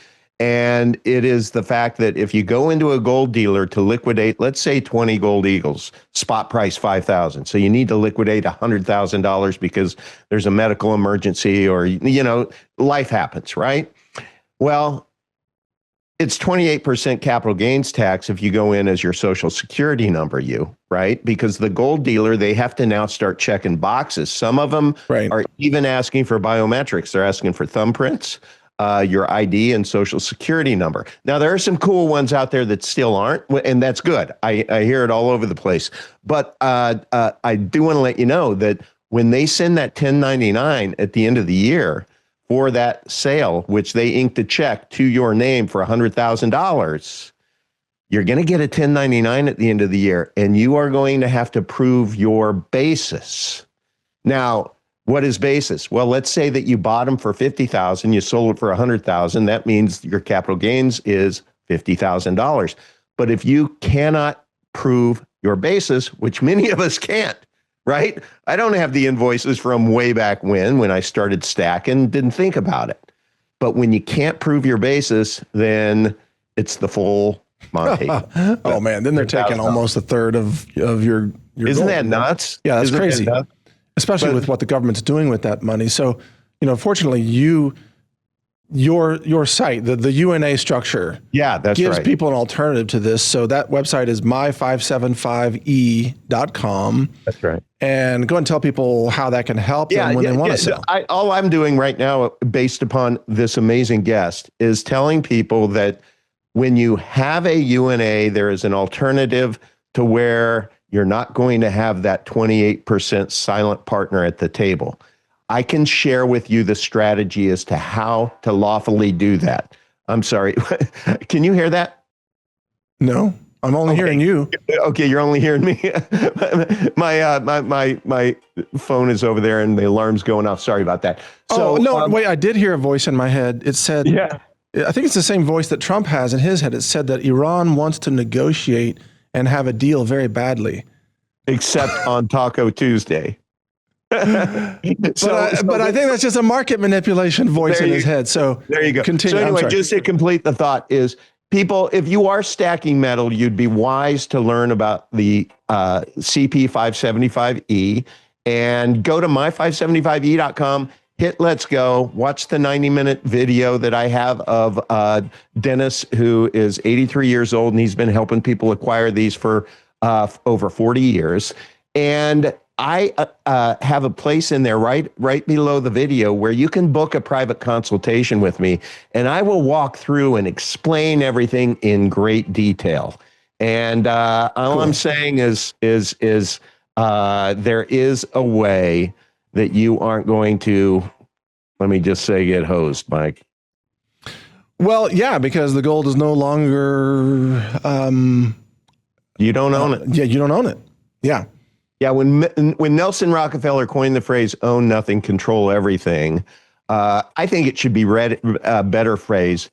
And it is the fact that if you go into a gold dealer to liquidate, let's say 20 gold eagles, spot price 5,000. So you need to liquidate $100,000 because there's a medical emergency or, life happens, right? Well, it's 28% capital gains tax if you go in as your social security number, right? Because the gold dealer, they have to now start checking boxes. Some of them are even asking for biometrics. They're asking for thumbprints, your ID and social security number. Now, there are some cool ones out there that still aren't, and that's good. I hear it all over the place. But I do want to let you know that when they send that 1099 at the end of the year for that sale, which they inked a check to your name for $100,000, you're going to get a 1099 at the end of the year, and you are going to have to prove your basis. Now, what is basis? Well, let's say that you bought them for $50,000, you sold it for $100,000. That means your capital gains is $50,000. But if you cannot prove your basis, which many of us can't, right? I don't have the invoices from way back when I started stacking, didn't think about it. But when you can't prove your basis, then it's the full Monty. Oh man, then they're taking almost a third of your Isn't goal. that nuts? Yeah, that's Isn't that crazy. nuts? Especially with what the government's doing with that money. So, fortunately, your site, the UNA structure, Yeah, that's gives right. people an alternative to this. So that website is my575e.com. That's right. And go and tell people how that can help them when they want to sell. All I'm doing right now, based upon this amazing guest, is telling people that when you have a UNA, there is an alternative to where you're not going to have that 28% silent partner at the table. I can share with you the strategy as to how to lawfully do that. I'm sorry. Can you hear that? No, I'm only hearing you. Okay, you're only hearing me. my phone is over there and the alarm's going off. Sorry about that. So Wait, I did hear a voice in my head. It said, I think it's the same voice that Trump has in his head. It said that Iran wants to negotiate and have a deal very badly. Except on Taco Tuesday. But I think that's just a market manipulation voice in his head. So there you go. Continue. So anyway, just to complete the thought is, people, if you are stacking metal, you'd be wise to learn about the CP575E and go to my575e.com, hit let's go, watch the 90-minute video that I have of Dennis, who is 83 years old, and he's been helping people acquire these for over 40 years. And I have a place in there right below the video where you can book a private consultation with me, and I will walk through and explain everything in great detail. And all I'm saying is there is a way that you aren't going to, let me just say, get hosed, Mike. Well, yeah, because the gold is no longer. You don't own it. Yeah, you don't own it. Yeah. Yeah, when Nelson Rockefeller coined the phrase "own nothing, control everything," I think it should be read better phrase: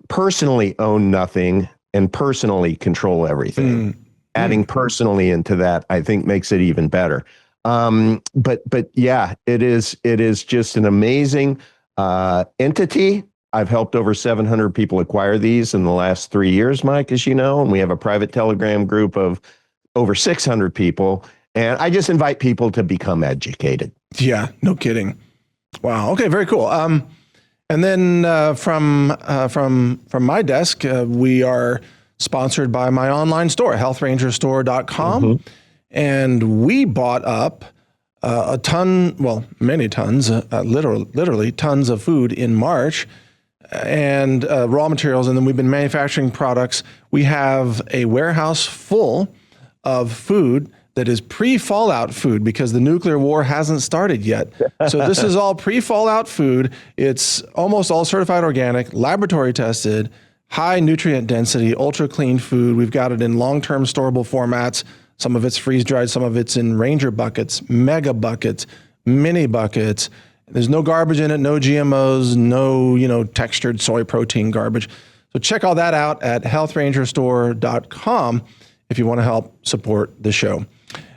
personally own nothing and personally control everything. Adding personally into that, I think, makes it even better. But yeah, it is just an amazing entity. I've helped over 700 people acquire these in the last 3 years, Mike, as you know, and we have a private Telegram group of over 600 people. And I just invite people to become educated. Yeah, no kidding. Wow. Okay, very cool. And then from my desk, we are sponsored by my online store, healthrangerstore.com. And we bought up many tons, literally tons of food in March, and raw materials, and then we've been manufacturing products. We have a warehouse full of food that is pre-fallout food because the nuclear war hasn't started yet. So this is all pre-fallout food. It's almost all certified organic, laboratory tested, high nutrient density, ultra clean food. We've got it in long-term storable formats. Some of it's freeze-dried, some of it's in Ranger buckets, mega buckets, mini buckets. There's no garbage in it, no GMOs, no, textured soy protein garbage. So check all that out at healthrangerstore.com if you want to help support the show.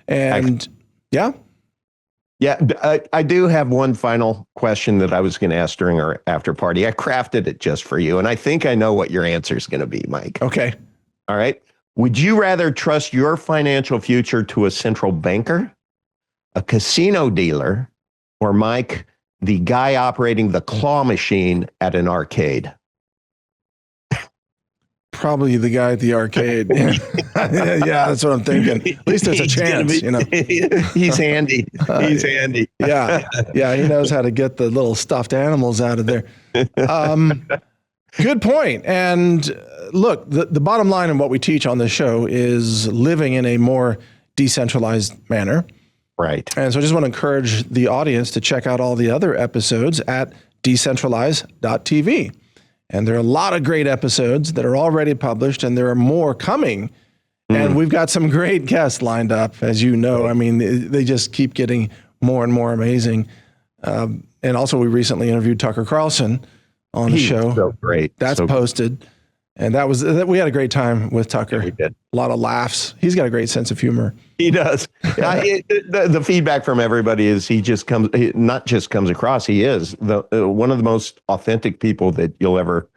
And yeah. I do have one final question that I was going to ask during our after party. I crafted it just for you, and I think I know what your answer is going to be, Mike. Okay. All right. Would you rather trust your financial future to a central banker, a casino dealer, or Mike, the guy operating the claw machine at an arcade? Probably the guy at the arcade. Yeah, that's what I'm thinking. At least there's a chance, He's handy. He's handy. Yeah, he knows how to get the little stuffed animals out of there. Good point. And look, the bottom line in what we teach on this show is living in a more decentralized manner. Right. And so I just want to encourage the audience to check out all the other episodes at decentralize.tv. And there are a lot of great episodes that are already published, and there are more coming. And we've got some great guests lined up, as you know. I mean, they just keep getting more and more amazing. And also, we recently interviewed Tucker Carlson on the show. So great. That's posted. And we had a great time with Tucker. Yeah, we did. A lot of laughs. He's got a great sense of humor. He does. The feedback from everybody is he not just comes across. He is one of the most authentic people that you'll ever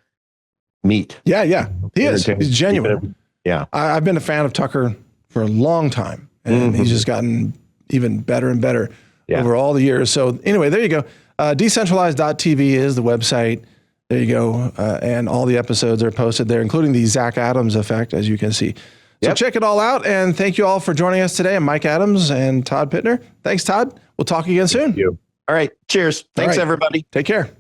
meet. Yeah. He is. He's genuine. Yeah. I've been a fan of Tucker for a long time, and he's just gotten even better and better over all the years. So anyway, there you go. Decentralized.tv is the website. There you go. And all the episodes are posted there, including the Zach Adams effect, as you can see. So check it all out. And thank you all for joining us today. I'm Mike Adams and Todd Pittner. Thanks, Todd. We'll talk again soon. Thank you. All right. Cheers. Thanks, everybody. Take care.